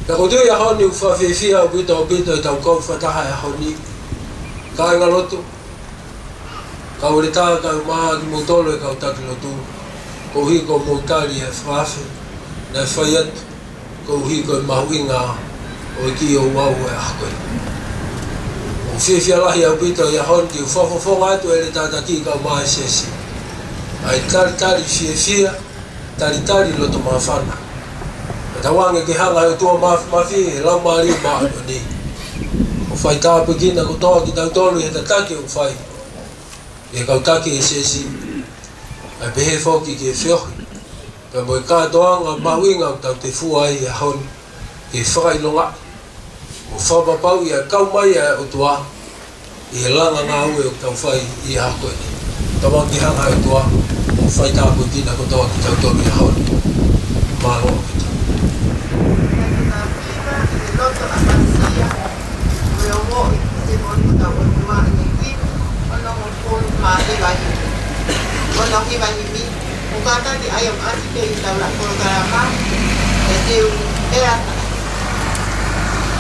Kako tui a honi ufa fefia o pito e tau kau whataha e honi. Ka inga lotu. Ka ore tā ka maa ki motolo e kau taki lotu. Ko hi ko motari e whaafe. Na e whai atu. Ko hi ko e mahuinga o e ki o wau e ahkoe. O fefia lahi au pito e honi ki ufafofonga atu e le tātaki kau maa e sesi. Ai tari fefia, tari loto mawhana. Tawange ke hanga e tua mafi e lau maari o maa ni. O whai tāpe kina ko toa ki tau tolu e tatake o whai. E kau take e sesi. Ai pehe whoki ki e whiohi. Ka mo e kātoanga mawinga o tau te fua ai e honi. E whai longa. O whapapau i a kau mai e o tua. I e langa ngā ue o tau whai i a hako e ni. Tawange hanga e tua. O whai tāpe kina ko toa ki tau tolu e honi. Malo o kita. Loto avanzia, o voi se non da un mare qui, o non un mare vai. O non che vai mi, o canta di ai amati che in tavola programma e se era.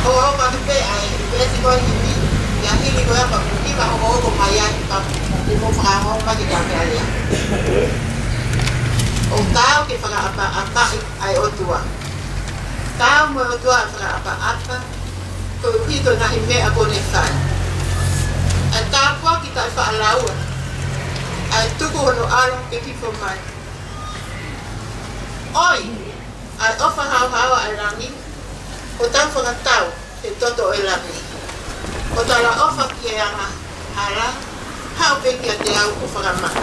O quando pe ai pesi voi mi, e a hili go apa ki va o go mai ai pa, e mo fa o ma che cambia ali. O tao che fa apa ai o tua. Tau mo o tua apa, ko hito na hime a kone whai. A tāpua ki tai wha alaua, a tuku hono alo ke kifo mai. Oi, a ofa hau a rangi, o tau whakatau e toto e langi. O tala ofa ki e anga hala, hau peki a te au o whakamai.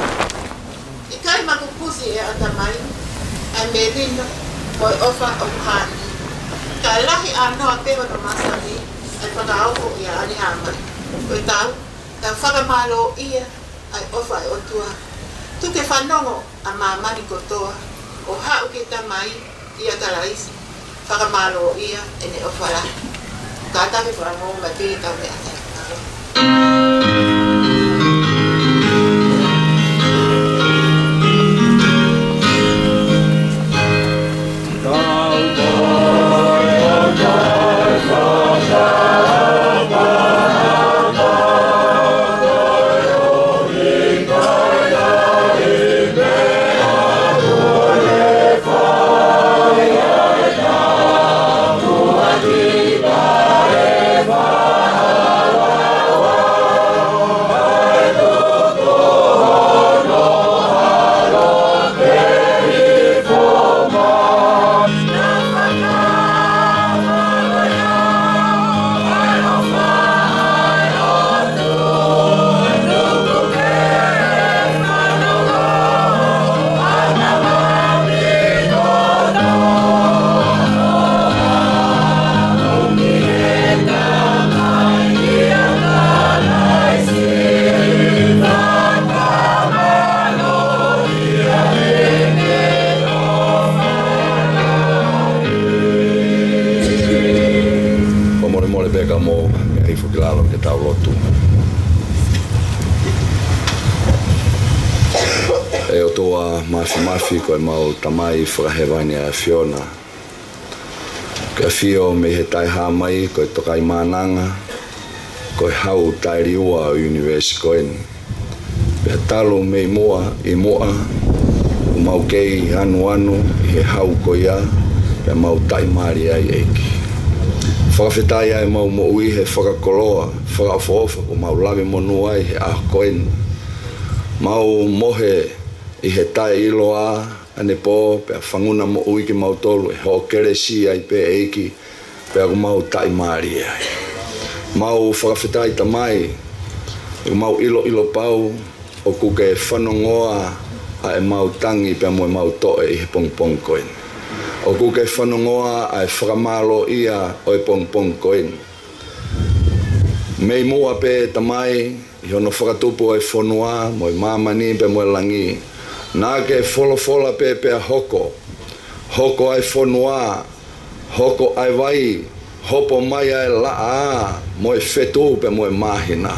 I kai makupusi e atamai, a merino o ofa o hani. Ka lahi anoa pewa no masani, ai whakaauko ia ani amai. Koe tau, tau whakamalo ia, ai ofa ai otua. Tuke whanongo a mamani kotoa, o hau ke tamai ia kalaisi. Whakamalo ia, ene ofa la. Ka take whanongo mai piri tau me atai. Mafi koe mau tamai whakahewaini a Fiona. Ka whio me he tai hā mai koe tokai mānanga, koe hau tai riua o University koen. Pea talo me moa I moa, o mau kei anu he hau koe ia, pea mau tai maari ai eiki. Whakawhetai ai mau mo ui he whakakoloa, whakawhaofa ko mau lawe monu ai he a koen. Mau mohe I he tai iloa ane po pe whanguna mo ui ki mau tolu e ho kere si ai pe eiki pe ako mau tai maari ai. Mau whakawhetai tamai e mau ilo pau o kuke whanongoa a e mau tangi pe mo e mau toe I he pong koen. O kuke whanongoa a e whakamalo ia o e pong koen. Mei mua pe tamai I hono whakatupu e whanua mo e mamani pe mo e langi. Nā ke wholofola pe hoko, hoko ai whanua, hoko ai wai, hopo mai ai laa, mo e whetu pe mo e mahina.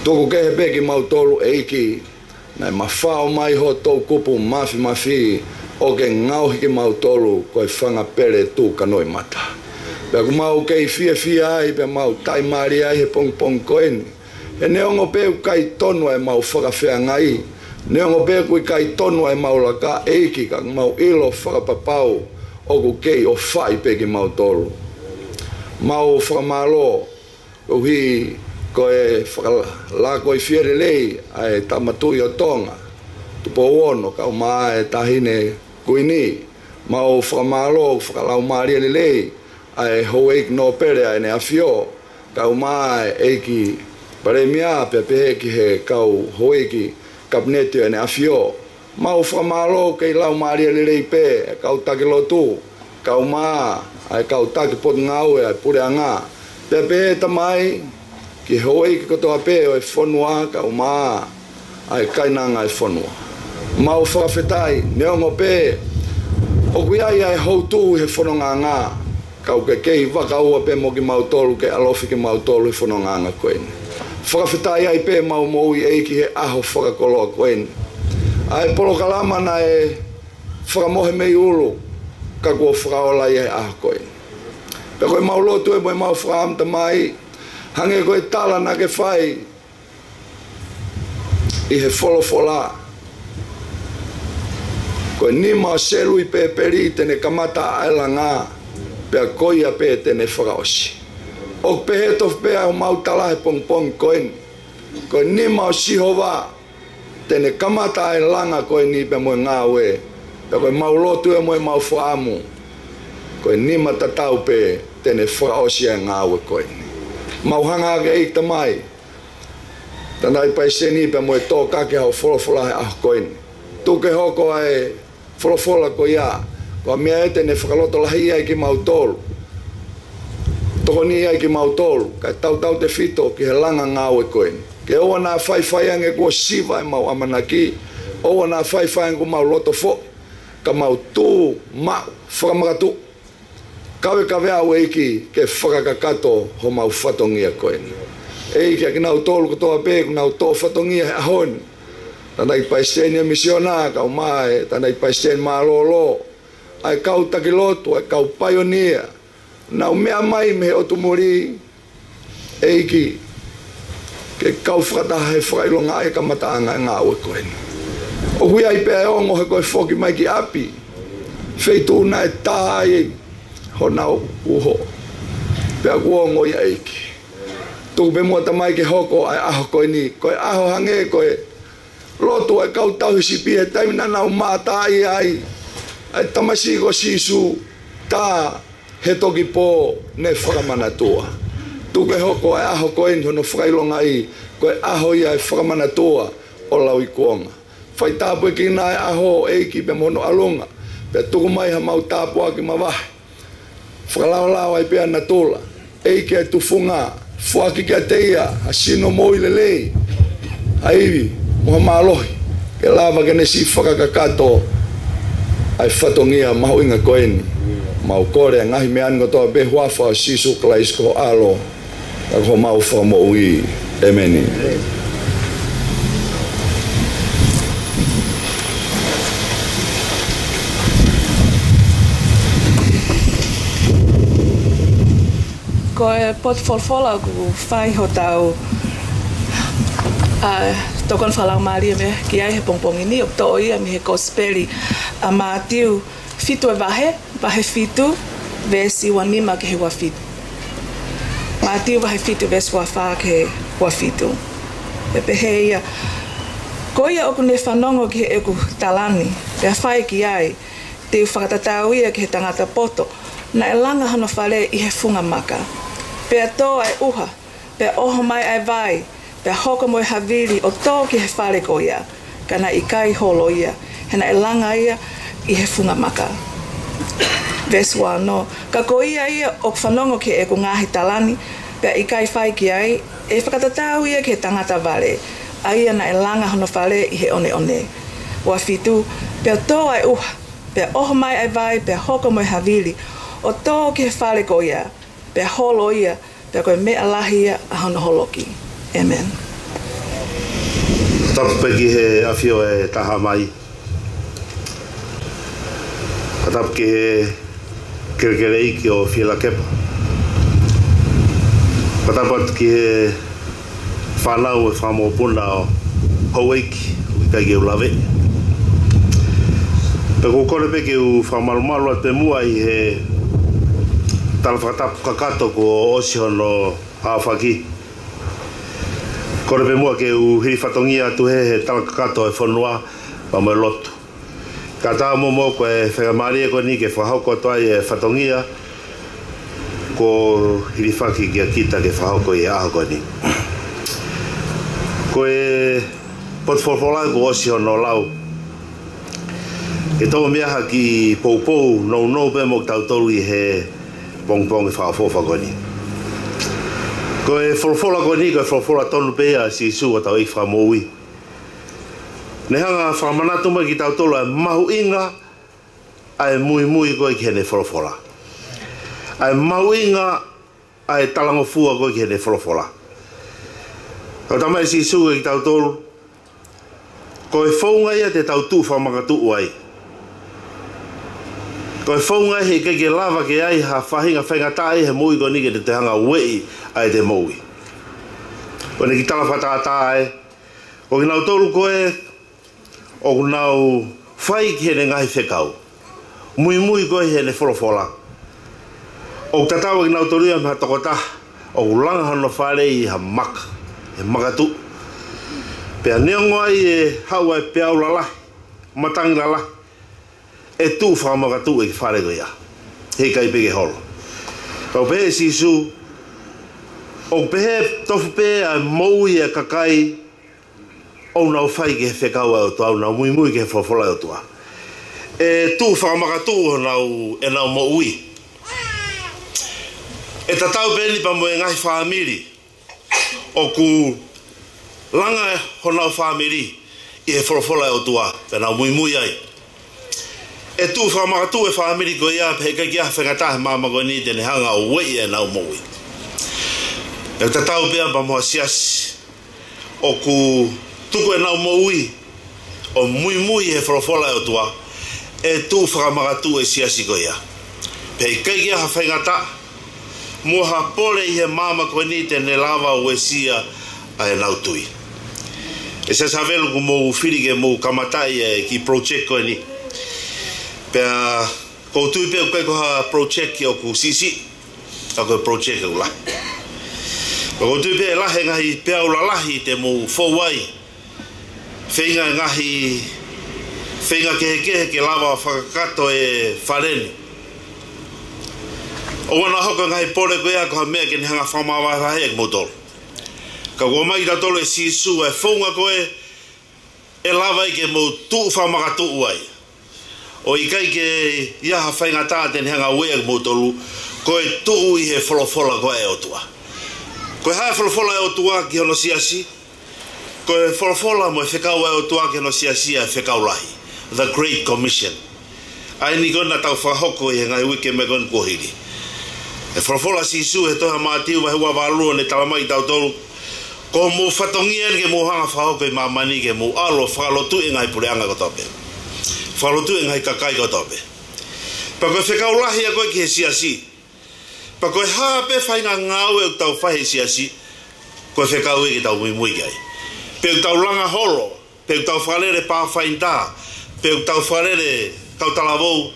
Toko ke he peki mau tolu eiki, nai mawhao mai ho tau kupu mafi, o ke ngauhi ki mau tolu koe whanga pere tū kanoi mata. Pe ku mau kei fia ai pe mau tai mari ai he pong koeni. E neongo pe kai tonu ai mau whakawhea ngai. Neongo pe kui kai tonu ai mau laka eiki ka mau ilo whakapapau o ku kei o whai pe ki mau tolu. Mau whakamalo o hi koe whakalako i whiere lei ai tamatui o tonga. Tupo ono ka maa e tahine kuini. Mau whakamalo whakalau maria lei ai hoeik no pere ai ne awhio. Ka maa eiki paremia pepe ki he kau hoeiki kabineti ai ne awhio. Mau whakamalo kei lau maria lei pe kau takilotu. Ka maa ai kau taki pot ngau e ai pure anga. Pepe tamai ki hoi ki kotoa pe o e whanua ka maa ai kainanga e whanua. Mau whakawhetai neongo pe o kui ai houtu he whanonga ngā. Kau ke kei waka ua pe mo ki mau tolu ke alofi ki mau tolu he whanonga ngā koeni. Whakawhetai ai pe mau moui eiki he aho whakakoloa koeni. Ai polo kalama na e whakamohe mei ulu ka kua whakaola i he aho koeni. Pe koe mau lotu e mau whakaamta mai hange koe tala na ke whai i he wholofola. Koe nima selu i pe peri tene kamata aela ngā pea koia pe tene whakaosi. O pe he tof pea o mau tala he pong koen. Koe nima o sihova tene kamata aela langa koe ni pe moe ngā we. Pe koe mau lotu e moe mau whaamu. Koe nima tatau pe tene whakaosi e ngā we koe ni. Mau hanga ke eik tamai. Tanai pai seni pe moe tō kake hau wholofola he aho koeni. Tuke hoko ai wholofola ko ia. Koa mea e tene whakaloto lahi ai ki mau tolu. Toko ni ai ki mau tolu. Kai tau te whito ki he langa ngāwe koeni. Ke oa nā whai ange kua siva e mau amanaki. Oa nā whai ange kua mau loto fo. Ka mau tū mau whakamakatu. Kawe au eiki ke whakakakato ho mau whatongia koeni. Eiki aki nau tolu katoa pēku nau tō whatongia he ahoni. Tanai paisenia misiona kau mai, tanai paisen malolo. Ai kau takilotu, ai kau pioneer. Nau mea mai me otu muri eiki ke kau whakataha he whakailonga e kamataanga e ngā ue koeni. O hui ai pēa ongo he koe whoki mai ki api. Wheitu una e tāi ho nau uho. Pea kuongo ia eiki. Tuku pe mua tamai ke hoko ai aho koe ni. Koe aho hange koe lotu ai kau tau hisipi e taimina nau mātai ai. Ai tamasi ko sisu tā he toki pō ne whakamanatua. Tuku hoko ai aho koe ni hono whakailonga i. Koe aho ia ai whakamanatua o lau i kuonga. Whai tāpue ki nā e aho eiki pe mono alunga. Pea tuku mai ha mau tāpua ki mawahi. Whakalao ai pia na tula. Eiki ai tufunga. Whaki kia teia. Hasino moi lelei. Haivi. Moha mālohi. Ke lava kene si whakakakato. Ai whatongia mahu inga koeni. Mau kore ngahi mean kotoa be huafa sisu klaisko alo. Ako mau whamo ui. Emeni. Ko e pot folfola ku whai ho tau tokon whalau maari me ki ai he pongpongi ni o to ia me he gospeli a Mātiu fitu e wahe fitu vesi wanima ke he wafitu. Mātiu wahe fitu vesi wawha ke he wafitu. E pehe ia ko ia oku ne whanongo ki he eku talani pea whai ki ai te whakatatau ia ki he tangata poto na e langa hano whale i he funga maka. Pea tō ai uha, pea oho mai ai vai, pea hoko moe haviri o tō ki he whare ko ia, kana i kai holo ia, hena e langa ia i he funga maka. Vesua no, ka ko ia o whanongo ki e ko ngahi talani, pea i kai whai ki ai, e whakatatau ia ki he tangata vale, aia na e langa hono whale i he one one. Wa fitu, pea tō ai uha, pea oho mai ai vai, pea hoko moe haviri, o tō ki he whare ko ia, pea holo ia, pea koe mea lahi ia a hono holoki. Amen. Tapu peki he awhio e taha mai. Tapu ki he kerekere iki o whiela kepa. Patapat ki he whanau e whamopuna o Hawaiki, kai ke ulawe. Pe ko kore pe ke u whamalumalu at pe mua I he talawhatapu kakato ko Oceano Hawhaki. Kore pe mua ke u hiri whatongia atu he talakakato e whanua pa mo e lotu. Ka tā momo ko e whakamaria ko ni ke whahauko toa e whatongia ko hiri whaki kia kita ke whahauko I ahako ni. Ko e potfolfola ko Oceano lau. E tō meaha ki poupou nou pe mo tautolu I he pongpong e whaafofa ko ni. Ko e folfola ko ni, ko e folfola tonu pea si su o tau I whamoui. Ne hanga whamanatu mai ki tautolu e mahu inga ai mui ko I kene folfola. Ai mahu inga ai talangofua ko I kene folfola. Ko tamai si su ki tautolu ko e whaunga ia te tautu whamakatu uai. Ko e whaunga he ke lava ke ai ha whahinga whaingatai he mui ko nike te hanga wei ai te moui. Ko ne ki tala whataata o ki nau tolu koe o ki nau whai ki he ne ngahi whekau. Mui koe he ne wholofola. O ki tatawa ki nau tolu ia mha tokota o ki langa hano whare I ha maka. He makatu. Pea neongo ai e haua e peau lala, matangi lala. E tū whakamagatu e ki whare ko ia. Hei kai peke holo. Kau pehe sisu, o pehe tofu pehe a moui e kakai, o nau whai ke he whekau au tua, o nau mui ke he whawhola au tua. E tū whakamagatu e nau moui. E tatau peni pa mo e ngahi whaamiri, o ku langa honau whaamiri I he wholofola au tua, pe nau mui ai. E tū whamakatu e whaamiri ko ia pe kai kia whengatahe māma ko ni tene hanga o wei e nau moui. E tatau pia pa moa siasi, o ku tuku e nau moui, o mui he wholofola au tua, e tū whamakatu e siasi ko ia. Pe kai kia whengata, moha pole I he māma ko ni tene lava o e sia a e nau tui. E se savelu ku mou whirike mou kamatai e ki project ko ni. Pea kou tui pea kai koha project ki o ku sisi, a koe project u la. Kou tui pea lahe ngahi pea u lalahi te mou fowai. Whenga ngahi, whenga kehe ke lava whakakato e whareni. O wana hoka ngahi pore koe a koha mea ke ni hanga whamawai wahe e motolo. Ka kua mai tatolo e sisu e whaunga koe e lava I ke mou tuu whamakatu uai. O I kai ke iaha whaingata tene hanga wea mou tolu, koe tuu I he wholofola koe e o tua. Koe hae wholofola e o tua ki hono siasi, koe wholofola mo e whekau e o tua ki hono siasi e whekau lahi. The Great Commission. Ai ni kona tau whahoko I he ngai wike me kona kuhiri. E wholofola sisu he toha mātiu wa hua wālua ne talamai tau tolu, ko mo whatongia ke mo hanga whahoko I mamani ke mo alo whalotu I ngai pureanga ko tope. Whalotu I ngai kakai ko tope. Pa koe whekau lahi a koe ki he siasi. Pa koe hape whainga ngau e tau whahe siasi, koe whekau e ki tau mui kai. Peu tau langa holo, peu tau whalere pāwhainta, peu tau whalere tau talavou,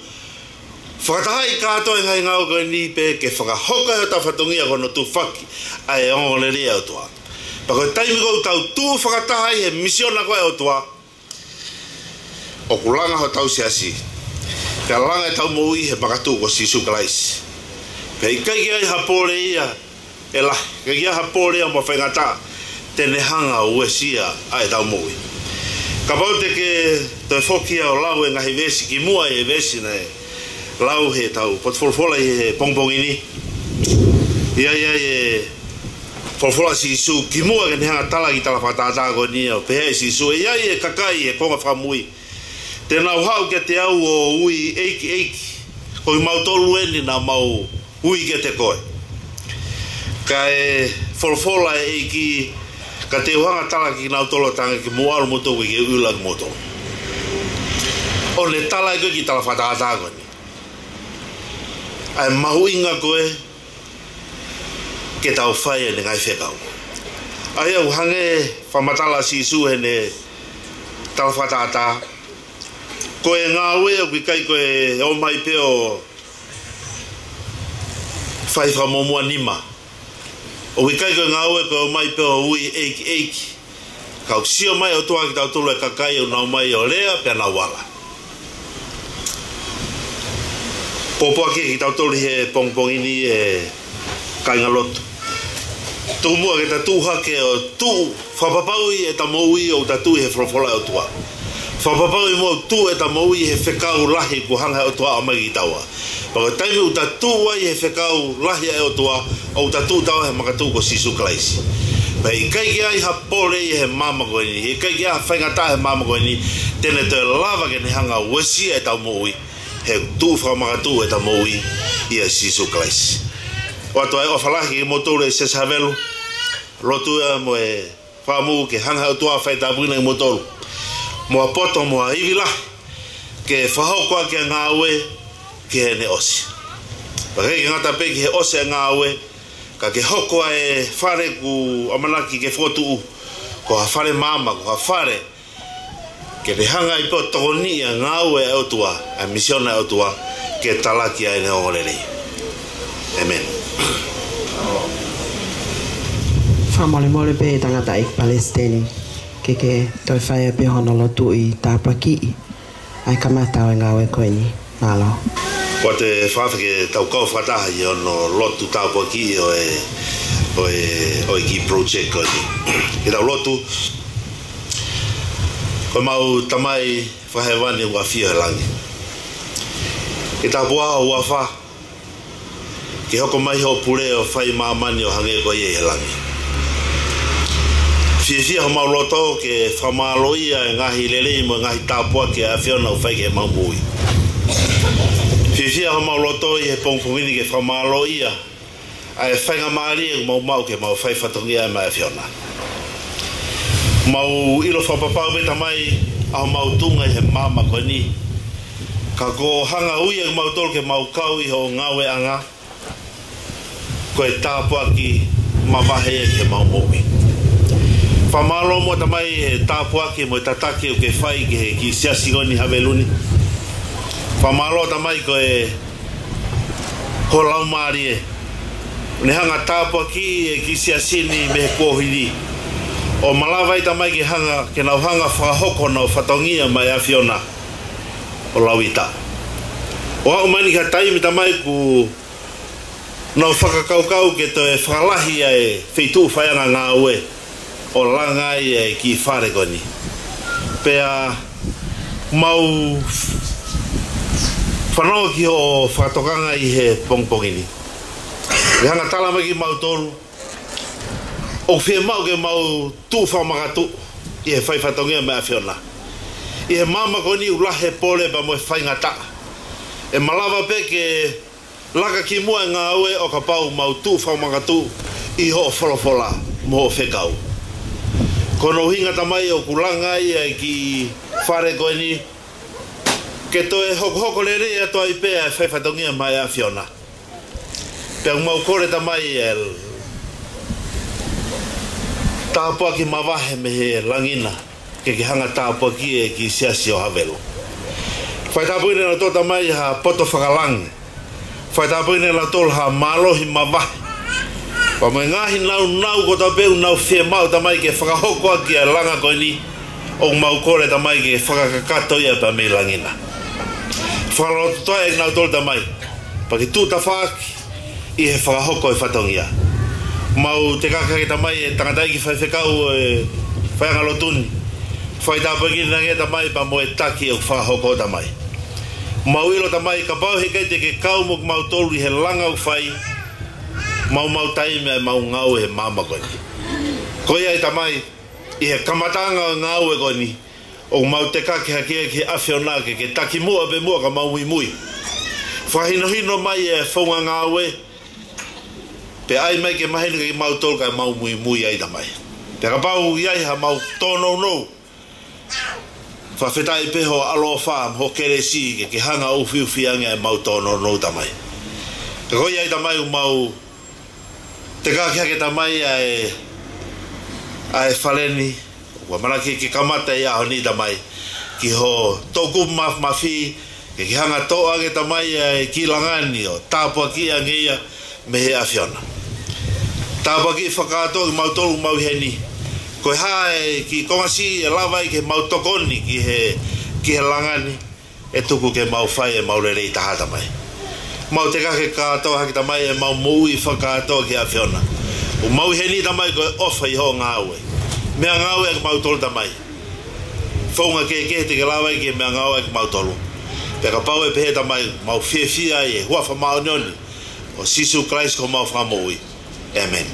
whakatahai kāto e ngai ngau koe ni pe ke whakahoka he tau whatongia kono tu whaki a e ongole rea o tua. Pa koe taimi kou tau tū whakatahai he misiona koe o tua, o kulanga ho tau siasi. Pea langa e tau moui he makatu ko sisu kalaisi. Pea I kai kia I hapore ia, e la, kai kia hapore ia mo whaingata, tene hanga ue sia a e tau moui. Ka paute ke toi whokia o lau e ngahi vesi, ki mua e vesi na e lau he tau, pot folfola I he pongpongini. Ia e folfola sisu, ki mua ke ne hanga tala ki tala whatata ko ni au, pehe sisu, ia e kakai e konga whamui. Te nau hau ke te au o ui eiki, ko I mau tolu eni na mau ui ke te koe. Ka e folfola e eiki, ka te uhanga tala ki nau tolo tanga ki muaru moto ki ke ula ki moto. O le tala e koe ki tala whatata ko ni. Ai mahu inga koe, ke tau whai ne ngai whekau. Ai au hange whamatala si su ne tau whatata. Ko e ngā ue o ki kai ko e o mai peo whai whamomua nima. O ki kai ko e ngā ue ko o mai peo ui eiki. Kau sio mai o tua ki tau tulu e kakai o nau mai o lea pia nau wala. Popoa ki tau tulu he pongpongini e kainga lotu. Tu mua ke ta tu hake o tu whapapaui e ta moui o ta tu he whrofola o tua. Whapapaui mo tu e ta moui he whekau lahi ku hanga o tua o mai ki taua. Paka taimi o ta tu wai he whekau lahi e o tua o ta tu taua he makatu ko sisu klaisi. Pa i kai ki ai ha pole i he mama koe ni. I kai ki ai whaingata he mama koe ni. Tene te lava ke ne hanga wesi e ta moui. He tu whamakatu e ta moui i a sisu klaisi. O ato ai o whalahi i motore e ses havelu. Rotua mo e whamu ke hanga o tua whaitapuina i motoru. Moa poto moa iwila ke whahokoa ke ngā ue ke he ne osi. Pakei ke ngata pe ki he ose ngā ue ka ke hokoa e whare ku amanaki ke whotu ko ha whare mama, ko ha whare ke ne hanga i po tokoni a ngā ue e o tua, a misiona e o tua ke talaki ai ne ongorerei. Amen. Whamole pe tangata i Palestini ke toi whaia pe hono lotu i tāpaki ai kamatau e ngā ue koe ni nālo. Ko te whawhake tau kau whataha i ono lotu tāpaki o e ki project koe ni. I tau lotu ko mau tamai whahewani ua whio he langi. I tau puaha ua wha ke hoko mai ho pure o whai maamani o hange koe he langi. Fia ho mau loto ke whamaloia e ngahi lelei mo ngahi tāpua ke a whiona o whai ke mau mui. Fia ho mau loto i he pongpongini ke whamaloia a e whainga maari e mau ke mau whai whatongia e mai a whiona. Mau ilo whapapau me tamai a mau tunga i he mama koe ni. Ka ko hanga ui e mau tol ke mau kau i ho ngawe anga koe tāpua ki mawahe e ke mau mui. Whamalo mo tamai he tāpuake mo tatake o ke whai ke he ki siasigoni haveluni. Whamalo tamai ko e ho laumari e. Ne hanga tāpuaki e ki siasini me he kōhiri. O malawai tamai ke hanga ke nau hanga whahoko nau whatongia mai a whiona o lauita. O hau mani ka taimi tamai ku nau whakakaukau ke to e whalahi e wheitu whaianga ngā ue. O langai e ki whare koni. Pea mau whanau ki o whakatokanga i he pongpongini. I hanga tala mai ki mau toru. O whia mau ke mau tū whamakatu i he whai whatongia mea whiona. I he mama koni ulahe pole pa mo e whaingata. E malawa pe ke laka ki mua ngā ue o ka pau mau tū whamakatu i ho wholofola mo o whekau. Kono hinga tamai o kulanga ia ki whare koe ni ke to e hoko le rea to ai pea e whaifatongia mai a whiona. Pea mau kore tamai e tāpua ki mawahe me he langina ke hanga tāpua ki e ki siasi o havelo. Whaitapuine na tō tamai ha poto whakalange. Whaitapuine na tō ha malohi mawahe. Pa mai ngahi nau ko ta peu nau whia mau tamai ke whakahokoa ki a langa koe ni o mau kore tamai ke whakakakato ia pa mei langina. Whakaroto toa e nau tol tamai pa ki tūta whaki i he whakahoko e whatongia. Mau te kakake tamai e tangatai ki whaiwhekau e whaianga lotuni. Whaitāpaki nange tamai pa mo e taki o whakahoko tamai. Mau ilo tamai ka pau he kaite ke kau mo mau tolu i he langa o whai mau taime e mau ngau he mama koe ni. Koe ai tamai i he kamatanga o ngau e koe ni o mau te kake hakia ki awhiona ke taki mua pe mua ka mau mui. Whahinohino mai e whaunga ngau e pe ai mai ke mahini ki mau tolu ka mau mui ai tamai. Te ka pau iai ha mau tono no. Whawhetai pe ho alo wha ho kere si ke hanga uwhianga e mau tono no tamai. Te koe ai tamai o mau Te kākia ke tamai ai whaleni, wa maraki ki kamata i aho ni tamai, ki ho tōku mawhi, ki hanga toa ke tamai ki langani o tāpua ki angeia me he awhiona. Tāpua ki whakātō ki mautolu mauheni, koe hae ki kongasi e lawai ke mautokoni ki he langani, e tuku ke mauwhai e maurerei taha tamai. Mau te kake kātoa haki tamai e mau mui whakātoa ki awhiona. O mau heni tamai koe ofa i ho ngāwe. Mea ngāwe e mau tolu tamai. Whaunga ke te ke lawai ke mea ngāwe e mau tolu. Peka pau e pehe tamai mau whia e huafa maonioni. O Sisu Christ ko mau whamoi. Amen.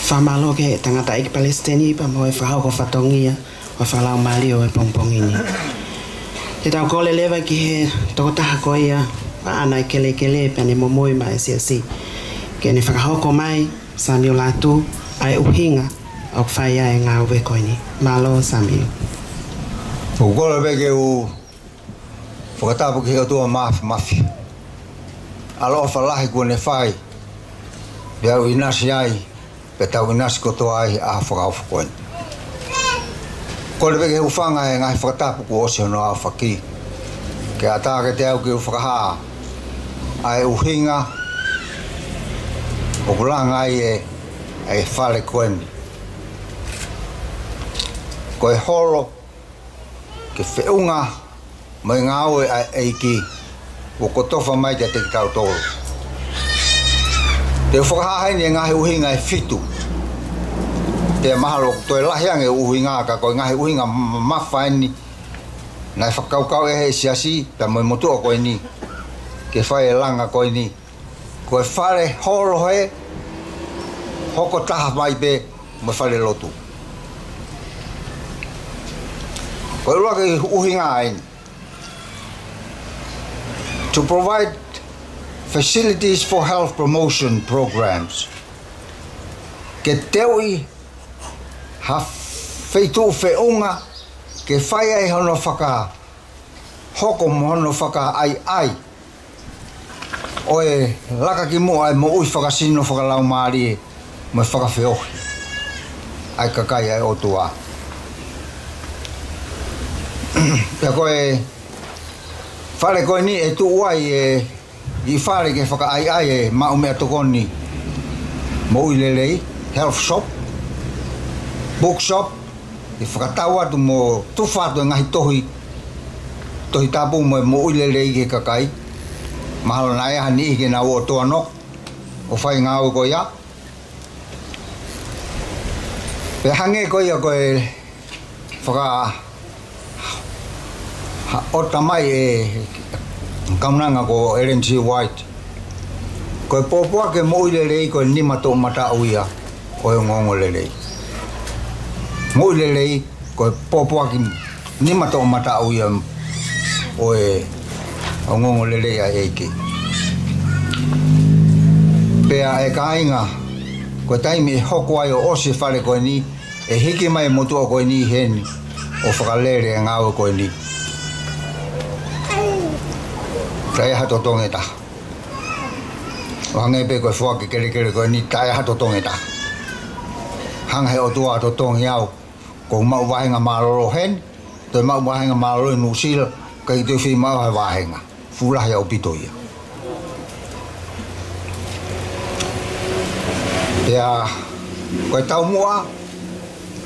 Whamalo ke tangata iki Palestini pa mo e whahau ko whatongia o whalau mali o e pongpongini. Te tau kole lewa ki he tokotaha ko ia ana kele pe mo moi mai si ke ne whakahoko mai Samuel latu ai uhinga o whaia e ngā uwe koini. Malo Samuel. O kore peke u whakatapu ki heo tua mafi. Alo o whalahi kua ne whai. Pea u inasi ai, pe tau inasi kotoa ai a whakaufu koini. Kore peke u whanga e ngai whakatapu ku osi hono a whaki. Ke ata ke te au ki u whakahaa. Ai uhinga o kulanga ai e whare koeni. Koe horo ke whiunga mai ngāwe ai eiki o kotofa mai te te tau tōru. Te whakahaini e ngahi uhinga e fitu. Te mahalo toi lahiange uhinga ka koe ngahi uhinga mawhaini nai whakaukau e hei siasi pe moi motua koe ni. Ke whae langa koe ni. Koe whare horo he, hoko taha mai pe, mo whare lotu. Koe rua ke uhinga aini. To provide facilities for health promotion programs. Ke teui ha feitu whiunga, ke whae e hono whaka, hoko mo hono whaka ai. Oe laka ki mua e mo ui whakasino whakalau maari e mo whakawheohi. Ai kakai ai o tua. Pea koe whare koe ni e tu uai i whare ke whaka ai e mau mea tokoni mo ui lelei, health shop, bookshop, i whakatau atu mo tuwhatu e ngahi tohi tapu mo ui lelei ke kakai. Mahalo na e hani ike na o toa no o whai ngāu ko ia. Pe hange ko ia koe whaka o tamai e kaunanga ko Ellen G. White. Koe pōpua ke mo ile rei koe nima tō mata au ia koe ngongo le rei. Mo ile rei koe pōpua ki nima tō mata au ia oe o ngongo lere a eike. Pea e kāinga, koe taimi e hoko ai o osi whare koe ni, e hiki mai motua koe ni heni, o whakalere e ngāwe koe ni. Tai hato tonge ta. O hange pe koe whake kere koe ni, tai hato tonge ta. Hanghe o tua ato tonge au, ko mau wahenga maroro hen, toi mau wahenga maroro i Nusila, kai toi whi mau hai wahenga. Fulahi au pitoia. Pea, koe tau mua,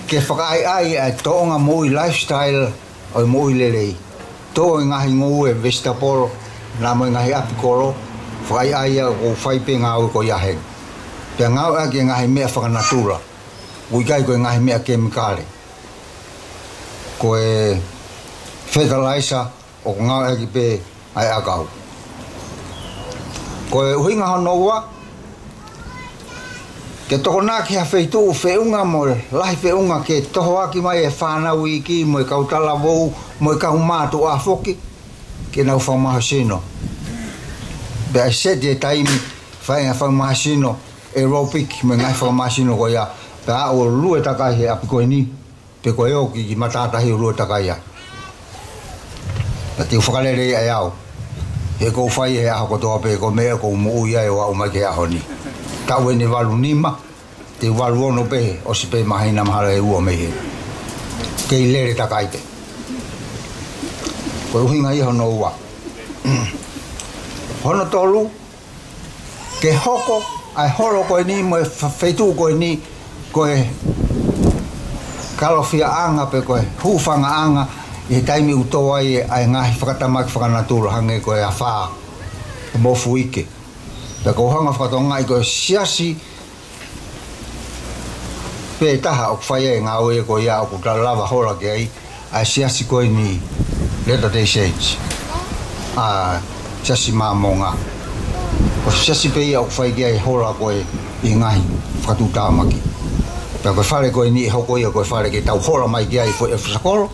ke whakai ai e toonga mui lifestyle o mui lelei. Tō i ngahi ngou e Vestaporo, nā mo i ngahi apikoro, whakai ai o whaipe ngāu ko iaheng. Pea ngāu ake ngahi mea whakanatura, uikai koe ngahi mea kemikare. Koe fertilizer o ngāu ake pe ai akau. Koe uhinga honoua, ke toko nā ki ha wheitu whiunga mo lahi whiunga ke toho aki mai e whanau i ki mo e kautala vou, mo e kau mātu a whoki, ke nau whamahasino. Be ai seti e taimi whainga whamahasino aerobic mo ngai whamahasino ko ia, pe a o lue takai he api koe ni, pe koe o ki matatahi o lue takai ia. Te whakalere ia e au. He kou whai he aho kotoa pe ko mea kou muu ia e wa umai ke aho ni. tau ni walu nima te walu ono pe o si pe mahina mahara e ua mehe ke i lere takaite ko uhinga i hono ua hono tolu ke hoko ai holo koe ni mo feitu koe ni koe kalofia anga pe koe hufanga anga i taimi utoa i ai ngahi whakatamaki whakanatula hange koe a whaa mo fuike pe ko hanga whakatonga i koe siasi pe taha o whaia ngā oe koe ia o kuta lava hola ke ai siasi koe ni Latter Day Saints siasi māmonga o siasi pe ia o whai ke ai hola koe i ngahi whakatutamaki pe koe whare koe ni hoko ia koe whare ke tau hola mai ke ai e whasakoro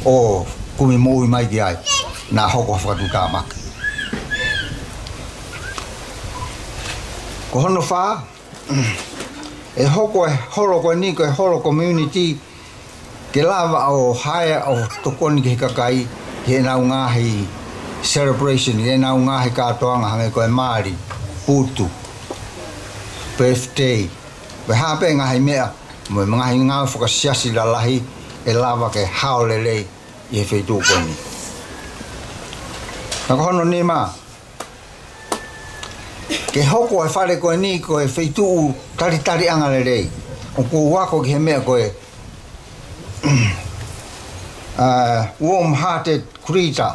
o kumi mui mai ke ai nā hoko whakatutamaki ko hono wha e hoko e holo koe ni koe holo community ke lava o haia o tokoni ke kakai ke nau ngahi celebration ke nau ngahi katoanga hange koe Māori putu birthday pe hape ngahi mea mo ngahi ngā whakasiasi la lahi e lava ke haolelei i he wheitu koe ni na ko hono ni maa ke hoko e whare koe ni koe wheituu tari angale rei o ko wako ki he mea koe warm-hearted creature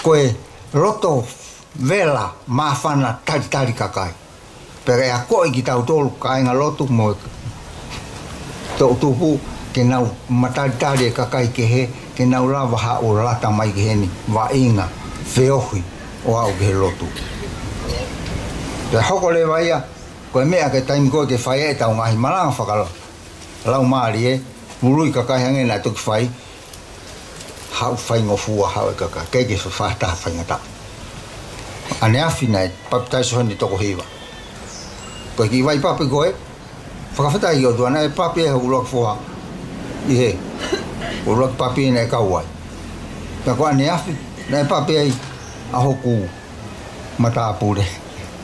koe roto vela mawhana tari kakai pere a koe ki tau tolu kainga lotu mo tau tupu ke nau matari e kakai ke he ke nau lava ha o lata mai ke he ni wa inga wheohi o au ke he lotu te hoko le waia koe mea ke taimi koe ke whai e tau ngahi malanga whakala lau Māori e murui kakai hange nai toki whai hau whai ngofua hau e kakai kei ke whahtaha whai ngata ane awhi nei papitaiso honi toko hiwa koe ki wai papi koe whakawhitai o tuana e papi e hau uloki fuha i he uloki papi e nei kauai ka koe ane awhi nei papi e a hoku matapure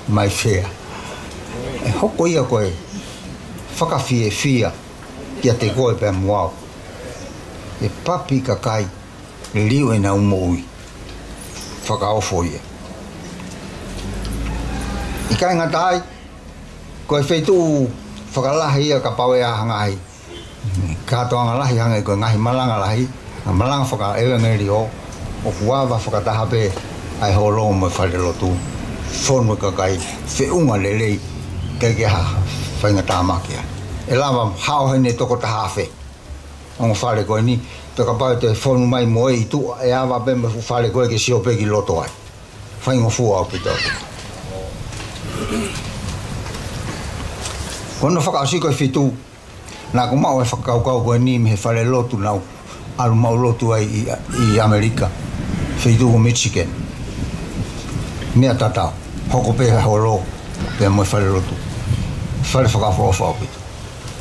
mai whea e hoko ia koe whakawhie whia kia te koe pēr muau e papi kakai liu e nau moui whakaofo ia i kai ngatai koe wheitu whakalahi ia ka paue a hangahi katoanga lahi hangai koe ngahi malanga lahi malanga whaka ewe ngeri o kuawa whakataha pē ai holo mo whare lotu whono kakai whiunga lelei kei ke ha whainga tāmakia e lava hao hene toko tahawhe ongo whare koe ni te ka pau te whonu mai mo e tu e awa bema whare koe ke sio peki loto ai whainga fua au pita kono whakaosi koe whitu nā ko mau e whakaukau koe ni me he whare lotu nau alu mau lotu ai i Amerika whitu ko Michigan mea tatau hoko pehe holo pe mo whare lotu whare whakawhawha au pita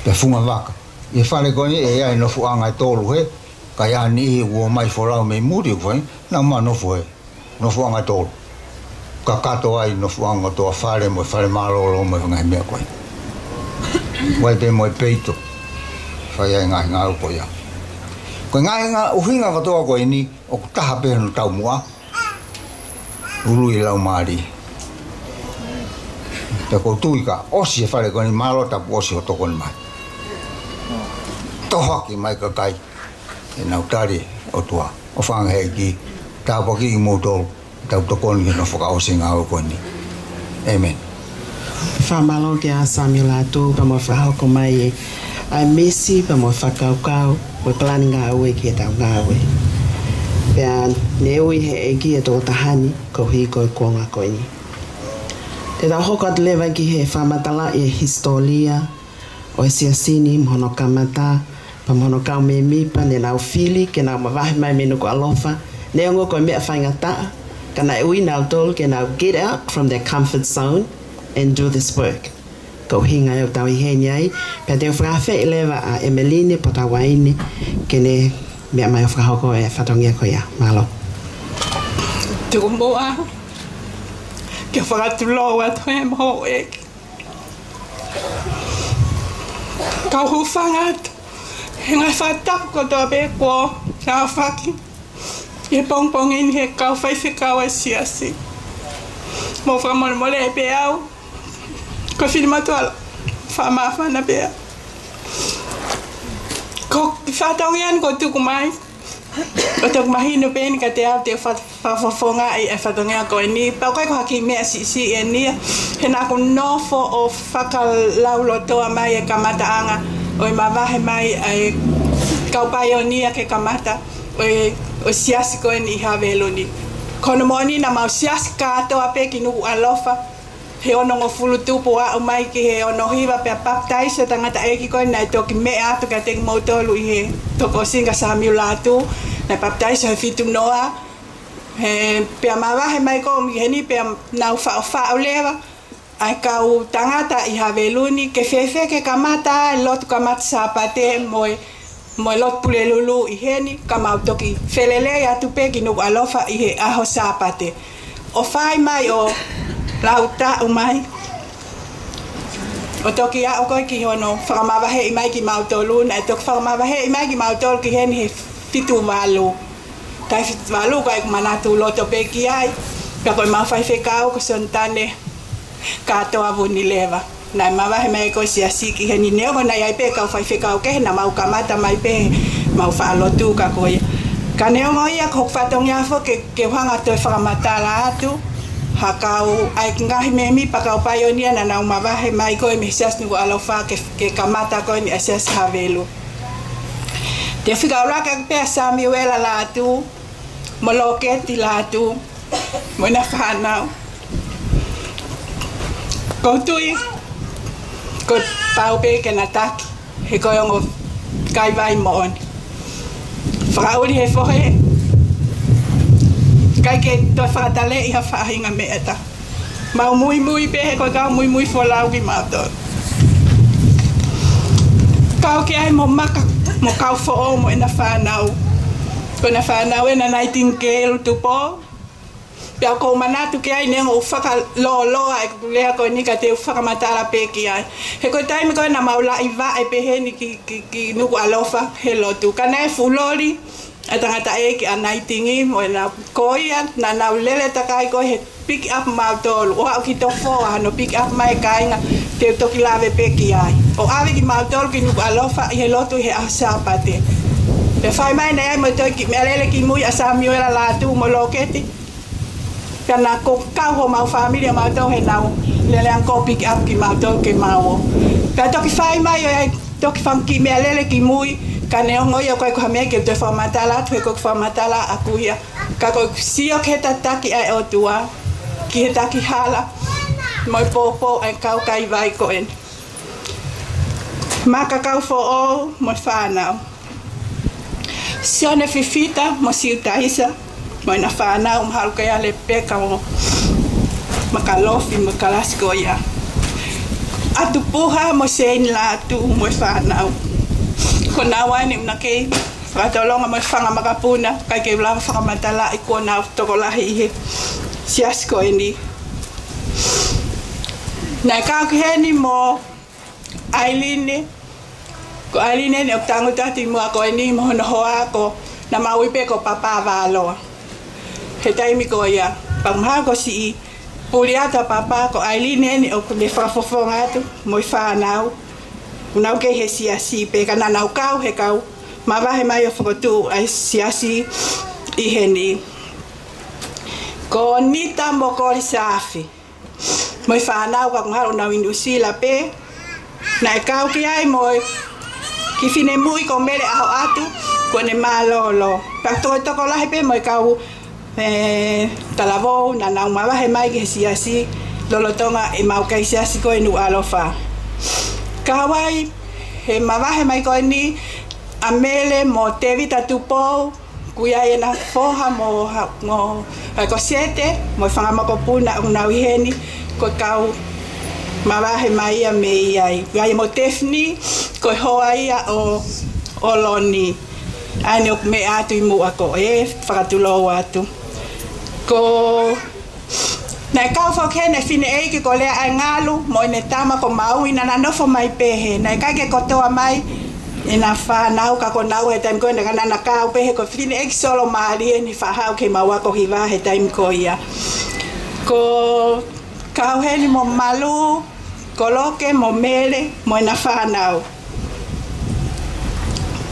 pe funga waka i whare koe ni e ai nofu anga e tolu he ka ia nihi ua mai whorau me muri u whain nā ma nofu he nofu anga e tolu ka kato ai nofu anga toa whare mo whare malolo mo whangai mea koe wai pe mo e peito whai ai ngahi ngā upo ia koe ngahi ngā uhinga katoa koe ni o kutaha pehe no tau mua ulu i lau Māori te kou tui ka osi e whare koe ni malota pu osi o toko ni mai tohaki mai kakai e nau tari o tua o whangahei ki tau paki i mūtolu tau toko ni no whaka osi ngā o koe ni amen whamalo ke a Samuel atu pa mo whahoko mai e ai mesi pa mo whakaukau o plani ngā ue ki e tau ngā ue pea ne ui he eki e tō tahani ko hi koe kuonga koe ni te tau hoko atu lewa ki he whamatala e historia o e siasini mhono kamata pa mhono kau me mipa ne nau fili ke nau mawahi mai menu ko alofa ne ongo koe mea whaingata kana e ui nau tolu ke nau get out from their comfort zone and do this work ko hinga e o tau i heni ai pea te o whakawhi e lewa a Emeline po tau waini ke ne mea mai o whakahoko e whatongia ko ia malo tuku moa ke whakatulo atu e mo e Kau hufangat. Hengai fatak ko to be ko. Sa faki. E pongpongin he kau fai fe kau asiasi. Mo fra mo le pe au. Ko filma to ala. Fa ma fa na be. Ko fatongian ko tu kumai. Otok mahino pen ka te au te fa fonga e fatongia ko ni pa ko haki me si eni hena ko no fo o faka laulo to mai e kamata anga o mama he mai ai ka paionia ke kamata o siasi ko ni haveloni kono moni na mau siasi ka to ape ki nu alofa he ono ngo fulu tupu a mai ki he ono hiva pe paptai se tangata e ki ko na to ki me atu ka te moto lu he to ko singa sa miulatu na paptai se fitu noa he pe amava he mai ko mi heni pe na fa leva ai kau tangata i haveluni ke fefe ke kamata lot kamata sapate moi lot pulelulu i heni kama toki felele ya tupe ki no alofa i he aho sapate o fai mai o lauta o mai o toki a o koi ki hono whakamava he i mai ki mautolu na toki whakamava he i mai ki mautolu ki heni he fitu walu kai fitu walu kai manatu loto pe ki ai ka koi mawhai whekau ko sontane katoa vuni leva na mava he mai ko siasi ki heni neo na ai pe ka fai whekau ke na mau kamata mai pe mau whaalotu ka koia ka neo ngoia ko whatongia fo ke whanga toi whakamatala atu hakau ai ngahi me mi pakau paionia na na mava he mai ko me sias ni alofa ke kamata ko ni sias havelu te fika ora ka pe Samuel la tu moloketi la tu mona fana ko tui ko pau pe ke na tak he ko ngo kai vai mon frauli he fohe kai ke to fatale ia fa hinga meta mau muy pe ko ka muy folau ki mato kau ke ai mo maka mo kau fo mo na fa nau ko na fa nau na nightingale tu po pia ko manatu ke ai nengo faka lo ai le ko ni ka te faka matala pe ki ai he ko tai me ko na maula i va e pe he ni ki nu alofa hello tu kana fulori atangata e ki anaitingi mo na koia na ulele takai ko he pick up mautol o ki to fo no pick up mai kainga te to ki lave pe ki ai o ave ki mautol ki nu alofa i hello tu he asapate pe fai mai na mo to ki melele ki muy Samuel la tu mo loketi kana ko ka ho mau familia mau to he nau lele an ko pick up ki mau to ke mau pe to ki fai mai to ki fam ki melele ki muy kane o ngoia ko ha me ke te formatala tu ko formatala akuia ka ko sio ke tataki ai o tua ki taki hala moi popo en kau kai vai ko en maka kau fo o mo fana sione fifita mo siutaisa mo na fana hal ka ya le peka mo makalofi makalasko ya atu puha mo sein la tu mo fana ko nawa ni na ke fatolonga mo fanga makapuna kai ke la whakamatala i ko na tokolahi he siasko ni na ka ke ni mo Ailine ko Ailine ne tango tati mo ko ni mo no hoa ko na maui pe ko papa valo he tai mi ko ya pamha ko si puliata papa ko Ailine ni o le fafofonga tu mo fa nau unau ke he siasi pe kana nau kau he kau ma va he mai foto ai siasi i heni ko nita mo ko safi mo fa nau ka ngaro na indusi la pe na kau ki ai mo ki fine muy ko mele au atu ko ne malolo pa to ko la he pe mo kau talavo na na ma va he mai ke siasi lolotonga e mau kai siasi ko nu alofa kawai he mava he mai ko ni amele mo tevi tatupo kuya ena foha mo ko sete mo fanga mo ko puna una heni ko kau mava he mai me ai ya mo tefni ko hoia o oloni ani ok me atu mu ako e fakatulo atu ko Na kau fo ke na fine e ke ko le ai ngalu mo ne tama ko mau ina na no fo mai pehe na ka ke kotoa mai ina fa nau ka ko nau he time ko na kau pehe ko fine e solo mali ni fa hau ke mawa ko hiva he time ko ia ko kau he ni mo malu ko loke mo mele mo na fa nau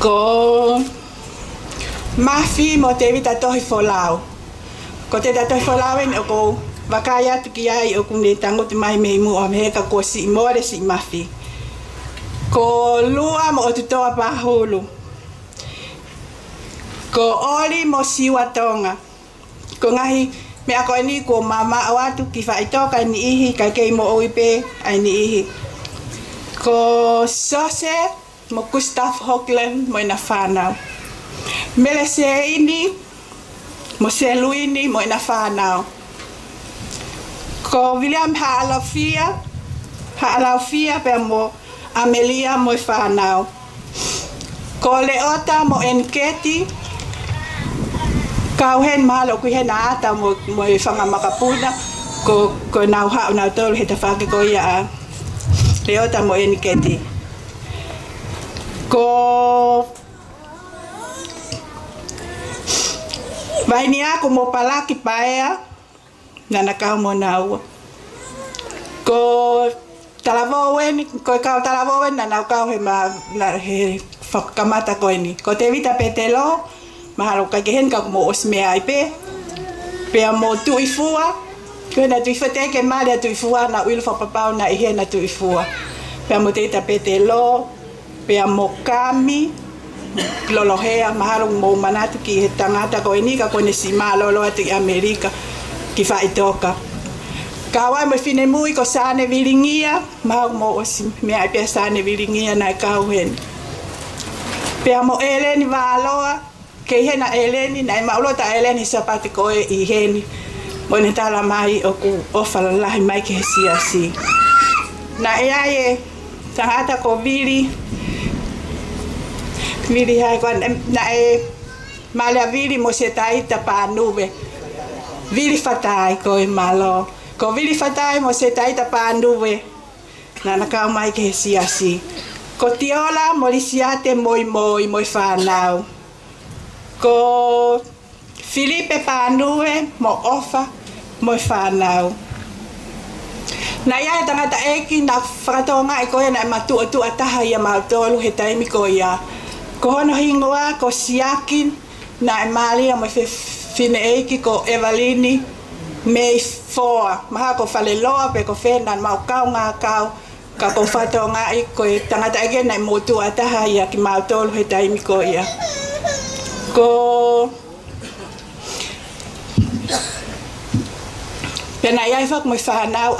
ko mafi mo te vita tohi fo lau ko te tohi fo lau en ko wakaya tuki ai o kune tango te mai mei mu o meheka ko si more si mafi ko lua mo o tutoa pahulu ko oli mo siwa tonga ko ngahi me ako ini ko mama awatu ki faitoka ni ihi ka kei mo oipe ai ni ihi ko sose mo Gustav Hockland mo ina whanau mele se ini mo se luini mo ina whanau ko William Haalafia pe mo Amelia mo whanau ko Leota mo Enketi kau hen malo ku hen ata mo whanga makapuna ko nau hau nau tolu he tawhake ko ia Leota mo Enketi ko vaini ako mo palaki paea na nakau mo nau ko talavoen ko kau talavoen na nakau he ma na he kamata ko ni ko te vita petelo mahalo ka gehen ka mo osme ai pe mo tu ifua ko na tu ifate ke male tu ifua na wil fa papa na ihe na tu ifua pe mo te petelo pe mo kami lolohea mahalo mo manatu ki he tangata ko ni ka ko ni sima lolo ati Amerika ki faitoka kawa mo fine mui ko sane vilingia ma mo osi me ai pe sane vilingia na kauhen pe mo Eleni valoa ke hena Eleni na ma ulota Eleni sapati ko i heni mo ne tala mai o ku ofala lahi mai ke si na iae tangata ko vili hai ko na malia vili mo se tai tapa nube vili fatai ko malo ko vili fatai mo se tai tapa nube na nakau mai ke si ko tiola mo lisiate moi whanau ko Filipe Panue mo ofa mo whanau na ia tangata eki na whakatonga e koe na matu ataha ia mautolu he taimi ko ia ko hono hingoa ko siakin na Malia mo fine eki ko Evalini mei foa maha ko faleloa pe ko fenan mau kau ngā kau ka ko whatonga i ko tangata eki na motu ataha ia ki mautolu he taimi ko ia ko pena ia whak mo whanau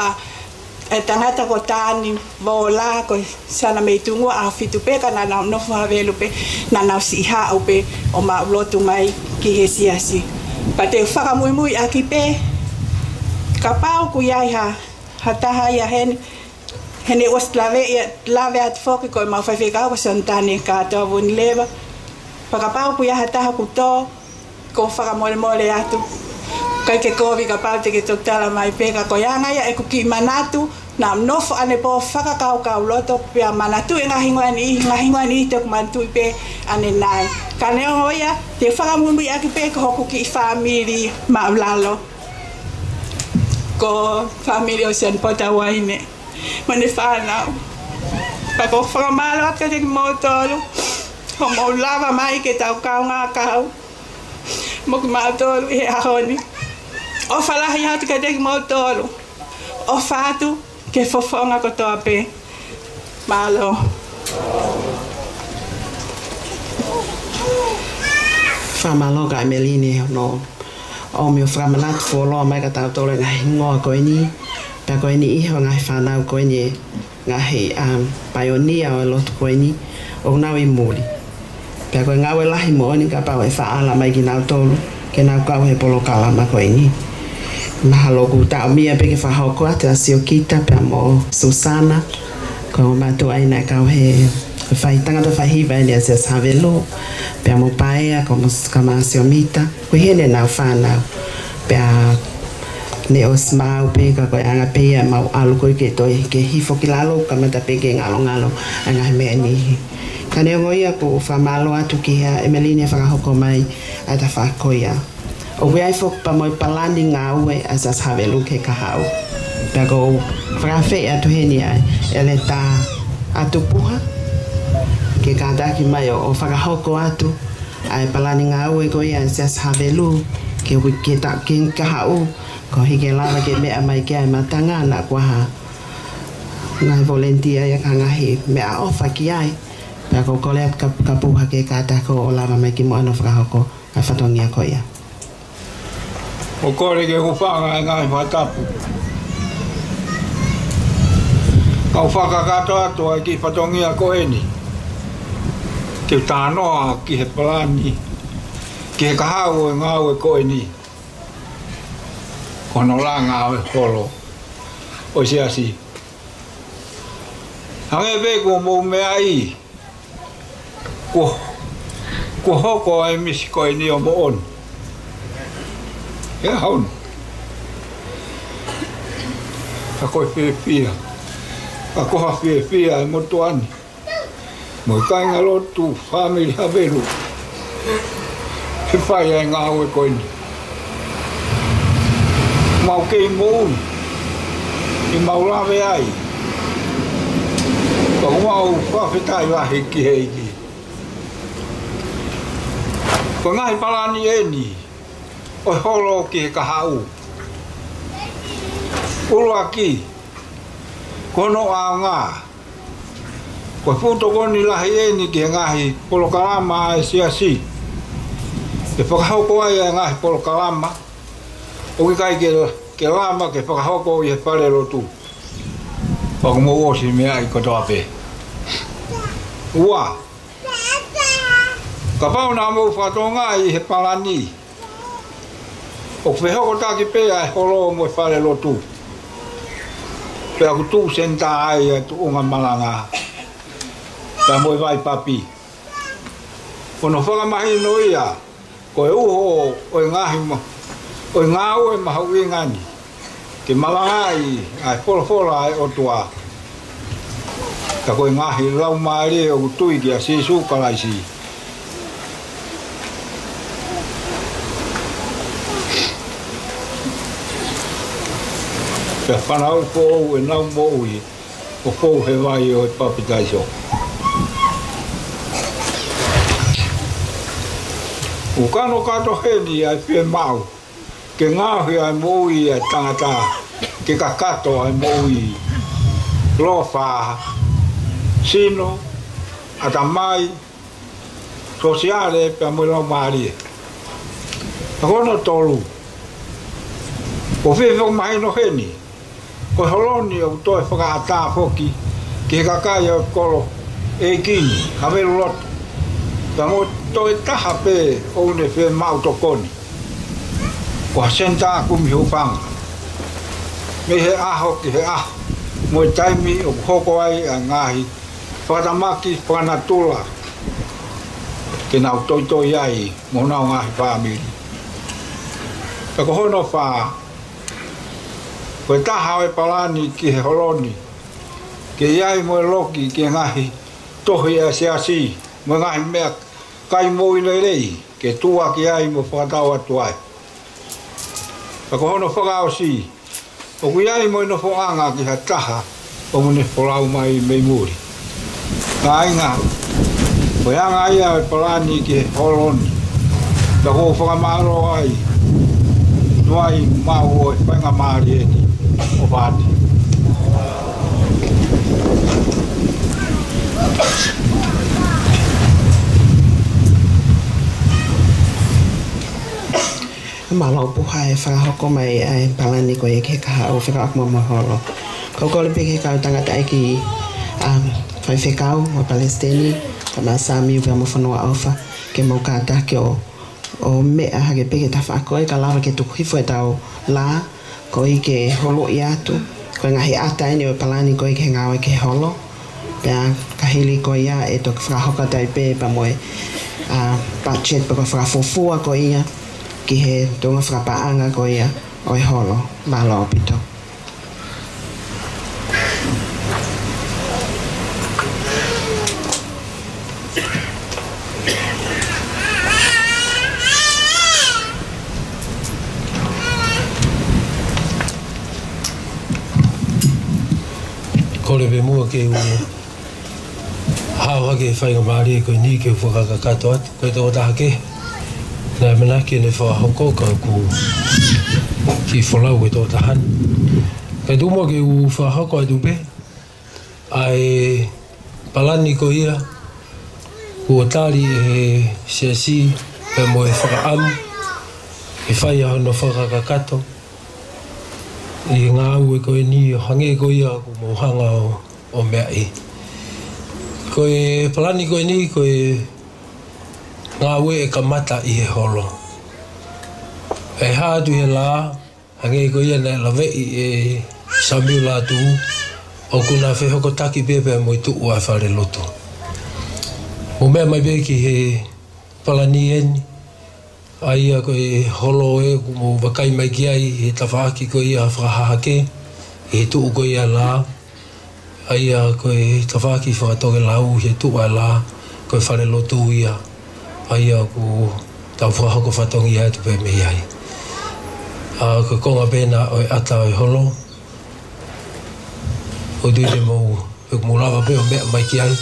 e tangata ko tani vola ko sana me tungu a fitu pe kana na no fa velu pe na na si ha o pe o ma lotu mai ki he siasi pa te whaka mui aki pe ka pau ku ia hata ha ia hene lave at foki ko ma fa fika ko santane ka to bun leva pa ka pau ku ia hata ha ku to ko whaka mole atu kai ke kovi ka pau te ke totala mai pe ka ko ia ngai e ku ki manatu na nofo ane po whaka kau loto pia manatu e ngahingoa ni te kumantu pe ane nai ka neo hoia te whaka mumbi aki pe ko hoku ki family maulalo ko family o sen pota waine mane whanau pa ko whaka malo at ka te motolu ho maulava mai ke tau kau ngā kau mo ki mautolu he ahoni o whalahi hatu ka te motolu o whatu ke fofonga ko toa pe malo Whamalo ka Emeline no o mi whamanat folo mai ka tau tole ngai ngoa koe ni pa koe ni iho ngai whanau koe ni ngai pioneer o lotu koe ni o nau i muri pa koe ngau e lahi mo ni ka pau e whaala mai ki nau tolu ke nau kau he polo kalama koe ni mahalo ku ta mia pe ke whahoko te asio kita pe mo Susana ko matu aina kau he whai tangata whahiva ni asia savelo pe mo paea ko mo kama asio mita ko hene na whanau pe ne o smau pe ka ko anga pe mau alu ko ke toi ke hifo ki lalo ka mata pe ke ngalo anga me ni ka ne ngoia ko fa malo atu ki ha Emeline fa hoko mai ata fa koia o we ai fo pa mo palandi ngawe asas have lu ke ka hau pa ko fra fe atu heni ai ele ta atu puha ke ka daki mai o fa hoko atu ai palani ngawe ko ia asas have lu ke we ke ta ke ka hau ko hige lava ke me mai ke matanga na kwa ha ngai volunteer ya kanga hi me a ofa ki ai pa ko kole ka puha ke ka ta ko lava mai ki mo ano fra ko a fatongia ko ia o kore ke ko fanga ngai matapu ka faka ka to ki fatongia ko eni ke tano ki he plani ke ka hau ngau ko eni kono langa o holo o sia si hange be ko mo me ai ko hoko ai mis ko ni o mo on e haun ka ko pia ka ko ha pia mo tuani mo kai ngalo tu family habelu ke fai nga o ko ni mau ke mo i mau la ve ai ko mau fa fitai wa hiki hiki ko ngai palani eni o holo ki ka hau ulo aki kono anga ko futo koni la eni ki ngai polo kalama sia si e fa hau ko ai ngai polo kalama o kai ke lama ke whakahoko i he whare rotu. Whakamu osi mea i kotoape. Ua. Ka pauna mo whatonga i he palani. O whehoko taki pea e holo mo i whare rotu. Pea ku tū senta ai e tu unga malanga. Pea mo i vai papi. Ono whakamahi no ia. Ko e uho o e ngahi mo. O ngau e mahau i ngani, ke malangai ai whora ai o tua. Ka koe ngahi lau maare o tui ki a sisu kalaisi. Ka whanau fōu e nau moui, o fōu he vai o e papitaiso. O kano kato heni ai pia mau. Ke ngahi ai moui ai tangata, ke kakato ai moui, lofa, sino, atamai, sosiale pe mo lau maari. Kono tolu. O fefo mai no heni. Ko holoni o toi whakaata foki, ke kakai o kolo e kini, havelu lot. Ta mo toi taha pe o ne fe mau tokoni. Ko senta ku mi hopanga me he aho ki he ah mo taimi o hoko ai a ngahi whakamaki whanatula ke nau toi ai mo nau ngahi whamiri ka ko hono wha ko taha e palani ki he holoni ke iai mo loki ke ngahi tohi a seasi mo ngahi mea kai mo i lei ke tua ki ai mo whakatau atu ai. Ko hono whakao si, o kuiai mo ino whaanga ki ha taha, o mune whalau mai mei muri. Ka inga, ko ianga ia e palani ki he holoni, ka ho whakamaro ai, nuai mau o e whainga maari eni, o whāti. Malau puha e whakahoko mai ai palani ko e ke kaha o whakaakmo maholo. Ko kole peke kau tangata ai ki whai whekau o Palestini, ka masami upe mo whanua awha, ke mau kāta ke o mea hake peke ta whaakoe, ka lawa ke tuku hifo e tau la, ko i ke holo i atu, ko ngahi ata ene o palani ko i ke ngawe ke holo, pia ka hili ko ia e to whakahoka tai pe pa moe budget pa ko whakafofua ko ia, ki he tonga whakapaanga ko ia oi holo malo pito. Kore be mua ke u hawa ke whainga maari koe ni ke whakakakato atu koe tō tahake nā mena ke ne whahoko ka ku ki whalau koe tō tahan kai tū mua ke u whahoko atu pe ai palani ko ia ku o tāri e siasi pe mo e whakaamu e whai aho no whakakakato i ngā ue koe ni o hange koe ia ku mohanga o mea i. Koe palani koe ni koe ngā ue e kamata i he holo. E hātu he lā, hange koe ia nei lawe i e samiu lā tū o kuna whehoko taki pepe mo i tuu a whare loto. Mo mea mai be ki he palani eni ai a koe holo e ku mo wakai mai ki ai he tawhaaki koe ia whakahahake he tuu koe ia lā ai a koe tawhaaki whakatoke lau he tuu a lā koe whare lotu ia ai a ku tau whahako whatongi ai tupe me iai a koe konga pēna oi ata oi holo o duite mou e ku mo lava peo mea mai ki ai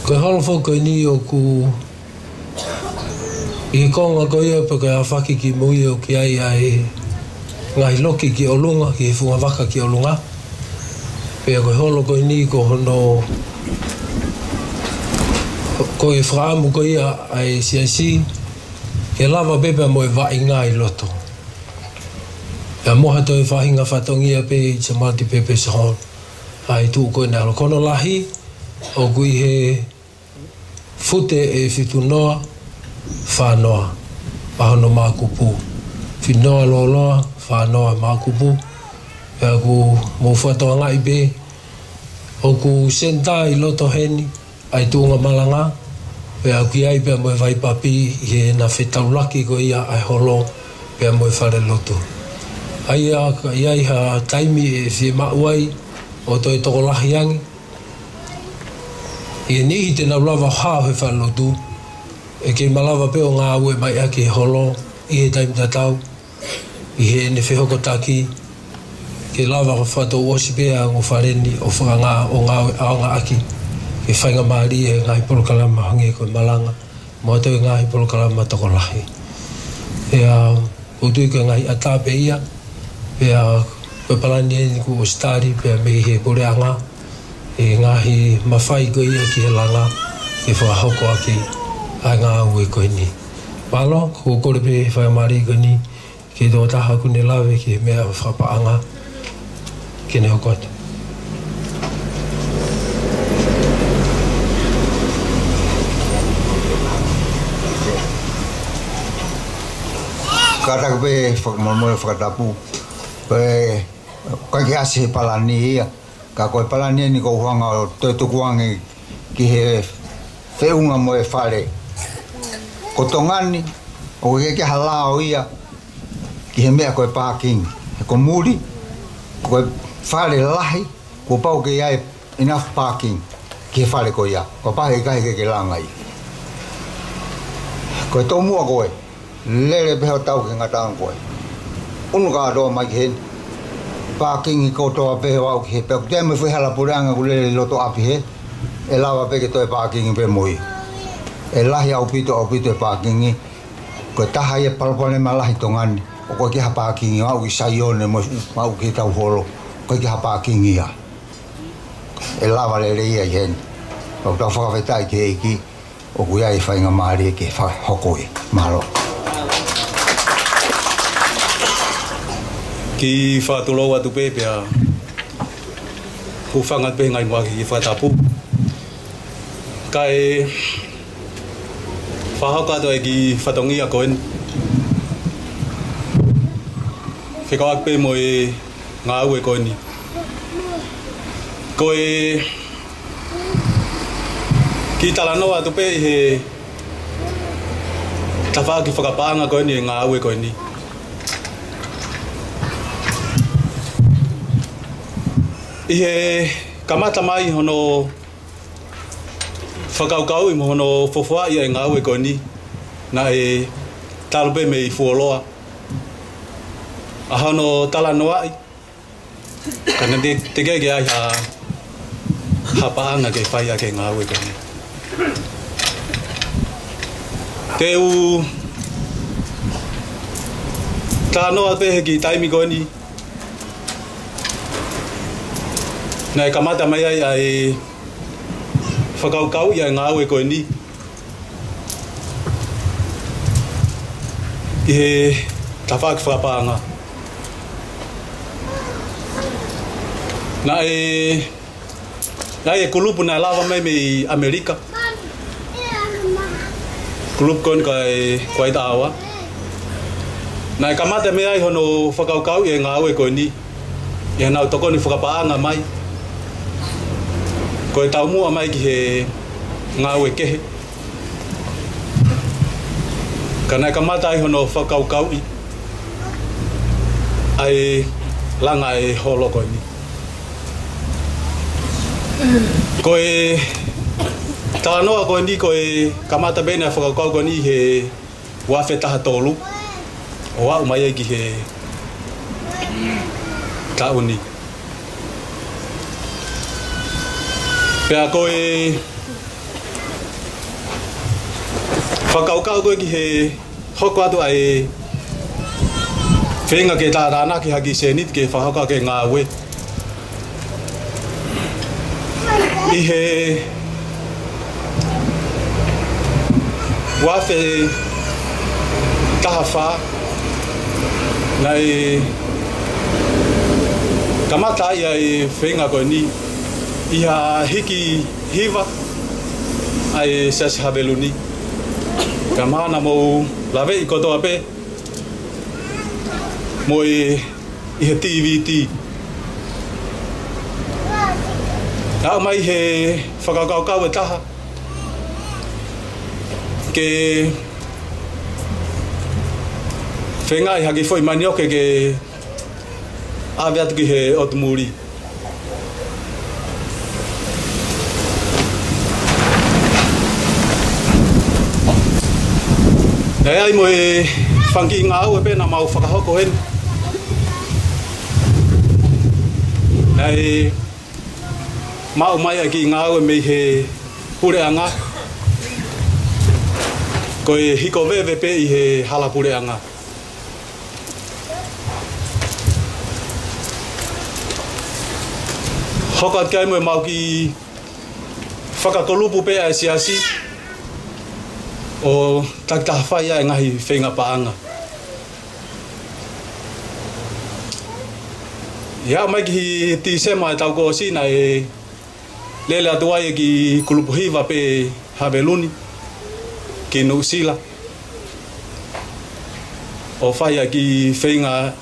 koe halofo koe ni o ku i konga koe ia pa koe a whaki ki mui o ki ai ai ngai loki ki o lunga ki he funga waka ki o lunga pia koe holo koe ni ko hono koe whaamu koe ia ai siasi ke lava pepe mo e vai ngai loto e moha toi whahinga whatongia pe i te mati pepe sa hon ai tū koe nā kono lahi o kui he fute e fitu noa whanoa pahono mākupu whinoa loloa whanoa mākupu e aku mō whatoa ngai be o ku senta i loto heni ai tūnga malanga e aku iai pia moe vai papi i he na whetaulaki ko ia ai holo pia moe whare loto ai iai ha taimi e whi mauai o toi toko lahi angi i nihi te nau lava hao he whalotu e ke malawa peo ngā ue mai ake holo i he taimi tatau i he ne whehoko taki ke lava whato osi pea ngō whareni o whanga o ngā aonga aki ke whainga maari e ngāhi polokalama hange koe malanga mo toi ngāhi polokalama toko lahi e a kutui koe ngāhi atape ia e a koe palani e ku o stari pea me he boreanga e ngahi mawhai koe ia ki he langa ke whahoko aki ai ngā ue koe ni. Palo, ko kore pe whaimari koe ni ke tō taha kune lawe ki mea whapaanga ke ne hoko atu. Kata pe whakamomoe whakatapu pe kai ke ase he palani ia ka koe palani ni ko huanga o toi tukuangi ki he wheunga mo e whare. Ko tongani, o ke halao ia ki he mea koe parking. He ko muri, koe whare lahi, ko pau ke iai enough parking ki he whare ko ia. Ko pahe kahi ke langai. Koe tō mua koe, lere peho tau ke ngatang koe. Unu ka adoa mai ki hen. Parking i kotoa pehe wau ki he peo. Te me whihala pureanga ku lele loto api he. E lawa peke toi parking i pe mui. E lahi au pito e parking i. Koe taha ia palapane malahi tongani. O koe ki ha parking i au ki saione mo au ki tau holo. Koe ki ha parking i a. E lawa lele ia i hen. O tau whakawhetai ki eiki. O kuia i whainga maari e ke hokoi. Mahalo. Ki whātulou atu pēpea ku whangat pē ngai mwaki ki whatapu kai whahaka to e ki whatongia koen. Whikawak pe mo e ngā ue koeni. Ko e ki talanoa tu pe he tawha ki whakapanga koeni e ngā ue koeni. I he kamata mai hono whakaukau i mo hono whawhua ia e ngā ue koeni na e talupe me I fuoloa. A hono talanoa I kana te kege ai ha paanga ke whai a ke ngā ue koeni. Te u talanoa pe he ki taimi koeni na e kamata mai ai ai whakaukau ia ngā ue koeni. I he tawhaki whakapaanga. Na e kulupu na lava mai me Amerika. Kulupu koeni kai tawa. Na e kamata mai ai hono whakaukau ia ngā ue koeni. Ia nau tokoni whakapaanga mai. Ko e tau mua mai ki he ngā ue kehe. Kana e kamata ai hono whakaukau I. Ai langa e holo koeni. Ko e tānoa koeni ko e kamata bene whakaukau koeni he wafe taha tolu. O au mai ai ki he tauni. Pea ko e whakaukau koe ki he hoko atu ai whenga ke tārana ki haki senit ke whahaka ke ngā ue. I he wafe taha wha na e kamata ia e whenga koe ni Iha hiki hiva ai sas habeluni kamana mo lave I kotoa pe mo I he TVT Nā mai he whakakaukau e taha ke whenga I haki whoi manioke ke awe atu ki he otumuri. Nei ai mo e whanki ngā au e pēnā mau whakahoko hen. Nei mau mai ai ki ngā au e mei he pureanga. Ko e hiko vewe pe I he hala pureanga. Hokat kai mo e mau ki whakakolupu pe ai siasi. O taktaha whai ai ngahi whenga paanga. Ia mai ki tisema e tau koosina e lele atu ai ki kulupu hiva pe Habeluni ki Nusila. O whai ai ki whenga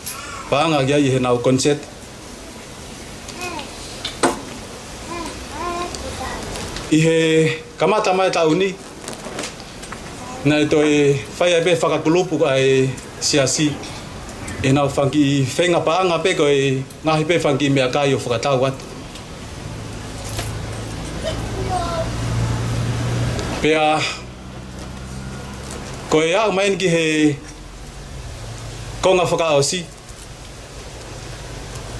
paanga ki ai he nau concert. I he kamata mai tau ni na to e whai ai pe whakakulupu ai siasi e nau whanki whenga paanga pe ko e ngahi pe whanki mea kai o whakatau atu. Pea ko e au main ki he konga whakaosi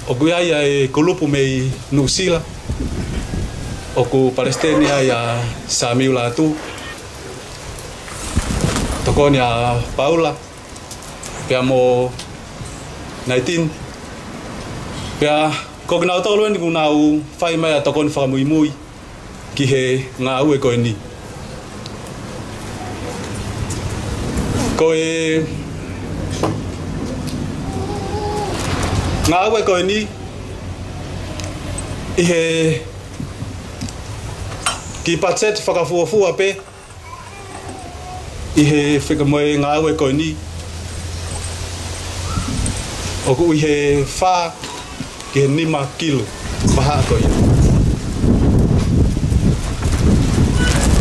o kui ai ai kulupu mei Nusila o ku Palestine ai a Samiula atu tokoni a Paula pea mo 19 pea ko ngau tolu ni ngau fai mai a tokoni whakamui mui ki he ngā ue koe ni. Ko e ngā ue koe ni I he ki patset whakafuafua pe I he whekamoe ngā aue koe ni. O ku i he whā ki he 5 kilo paha koe ia.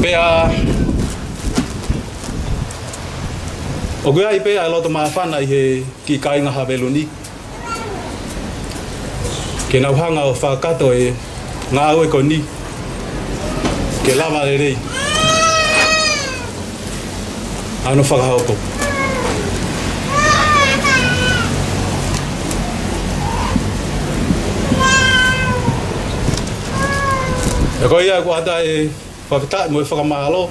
Pea o ku ai pea e loto maa whana i he ki kainga hawelu ni. Ke nauhanga o whakato e ngā aue koe ni. Ke lava re rei. Ano whakahauko. E koe ia kua hata e whakatai mo e whakamahalo.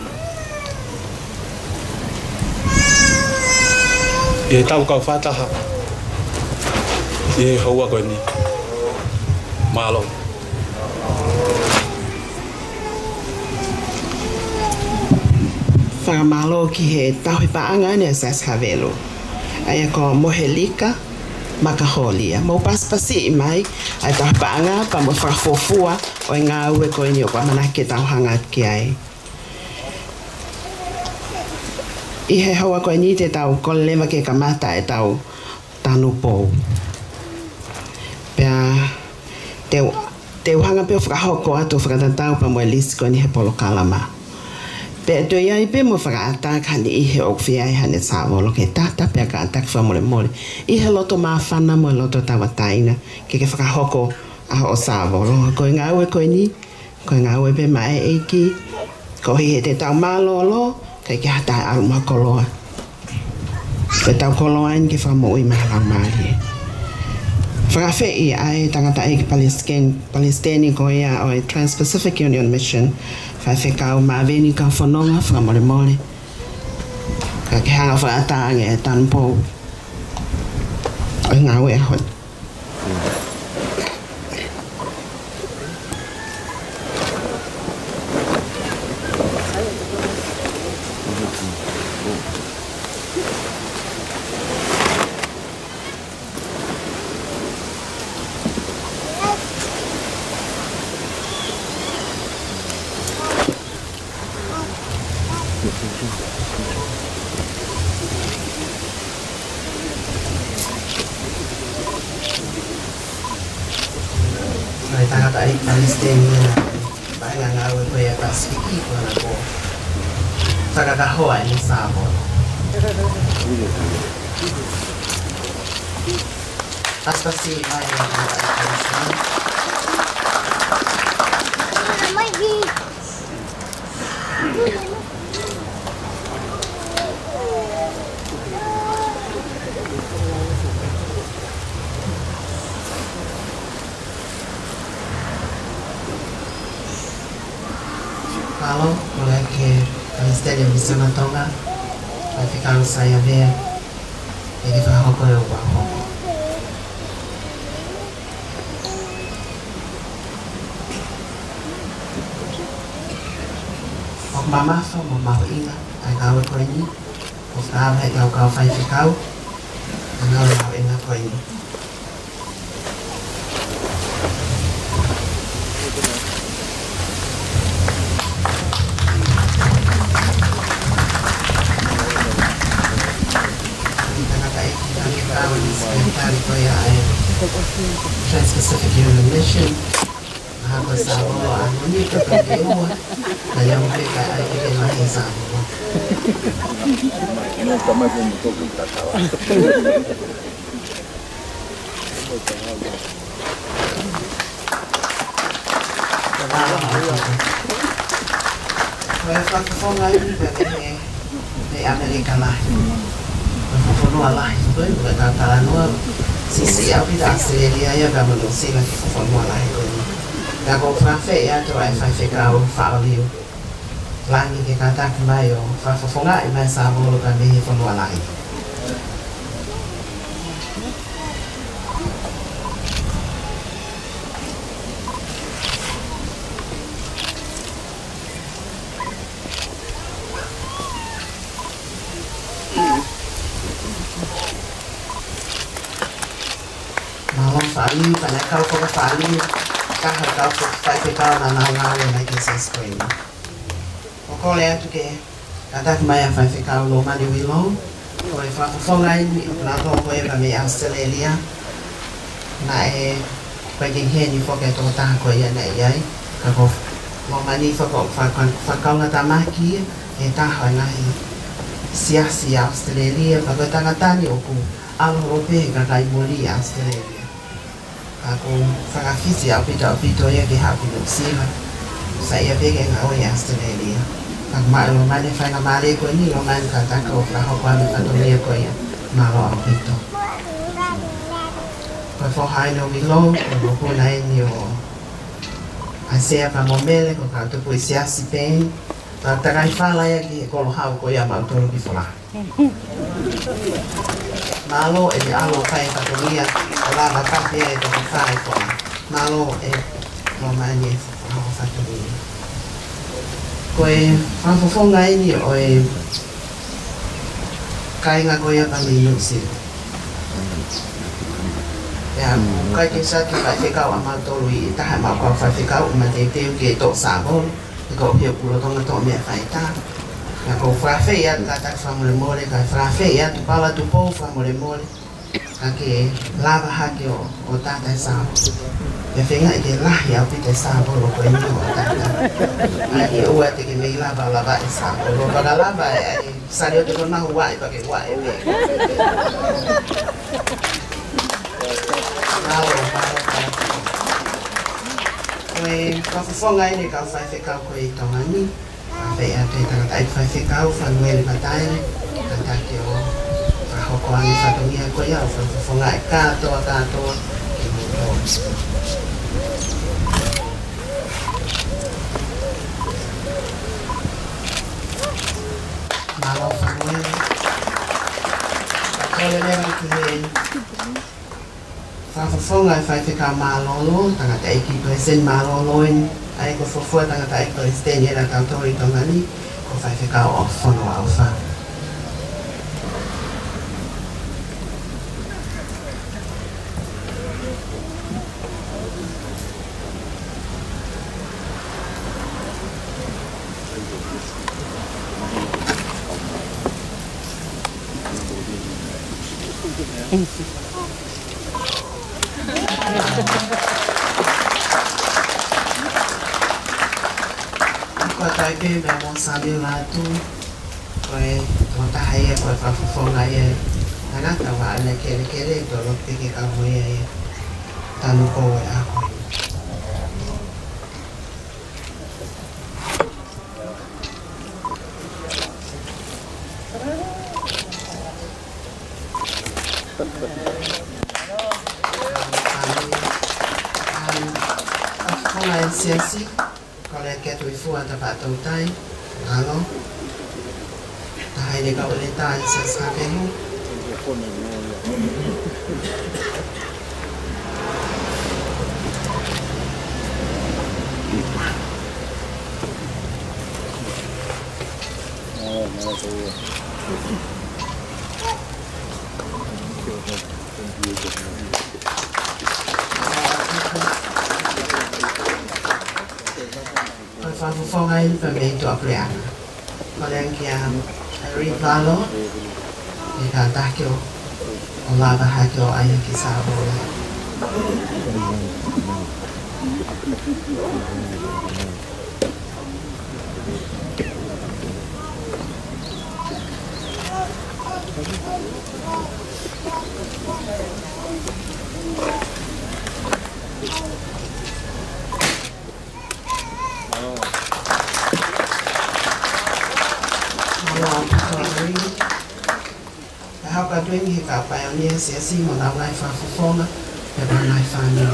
I he tau kau whataha. I he haua koe ni. Mahalo. Whakamalo ki he tauhi paanga ne Sas Havelo. Aia ko mohelika makaholia. Mo paspasi i mai ai tauhi paanga pa mo whakafofua o ngā ue koe ni o kwa manake tauhanga ki ai. I he haua koe ni te tau kolelewa ke kamata e tau tanu pou. Pea te uhanga peo whakahoko atu whakatatau pa mo e lisi koe ni he polo kalama. Pe to ia I pe mo whakaata kani I he okwhia I hane sāwolo ke tata pea ka atak whamole mole. I he loto mawhana mo loto tawataina ke whakahoko a o sāwolo. Koe ngā ue koe ni, koe ngā ue pe mai eiki, ko he te tau mālolo, kai ke hata aru makoloa. Koe tau koloa in ke whamo I mahalang maari. Whakawhi I ai tangata eiki Palestini ko ia o Trans-Pacific Union Mission. Whaiwhekau maaveni ka whanonga whakamore mole. Ka ke hanga whaatange e tanpou. O ngā ue hon. Tangata ai Palestina baina ngā ue koe a Pasifiki ko na ko whakakahoa ni sāpo. Paspasi mai a Palestina. Kalau mulai ke Palestina bisa matonga, tapi kalau saya ver, ini faham kau yang faham. Hoặc mama không một màu ina, ai kau kau ini, hoặc kau hay kau phải phải kau, kau màu ina kau ini. Trans-Pacific Union Mission hako Sāmoa anoni ka pēua na iau peka ai ke mahi Sāmoa. No ka mai mo toku tatawa. Koe whakafonga I peke he Amerika lahi. Koe whafonua lahi koe, koe tātara noa sisi au pita Australia ia ka mano sila ki whafonua lahi koe. Ka ko whawhi ia tu ai whaiwhekau whaoliu. Langi ke kataki mai o whafonga I mai Sāmoa ka mihi whanua lahi. Fali, pada kau kau fali, kah kau fai kau na na na na ke ses koin. Kau lihat tu ke Kata mai a fai ficar lo mani wilo. Ko e fa fonga ni na ko ko e me Australia. Na e pa ke heni fo ke to ta ko ya na yai. Ka ko lo mani fa ko fa ka na ta maki e ta ha na i sia Australia pa ko ta ngata ni o ku alo rope ka kai moli Australia. Ka ko fa ka fisi a pito ya ke ha pino sila. Saya pegang awal Australia. Mak lo mana fai na mare ko ni lo man kata ko fa ho kwa mi fa to le ko ya ma lo apito. Ko fo hai no mi lo ko na ni o. Asia pa momele ko ka to poesia si pen. Ta ta kai fa la ya ki ko lo ha ko ya ma to ki fola. Malo e alo fai fa to ya la ba ta pe to fa ko. Malo e lo mani fa fa to ni. Koe whawhawhonga ini o e kainga koe a kami inusi. Pea kai ke sati whai whikau a mātolu i taha mau kau whai whikau ma te teo ki e tō sābon i kau pia puro tonga tō mea whai tā. Ka kou whawhei atu ka tak whamore mole, ka whawhei atu pala tu pou whamore mole. Ka ke lava hake o tātai sābon. Pe whenga i te lahi au pite sābon o koe ni o tātai. Ai ua te ke mei lava e sābon. Ro waka lava e sari o te kona huai pake huai me. Malo. Koe whawhawhonga ini kau whai whekau koe i tonga ni. Whai atu e tangata i whai whekau whanuele mataere. Katake o whahoko ani whatongia koe au whawhawhonga e kātoa. Ke muto. Malo whanuele. Kole rewa ki he whawhawhonga e whai whekau mālolo. Tangata e ki koe sen mālolo en. Ai ko fofua tangata e koe steni e la tautori tonga ni. Ko whai whekau o whono au wha. Ko tai pe me mo sabe la tu. Koe to ta hai ko fa fonga ye. Ana ta wa ne kele to lo te ke ka mo ye. Tanu ko a ko. Siasi kalau kita tu ifu ada pak tautai, halo, tahai dia kau boleh tahan sesuatu ni. Whawhonga in whamei tu apreana. Korean kia rivalo i ka tahkeo o lava hakeo aia ki sābola. Hapa tuengi hika pioneer siasi mo na lai fa fonga e ba lai fa ni.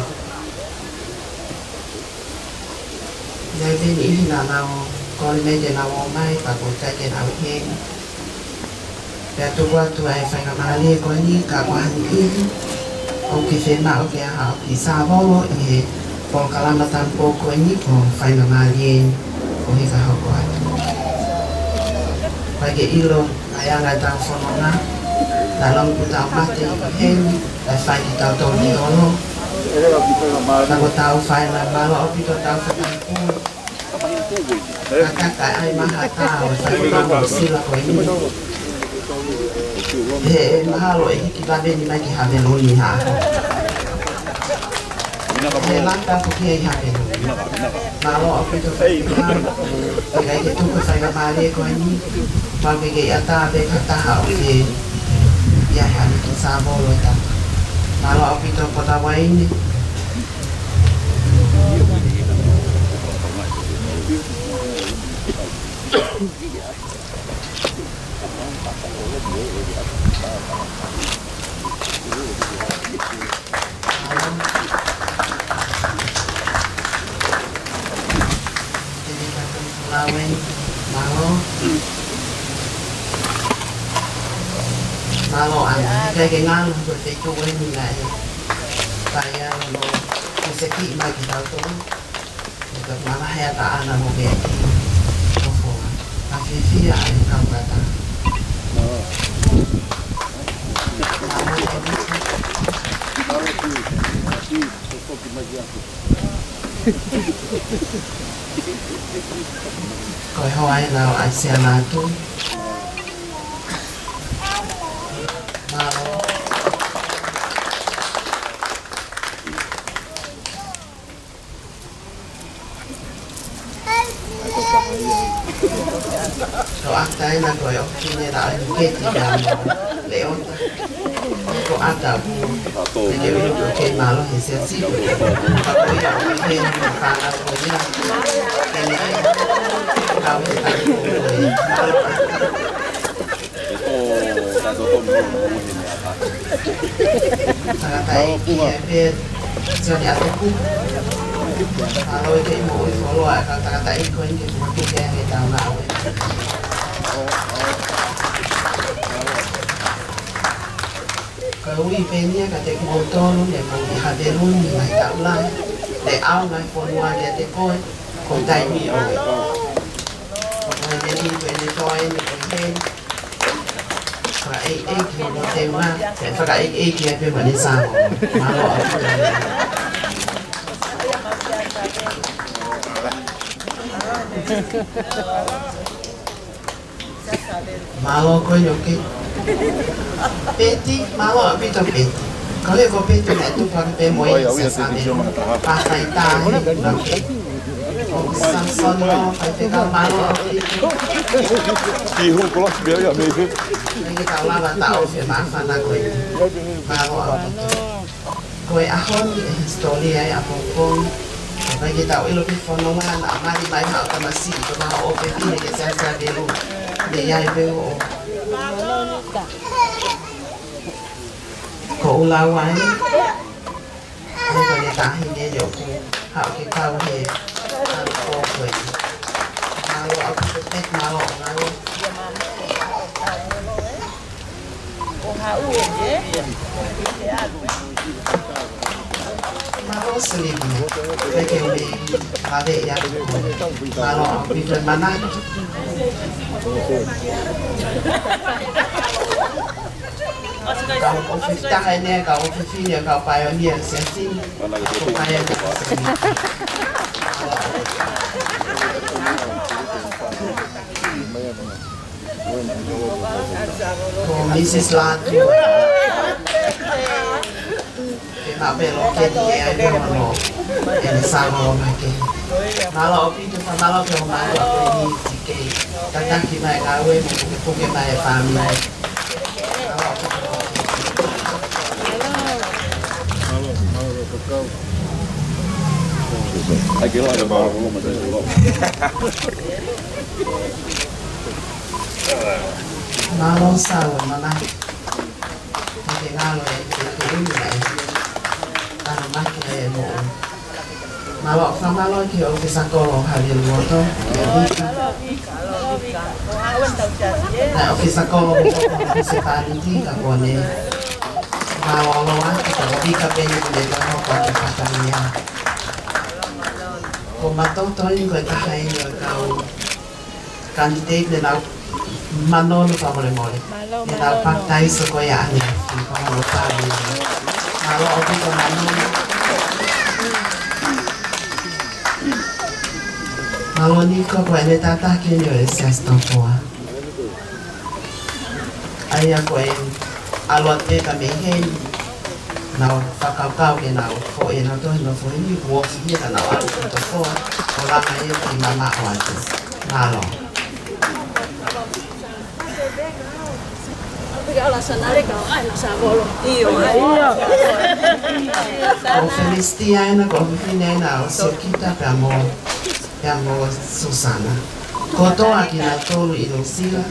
Ya veni ina na ko le me na o mai pa ko ta ke na he. Ya tu wa tu ai fa na mali ko ni ka kwa ni. O ke fe ma o ke ha ki sa bo e po kala na tan po ko ni ko fa na mali o he ka ho ko. Pa ke ilo aya na ta fono na dalam kita mati hen dan fai kita tahu ni ono aku tahu fai na malo aku tahu fai Kakak ai mahata o sa sila ko ini. Mahalo e ki va bene mai ki have no ni ha. Lanta porque ha bene. Malo o pito fai. Kai ke tu ko sai ga mare ko ini. Pa ke ata be kata ha o ke. Ya ha ni ki sa bo lo ta. Malo o pito ko ta wa ini. Malo cái ngang rồi cái chú ấy mình lại tại nó sẽ kỹ mà cái đầu tôi được mà nó hay ta là một cái không phù hợp phía phía ai không phải ta coi hỏi nào ai sẽ là tôi Tay là gọi ông chị này đã kết thì làm léo có ăn đào thì nếu được cái mà nó thì sẽ xịt và có dòng cái phá là rồi nha cái này cao thì tay rồi mà tay kia bên cho nhà tôi cũng rồi cái mũi có loại các tay có những cái mũi kia người ta nào cái uy bên nhé cái cái mô tô luôn để mà bị hạt đen luôn thì lại tạo lại để ao này phun hoa để coi còn tay bị rồi còn người đi về để coi để còn bên và ấy thì nó thêm mà để phải cái ấy kia bên mà đi sao mà họ malo coi nhóc cái peti malo ở bên trong peti có lẽ có peti này tụi con bé mới sẽ sang đến ba tay ta hay là sang son lo phải phải có malo thì không có biết là mình cứ cái tàu là tàu phải bán phản là coi malo coi ahon story ay apong bagi tahu ilo di fonongan amari mai hak tamasi ko ma o peti ne ke sa delu de yai be o ko ulawai ni ko ni ta hi ne yo ko ha ke kau he ko ko malo aku tek malo malo o ha u ye malo selibi bagi ubi ada ya malo bikin mana kau ofis tak ini kau ofis ini kau pioneer sensi kau pioneer kau Mrs. Latu mà về lo kia thì ai biết mà lo em sao mà cái mà lo đi cho mà lo cho mà lo đi thì cái các khi mà cái quê cũng cái mà farm này ai kêu lại vào không mà thấy lo mà lo sao mà này cái nào rồi cái này máquina mo malo fa malo ki o ke sako lo hali lo to na o ke sako lo ko se pa ni ka ko ne malo lo wa ka di ka pe ni de ka ko ka pa ta ni ya ko ma to ni ko ta hai ni ka o candidate de na mano no fa mole mole ni na pa tai so ko ya ni ko lo ta ni malo o ke mano Maloni ko ko ne tata ke yo esas topoa. Aya ko en alot e ka me hen. Na fakau ke na fo e na to no fo ni wo fi ka na wa to fo. Ola ka e ki mama o ate. Malo. Con Felistia con Finena o Sokita Pamo Susana. Koto aki na tolu ilusila.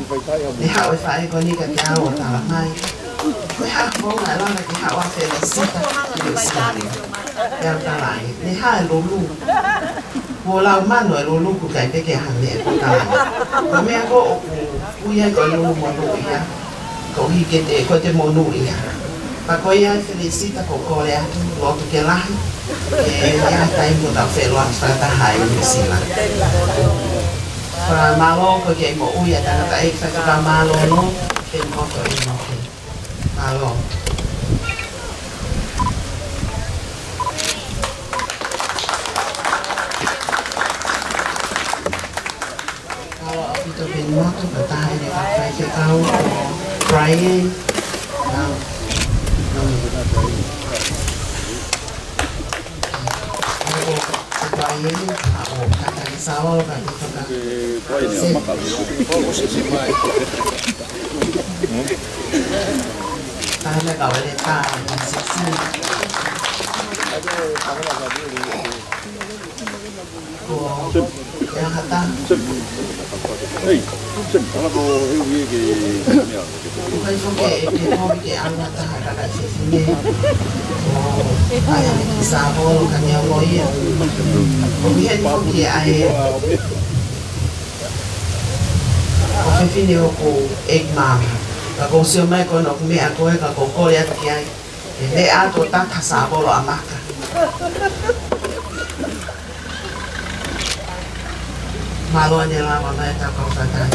Ni hawe fae konika ki hawa talamai. Ni hawa na lana ki hawa Felicita ilusila. Yang talai. Ni hae lulu. Wolau mano lulu ku kai peke hane ku talai. Kame ako uya ko lulu monu iya. Ko hikete ko te monu iya. Pakoya Felicita ko kole atu lotu ke lahi. Ya taimo da felo afata hai ilusila. Para malo ko ke mo uya tanga ta ekta ka malo no ke moto e no ke malo kalau itu ben moto ka ta hai ne ka fai ke kau Brian Brian kata Saul kan itu kan karena kau lihat seksi yang kata bukan suke mau bikin anak tak sini ayah ni Saul kan yang loya kemudian dia ayah Fini ko egg mama. Ako siya may ko no kumi ako ay kako ko ya tiay. Le ato ta kasabo lo amaka. Malo niya lang na ita ko fatay.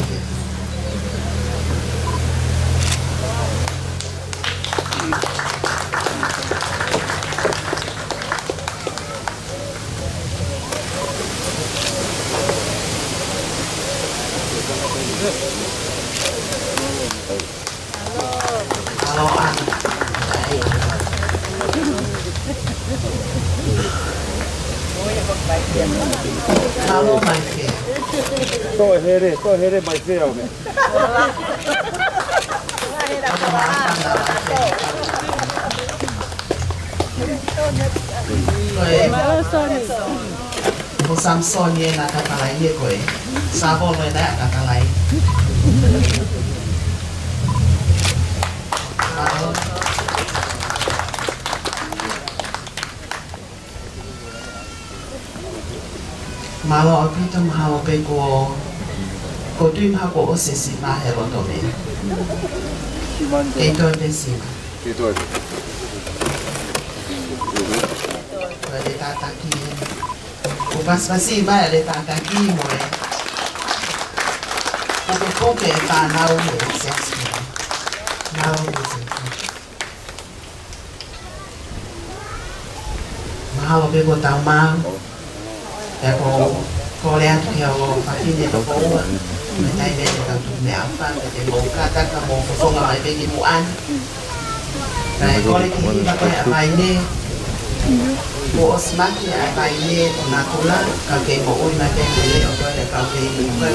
Halo my fair. To here my fair me. Ko Samson ye na katalai ye ko e. Sabo lo na katalai. Malo apita mahalo pe ko tui maha ko o sesi mahe roto me. Eito e pesima. Wale tataki. O paspasi ba le tataki mo e. O koke e whanau me e sesi. Malo me se. Mahalo pe ko tau mau. Ya ko le atu ke o whakine to koua. Me tai me te tautu me awha, me te mou kataka mou whawhonga mai peki mu an. Rai kore ki hiwa koe a mai ne. Ko osmaki a mai ne o nā kula, ka ke mo ui mai peki le o koe le kau ke i mua.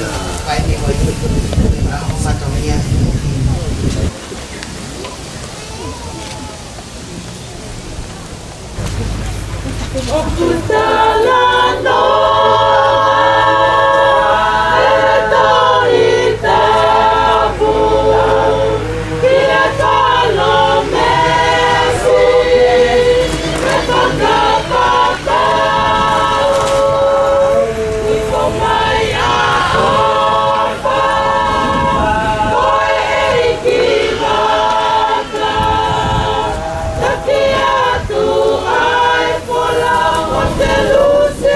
Kai ne koe i a ho matongia. Lucy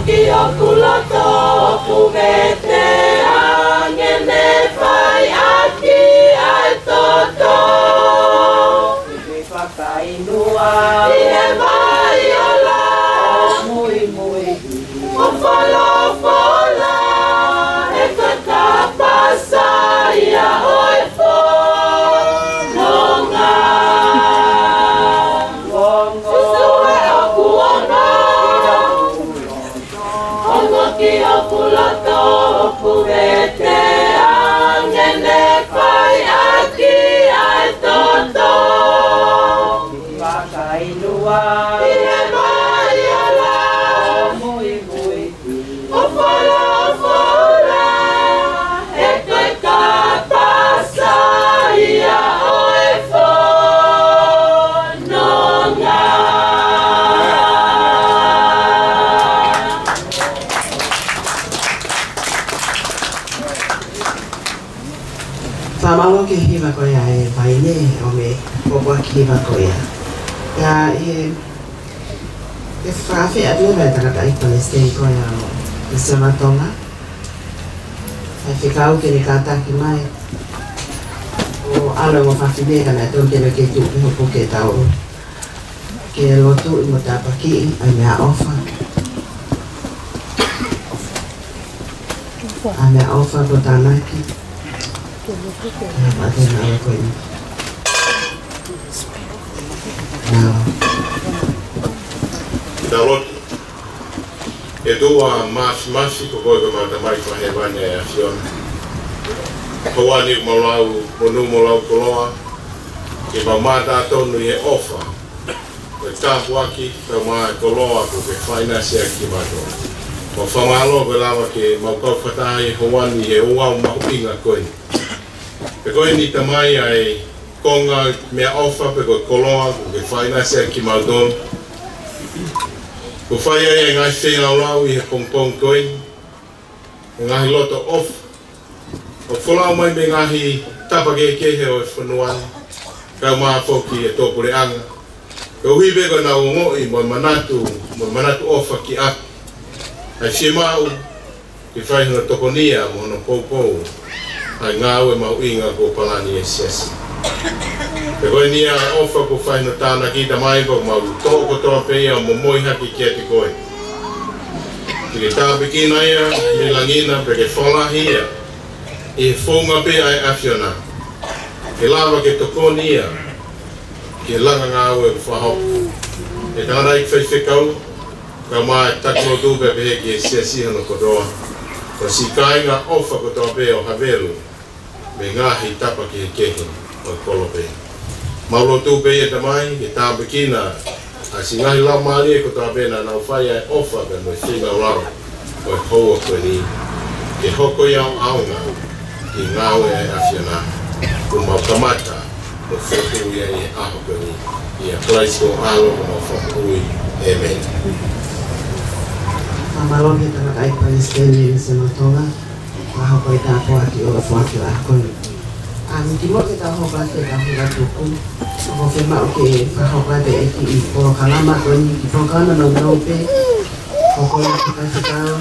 ki o kulato ku vete angene fai aki ai toto. Iwe whakainua i he mai ala mui mui o whalofola e kakapasa ia oi fo nonga. Sisue o kuona ongo ki o kulato ku vete angene fai aki ai toto. Whakainua i he mai ala mui mui o whalofola e kai ka pasa ia oe whanonga. Whamalo ke hiwa ko ia e paine o me popua ki hiwa ko ia. Ia e whawhi atu e tangata i Palestine ko ia o i Samatonga. Ai whikau ke ni kātaki mai o alo mo whawhine ka mea tōn tēnā ke tū uhopo ke tau. Ke lotu i mo tāpaki ai mea ofa. A mea ofa ko tānaki. Ia matena ala koe ni. Talotu. E tua masi ko koe mata mai whahewane e Fiona. Hawani malau monu malau koloa. Ke mamata tonu e ofa. Ko tāpuaki ka mai koloa ko ke whainasia ki mato. Ko whamalo ko lawa ke maukau whatai hawani e uau mahuinga koe. Pe koe ni tamai ai konga mea ofa pe koe koloa ko ke whainasia ki mato. Ko whai ai ngai whenau lau i he pongpong koe. Ngahi loto off. O wholau mai me ngahi tapake kehe o e whanuan. Kau maa whoki e tōpure anga. Ko hibe ko nau ngoi mo manatu ofa ki aku. Ai whie mau ki whai huna tokonia mo hono poupou. Ai ngau e mau inga ko palani e siasi. Pe koe nia ofa ko whai no tāna ki ta mai ko mau tōko toa peia mo moi haki kia te koe. Ki tāpiki na ia, me langina pe ke whalahi ia. I he whonga pe ai Fiona. Ke lawa ke tokoni ia. Ke langa ngau e whahopu. E tāna i whaiwhekau. Ka mai tako tupe pe he ki e siasi hano kodoa. Ko si kāinga ofa ko toa pe o Havelu. Me ngahi tapa ki he kehe o kolope. Maulo tupe e tamai, ke tāpikina. A si ngahi lau maali e ko tā pēnā nau whai ai ofa ka noi whinau lau. O e hoa koe ni. Ke hoko iau aunga. Ki ngau e ai Fiona. Ko mau kamata. O whotu ia i aho koe ni. I a place ko alo ko mau whakui. Amen. Whamalo ke tangata i Palestine i Samatonga. Aho koe tāpua ki o whaki la koe. Ki mo ke tau hoka ke tau hira tuku. Ko ke mau ke whahoka te eki i poro kalama koe ni ki whakana no naupe. Ko koe ki whakatau.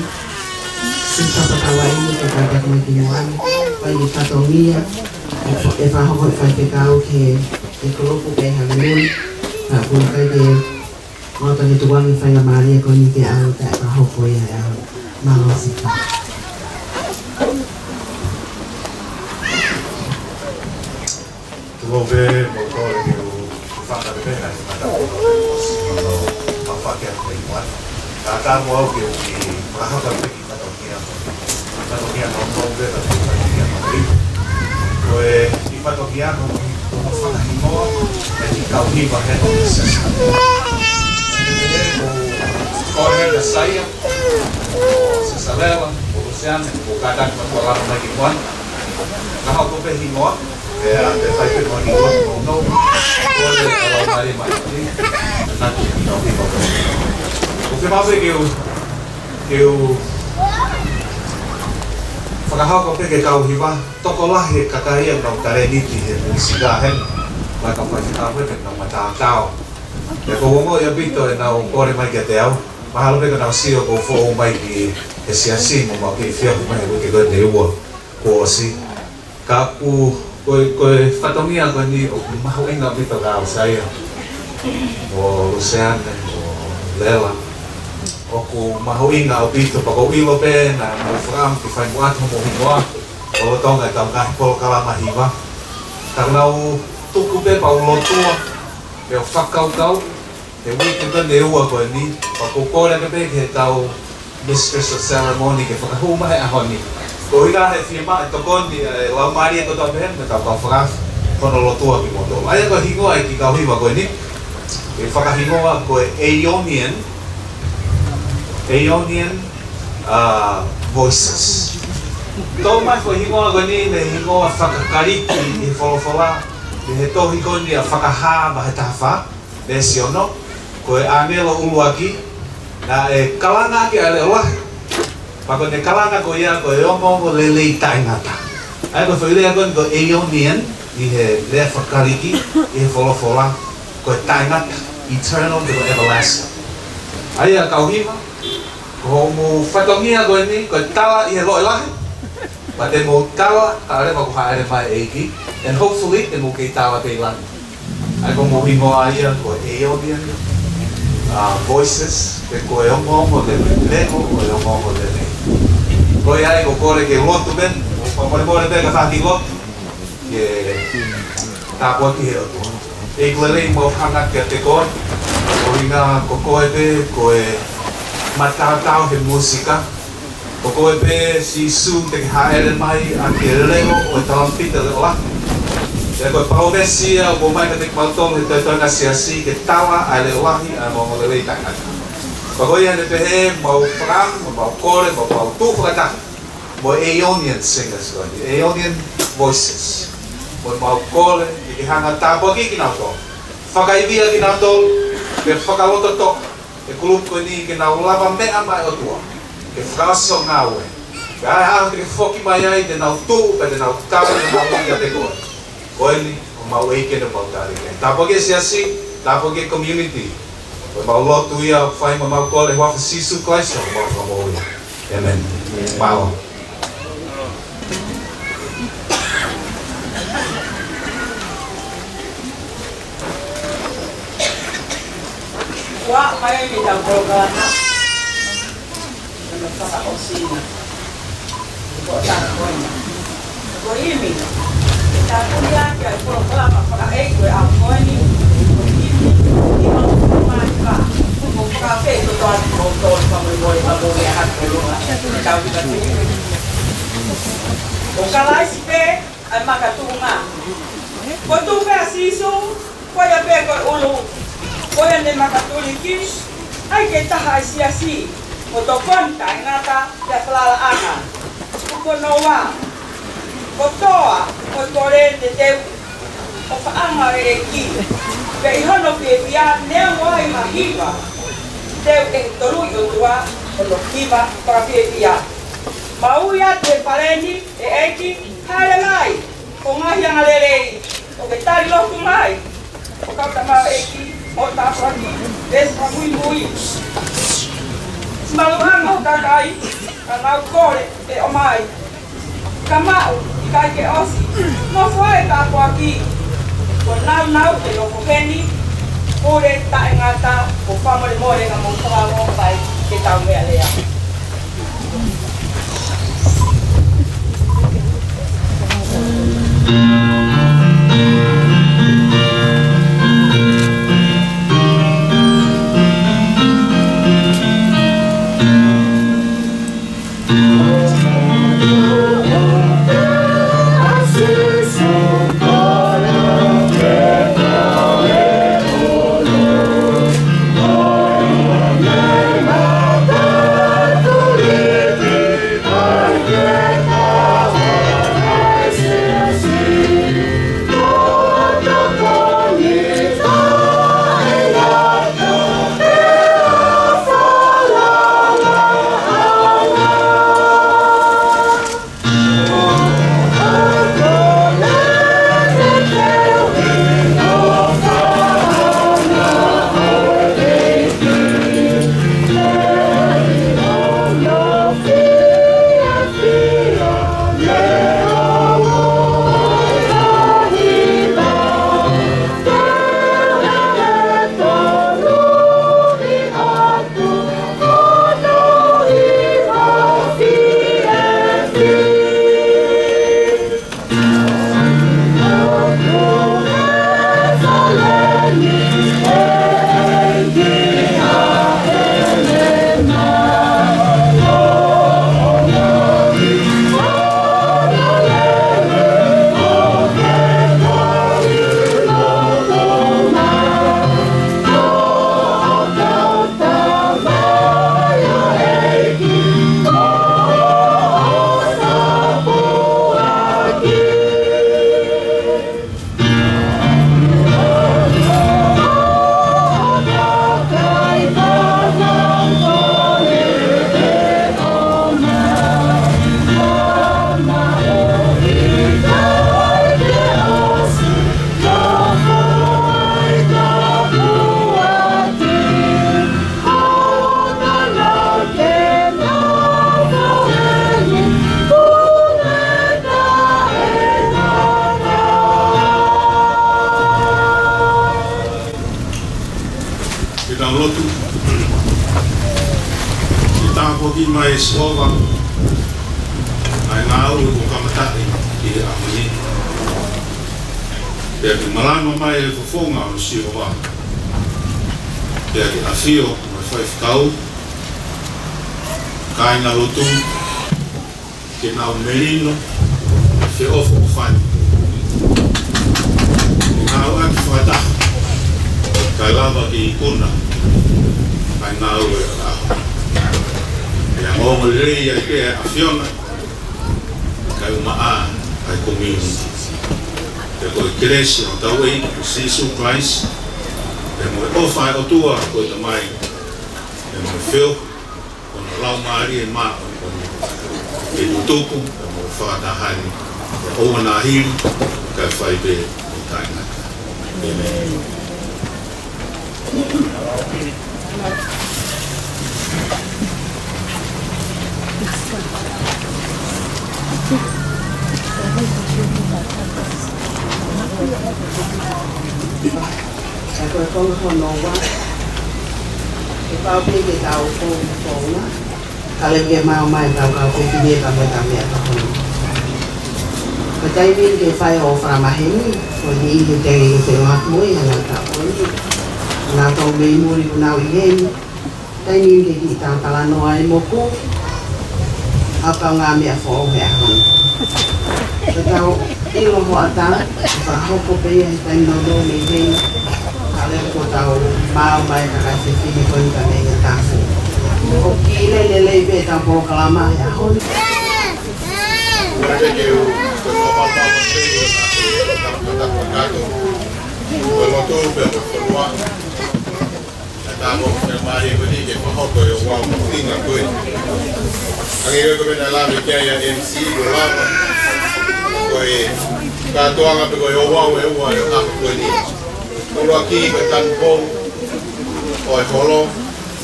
Si whakatawa ini ke kata koe ki moani. Pai i patongia. E whahoko i whakekau ke kolopu ke hanganui. Ka kua kai ke mauta ke tuwangi whainga maria koe ni ke au ta e whahoko i ai au. Malo sipa. Tuo ve mo kore ki u whaka te pēnā i mata o no mawhake a koe i moana. Ka tāmu au ki u ki whakahaka peki patokia. Patokia no mo ve patokia no i. Ko e i patokia no mo whakahimoa e ki kauhiwa he o te sesa. E o kore na saia, o sesa lewa, o Luciana, o kātaki ma kua lama mai ki moana. Ka hau ko pehi moa. Te whai pe mo ni o no o le ala mari mai na ki no ki ko o ke mau ke o whakahau ko pe ke kau hiwa toko lahi kakaia no kare niti he musika he mai ka whai whika wete no mata tau e ko wongo ia bito e nau kore mai ke te au mahalo pe kana sio ko fo mai ki e sia si mo ke fia ko mai ko ke ko de wo ko si ka ku ko fatongia ko ni o maho inga pito ka saya o Luciana o Lela o ku maho inga o pito pa ko ilo pe na mo fram ki fai mo ato mo hingoa o tonga ta ka ko kala mahiva ta lau tuku pe pa ulo tua pe fakau kau e wiki ka ne ua ko ni pa ko kore ka pe ke tau mistress of ceremony ke whakahuma he ahoni. Ko hira he whima e tokoni lau maria ko tau pehen me tau kau whakaf kono lotua ki moto. Aia ko hingoa e ki kau hiwa koe ni. E whakahingoa koe Aeonian voices. Tau mai ko hingoa koe ni me hingoa whakakariki i wholowhola. Me he tohi koe ni a whakaha ma he tahawha. Me siono. Koe anelo uluaki. Na e kalanga ki ale olah. Pako ne kalanga ko ia ko e ongo lelei taingata. Ai ko whailea ko Aeonian i he lea whakariki i he wholofola ko e taingata eternal to everlasting. Ai a kauhima ko mo whatongia ko ni ko e tala i he loe lahi. Pa te mo tala ka are ma ko haere mai eiki and hopefully te mo kei tala kei lani. Ai ko mo hingoa ia ko Aeonian voices que koe ongo le lego o le ongo le le. Koe ai ko kore ke lotu ben, o more be ka whaki lotu ke tāpua ki he otu. E klelei mo hanga ke te koe, o inga ko koe be koe matatau he musika, ko koe be si su te ki haere mai a ke lego o talampita le ola. E koe paumesia o mai ka te kmautong he tautonga siasi ke tawa ai le olahi a mo lelei tangata. Pagoi ane pehe mau fram, mau kore, mau tūwhakata, mau Aeonian singers koni, Aeonian voices. Mau kore, ki hanga tāpua ki nau tō. Whakaibia ki nau tō, ke whakaloto tō, e kulup koni ki nau lava mea mai o tua, ke whakaso ngāwe. Ke ai hao te whoki mai ai, te nau tū, pe te nau tāpua, te nau ia te koe. Koe ni, o mau eike na mau tāri ke. Tāpua ke siasi, tāpua ke community. Mau lotu ia whai ma mau kore wafa sisu klaisa mau whamau ia. Amen. Mau. Wa mai ni tau programa. Ana whaka osina. Ko tāna koina. Ko imi. Tā kuria kia programa whaka eikwe a koini. Café to todo motor como voy a mover a coluna. Chao de o calai se pe a macatunga. Quando tu faz isso, pode ver com o lu. Pode nem macatuliki. Ai que tá assim. O to conta ngata ya fala ana. Ko noa. Ko toa, ko corrente teu. O fa anga aqui. Pe hono pe via ne moi mahiva. Teu que tolu yo tua o lo kiva para pia. Mauia te pareni e eki hale mai. O ngai yang alelei. O que tari lo tu mai. O ka ta eki o ta fraki. Des pa muy. Maluhanga o takai. Ana kore e o mai. Kamau kai ke osi. No foi ta po aqui. O nau te lo kopeni. Ore ta ngata o famole more nga mo trago pai ke tau me alea. Oh, hoki mai sova. Ai ngā au ko kamatai I amani. Pea ki malama mai e fofonga o si o wā. Pea ki awhio mai whaifkau. Kai ngā lotu. Ke nau merino. Whi ofo o whani. Ngā au aki whaitaha. Kai lava ki ikuna. Kai ngā au e aho. Pea ngongo rei ai pea a whiona. Kai umaa ai community. Pea koe keresi o tau ei o Jesus Christ. Pea moe ofai o tua koe ta mai. Pea moe whio. Kona lau maari e maa o e tutuku. Pea moe whakatahani. Pea oa nā hiri. Kai whai pe o tainaka. Amen. Ako kong honowa. Ikaw pili tao kong konga. Kalagay mau mai tao kau pili kami kami ako kono. Katay bin ke fai o framahin. Kung hindi tayo kinuhat mo yan ang taon. Natong may muri ko na uyen. Tayo hindi kita kalano ay mo ko. Apa nga mi ako uwehan. Ikaw ilo mo ata. Paho ko pa yan tayo nolo may rin. Kalagay ko tao mau may kakasipini ko yung kami ng taso. O kile lelebe tampo kalama yahon. Tamo na mari ko di ke paho ko yo wa mo tinga ko. Ang iyo ko na labi kaya MC ko lama. Ko ka to nga ko yo wa we wa yo ha ko ni. Ko aki ka tanpo. O holo.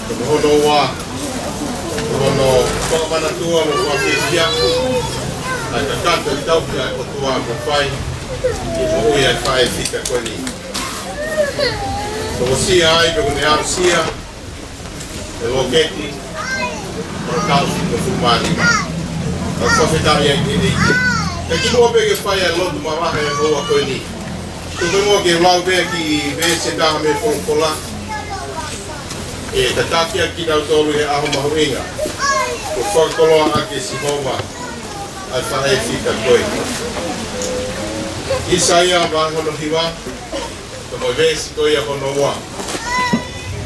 Ko hono wa. Ko no ko mana tua mo ko fia. Ai ka tanto tau ka ko tua ko fai. E mo ia fai fita ko ni. Como sia ai pe ne ar sia e loketi por causa do fumari a sofitaria que ni e que mo pe que fai a lot ma va e boa ko ni tu mo que lau be que ve se dá me fola e tataki aqui da tolu e a ma huinga o for colo aqui se hova a fai fica coi Isaia va no hiwa como ves ko ia hono wa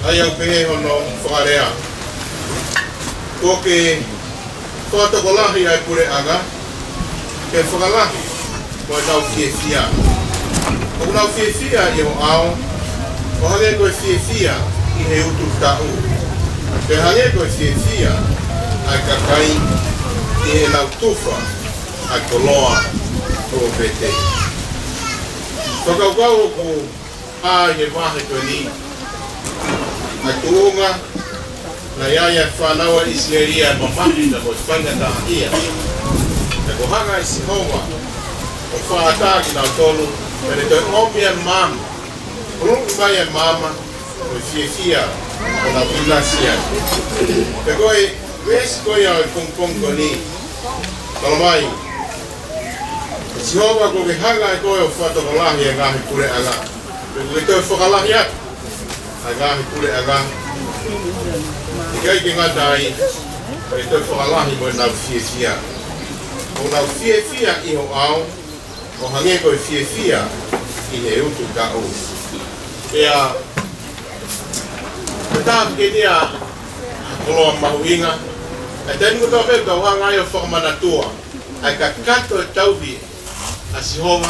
ai au pe hono whakarea ko ke whakatokolahi ai pure aga ke whakalahi ko tau fia ko nau fia i ho ao ko hane ko fia i he utu tau ke hane ko fia ai kakai i he nau tufa ai koloa o pete whakaukau ko ai e mahe ko ni a tuunga na iaia whanaua isleria mamahi na mo whanga ta ia e ko hanga isi honga o whaataki na tolu pere toi omia mama rungu mai e mama o fia o na pinasia e koe wesi koe au e pongpong ko ni talo mai si honga ko ke hanga e koe o whatokolahi e ngahi pure ala Porque eu vou falar já, agora por agora, e aí quem está aí, eu vou falar e vou na fia, o na fia e o ao, o hangue com fia e eu tu cá o, e a, tá porque dia, colo mahuinga, até no que eu vejo o hangue eu forma na tua, aí cacato taubi, assim homa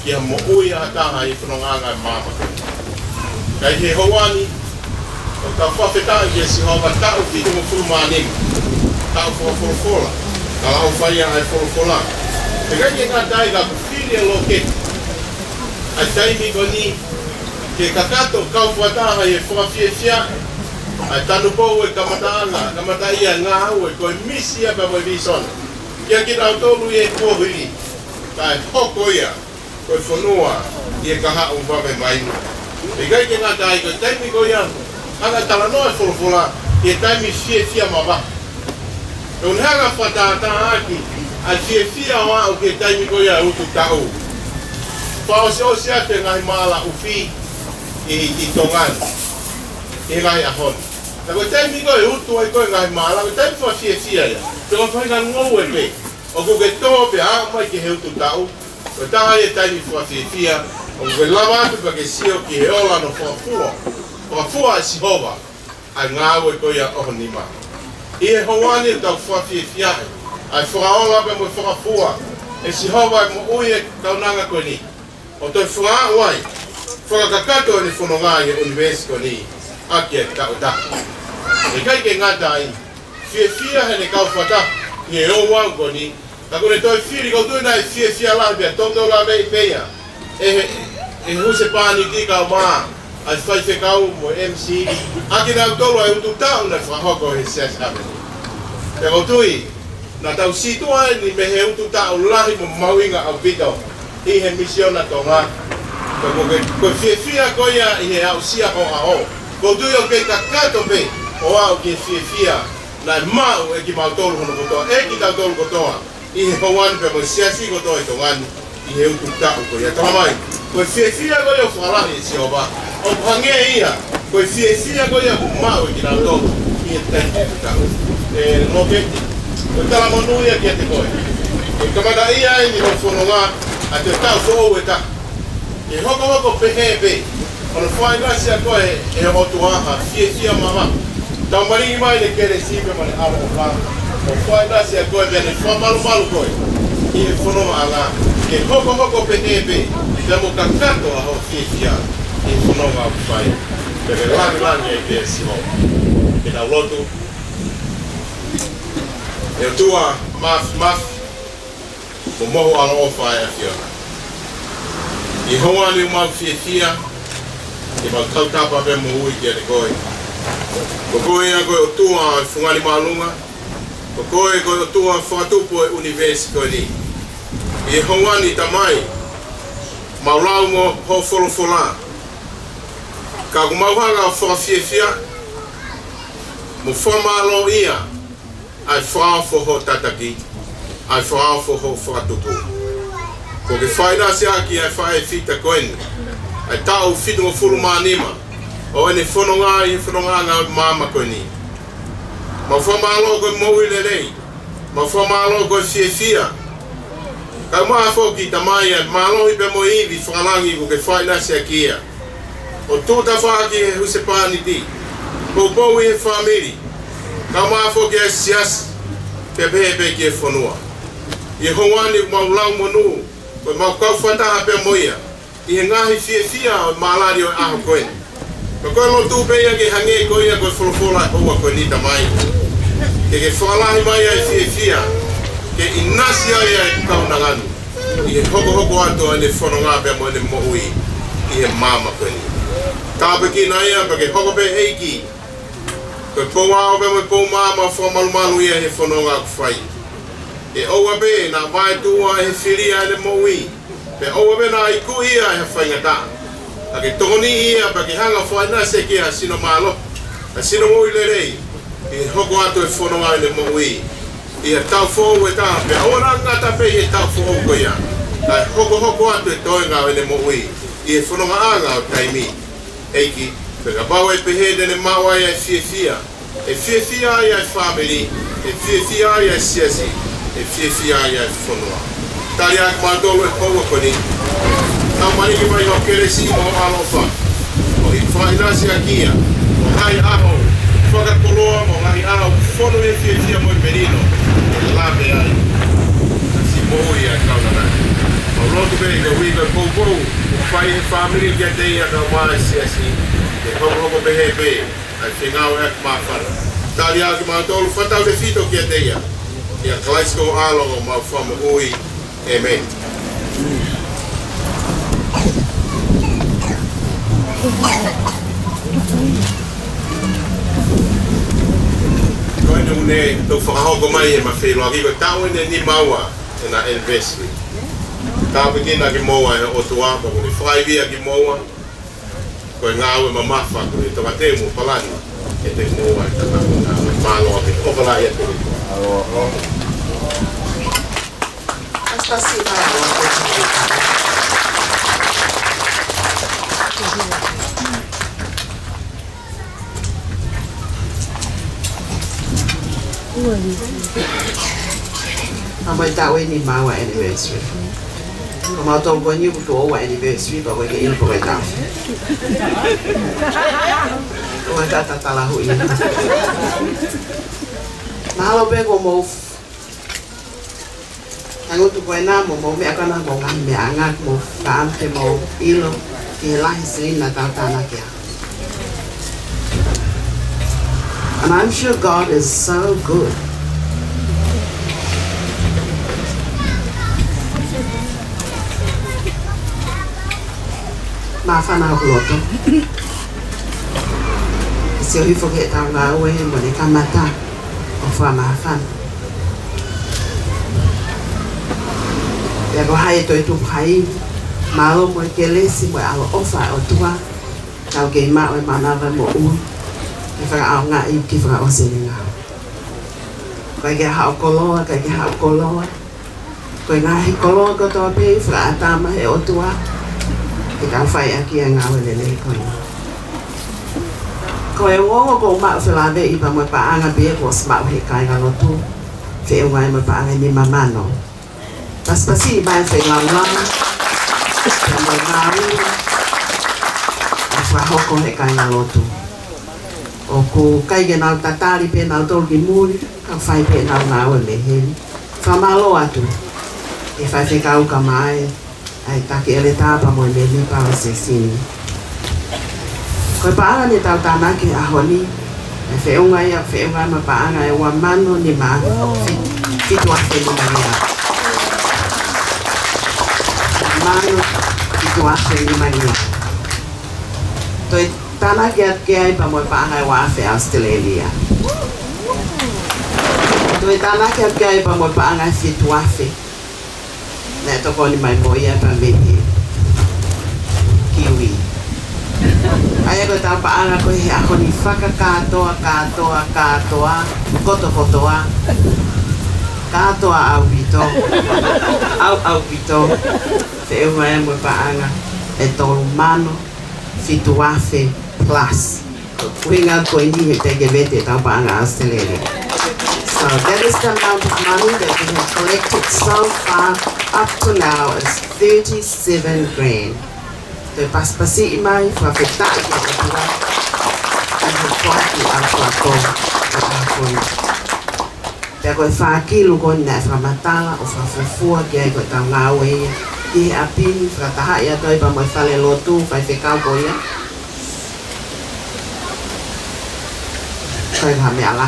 Ia mo ui a taha I whanonganga mama. Kai he hawani, o ka whawheta I si hawa tau whitu mo furumanim. Tau whawholofola. Ka lau whaia ai wholofola. Te kai ke ngā tai ka whiri e loketi. Ai taimi ko ni, ke kakato kau whataha I whawhiawhia. Ai tanu pou e kamataanga, kamataia ngā au e koe misi a pa mo visona. Kia ki rau tolu I e kuahiri. Kai hoko ia. Koe whanua I e kaha o wame mainu. E gai ke ngā tai koe taimi ko ia, hanga tala noa wholofola, I e taimi fia mawa. Un hanga fatata aki, a fia o ke taimi ko ia utu tau. Pa o se ate ngai mala ufi i tongan. E ngai ahon. Ta ko taimi ko utu ai ko ngai mala, ko taimi fa fia ia. Te ko fa ngai ngou e me. O ko ke to pe a mai ke utu tau. Ko ta ai taimi fa fia. O ko lava atu pa ke sio ki he ola no fa fua. Fa fua si hova. Ai ngau e ko ia ohonima. Ie hoani tau fia ai whakaonga pe mo whakafua e si hawa e mo ui e taunanga ko ni o toi whaka wai whakakakato e ni whanonga i universi ko ni aki e tau ta e kai ke ngata ai fia he ne kau whata i e o wau ko ni ka kone toi whiri ko tui nai fia la pia tōtau la mei peia e huse pāni ki kau maa ai whai whekau mo MC aki nau tolo e utu tau na whahoko he ses hapeni e o tui na tau situa ni me he utu tau lahi mo mauinga au pito i he misiona tonga ko fia ko ia i he au sia ho a ho ko tui o ke kakato pe o au ke fia na mau e ki mau tolu hono kotoa e ki tau tolu kotoa i he hawani pe mo siasi kotoa i tongani i he utu tau ko ia tamai ko fia ko ia whalahi i si oba o hange ia ko fia ko ia mau e ki tau tolu i he tenki tau e no keti o tala monu ia ki te koe e kamada ia e ni no whanonga a te tau so e ta e hoko pehe pe ono whai ngasi a koe e hotu aha fia mama tau maringi mai ne kere sipe mane alo o wha o whai ngasi a koe vene whamalu koe i e whanonga ala e hoko pehe pe te mo kakato a ho fia i whanonga a whai pere langi e pe si ho e na lotu e tua maf o moho ala ofa e fiona i hoa ni mau fia i mau kautapa pe mo ui kia te koe ko koe ia koe o tua fungani malunga ko koe o tua whakatupu e universi koe ni i hoa ni tamai maulau mo ho wholofola ka kumauhanga o whakafia mo whamalo ia ai whaafo ho tataki, ai whaafo ho whakatupu. Ko ke whaina se aki ai whae whita koeni, ai tau whitu mo furu manima, o ene whanonga i whanonga ngā mama koeni. Ma whamalo koe mohi le rei, ma whamalo koe fia. Kai maa whoki tamai ai malohi pe mo iwi whakalangi ko ke whaina se aki ia. O tūta whaaki he huse pāni ti, ko bou i he whamiri, ka mafo ke sias pe pepe ke fonua i hoani maulau monu ko mau kau fata pe moia i ngahi fia o malari o aho koen ko lo tu pe ia ke hange ko ia ko folofola o ko ni tamai ke falahi mai ai fia ke inasia ia ka unanganu i hoko ato ne fononga pe mo ne moui i mama ko ni ka pe ki na ia pe hoko pe eiki ko ponga o me poma ma fo malu ia he fononga ku fai e o be na vai tua he filia le moui pe o be na iku ia he fai ngata a ke toni ia pa ke hanga fo na se ke asino malo asino moui le rei e hoko ato e fononga le moui e tau fo we ta pe o na ngata pe e tau fo ko ia ai hoko ato e toinga le moui e fononga anga o taimi eiki pega bawa e pehede ne mawa ia fia ia family e fia ia siasi e fia ia fonua tali ak mandolo e kowa koni tau mani ki mai o keresi o alofa o i whainasi akia o hai aho whakakoloa mo hai aho fono e fia mo i merino e lape ai si mohi ai kaunana o lotu be i wiga kou o whai e family kia te ia ka maa siasi e hoko behe ai whengau e mawhara. Tari aki mātolu whatau de whito kia teia. Ia klaisko alogo mau whamu ui. Amen. Koe ne une tau whakahoko mai e ma whelo aki koe tau ene ni maua e na anniversary. Tau pekina ki moa e otua, pa kune whaivia ki moa. Koe ngāu e mamafa, koe toka tēmu palani, e te moa e tata kuna, e māloa ke kopala e te rikua. Amoy tao ni mawa anniversary. Como todo coño tu o anniversary ba ko il ko ta. Ko ta ta la hui. Malo be ko mo. Tango tu ko na mo me ka na mo ngan me anga mo ka am te mo ilo ke la hisin na ta ta na kya. And I'm sure God is so good. Maafan ako loto. Siya forget ang gawe mo ni kamata o fa maafan. Ya ko hay to itu hay malo mo kelesi mo alo ofa o tua. Tao ke ma o manava mo u. Ifa au nga I ki fa o sininga. Kai ke ha koloa kai ke ha koloa. Ko nga hi koloa ko to pe fra tama e o tua. Kita fai aqui ang awe lele ko. Ko e wo ko ma fela be I pa mo pa anga be ko sma he kai ga lotu. Fe wa mo pa anga ni mamano. Pas pasi ba fe la la. Mo na ri. Fa ho ko he kai ga lotu. O ko kai ge na tatari pe na tol ki muri ka fai pe na awe le he. Fa malo atu. E fa fe ka u ka mai. Ai taki ele tapa mo le ni pa se sini. Ko pa ni tau tana ki a honi. E fe unga ma pa anga e wa mano ni ma. Fi tu afe ni mania. Mano fi tu afe ni mania. Toi tana ki ai pa mo pa anga e wa afe Australia. Toi tana ki ai pa mo pa anga fi tu afe. Nè tôi coi mai moya pa mehi kiwi. Ai ko ta pa ana ko he ako ni faka katoa kotoa katoa au vito te mai mo pa ana e to mano fituafe plus. Winga ko ni te gebete ta pa ana Australia. So that is the amount of money that we have collected so far. Up to now is 37 grand. The paspasi imai for a feta and the quality of the fa kilo kon na fra matala o fra fufua ke ko ta ngawe ki apin fra ta ya toi pa mo fale lotu fa fe ka ko ya. Kai ha me ala.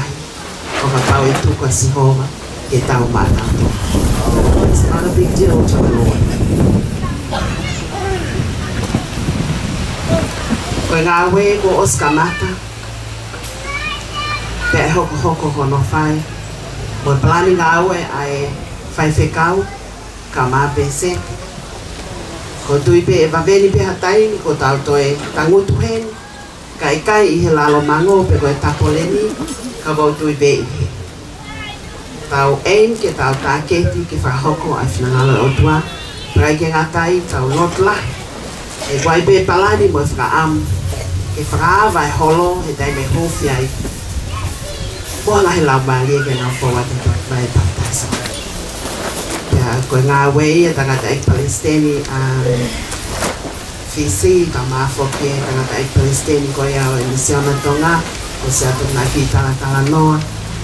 O ka pau itu ko si homa ke ta mata. It's not a big deal to the Lord. Ko ngawe ko oskamata. Pe hoko hono fai. Mo plani ngawe ai fai fekau kama pese. Ko tui pe va veni pe hatai ko tau toe tangutu hen. Kai I he lalo mango pe ko tapoleni ka bo tui pe. Tau ein ke tau taketi ke whahoko ai whanangala o tua. Prai ke ngatai tau lotla. E wai pe palani mo whakaam. Ke whakaawa e holo he dai me hofi ai. Bola he lau maali ke nau whawata te whai baptisa. Pea koe ngā wei e tangata ek Palestini Fisi ka mafoke tangata ek Palestini koe au e misiona tonga. Ko se atu na ki tala noa.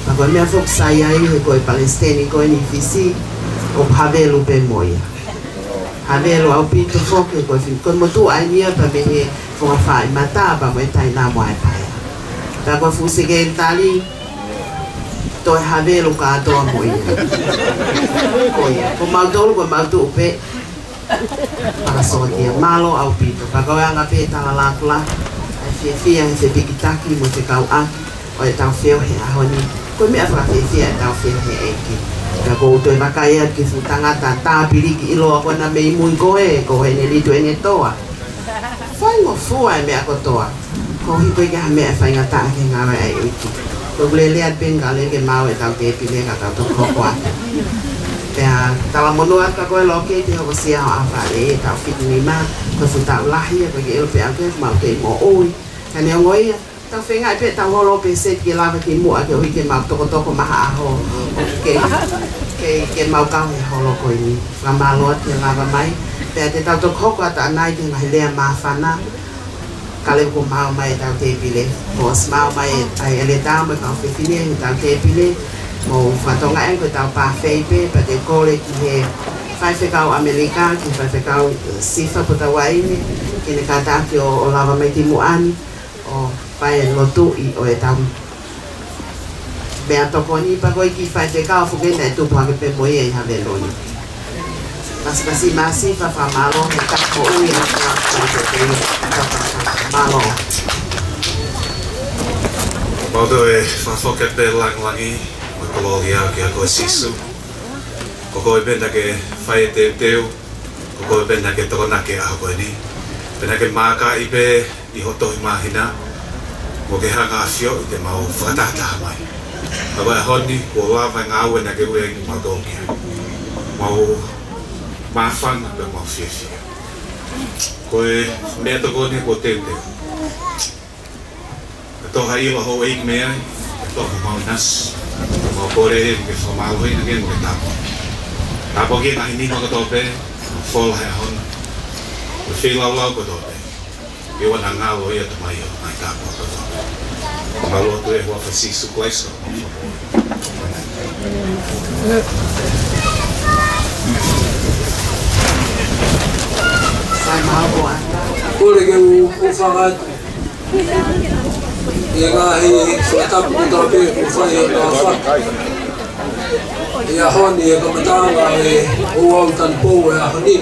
Ako mea fok saya I koe Palestini koe ni Fisi o Havelu pe moia. Havelu au pito foke koe fin. Koe motu ai nia pa me he fonga whai mata pa koe tai nā moai paia. Ta koe fusi ke tali toi Havelu ka atoa moia. Koia. Ko mautolu koe mautu upe. Para sotia. Malo au pito. Pa koe anga pe tala lakula. Ai fia he se pikitaki mo te kau aki. O e tau whio he ahoni. Koe mea whakawhewhia e tau whio he eki. Ka kou toi wakai at ki su tangata tāpiriki iloa koe na mei mui koe. Ko he ne litu e ne toa. Whai mo fua e mea kotoa. Ko hi koe kia mea whainga tāke ngāwe ai uiki. Lele at Bengal ke mau e tau te pile ka tau to ko ata. Pea tala mono ata ko lo ke te ho sia apa le tau fit ni ma ko fu tau lahi ko ke el pe ake mau ke mo oi. Ka ne ngoi tau fenga pe tau ho lo pe se ke lava ke mo ake oi ke mau to ko maha ho. Ke mau ka ho lo ko ni. Ka malo te lava mai. Pea te tau to ko ata nai ke ngai le ma fana. Kale ko mau mai tau te pile mo mau mai ai ele tau mai ka fefine tau te pile mo fatonga en ko tau pa feipe pa te kole ki he fai fe kau Amerika ki fai fe kau sifa po tau aine ki ne kata ki o lava mai ti muani o pai lotu i o e tau bea tokoni pa koi ki fai fe kau fuke na tu pa ke pe moi e ha veloni Pasi masih fa malo he ka ko ui na ka malo. Paudo e fa foke pe langi ko lo ia ke ko sisu. Ko benda ke fai te teu. Ko benda ke tona ke a ko ni. Benda ke maka ibe I hoto imahina. Mo ke hanga fio te mau fatata mai. Aba honi ko wa va ngawe na ke we ki madoki. Mau mafan pe mau fifi. Koe mea toko ne ko teu teu. Kato hai wa ho eik mea, kato ho mau nas. Mau kore he ke whamau hei na gen ke tapo. Tapo ke ngahi ni mo kato pe, whola hea hona. Ko whilau lau kato pe. Ke wana ngalo ia tamai o ngai tapo kato pe. Malo tu e hua whasisu klaiso. Kore ke uwhangat I ngahi whatapu kutape uwhai o nga whak I ahoni e kamatanga e uau tan pou e ahoni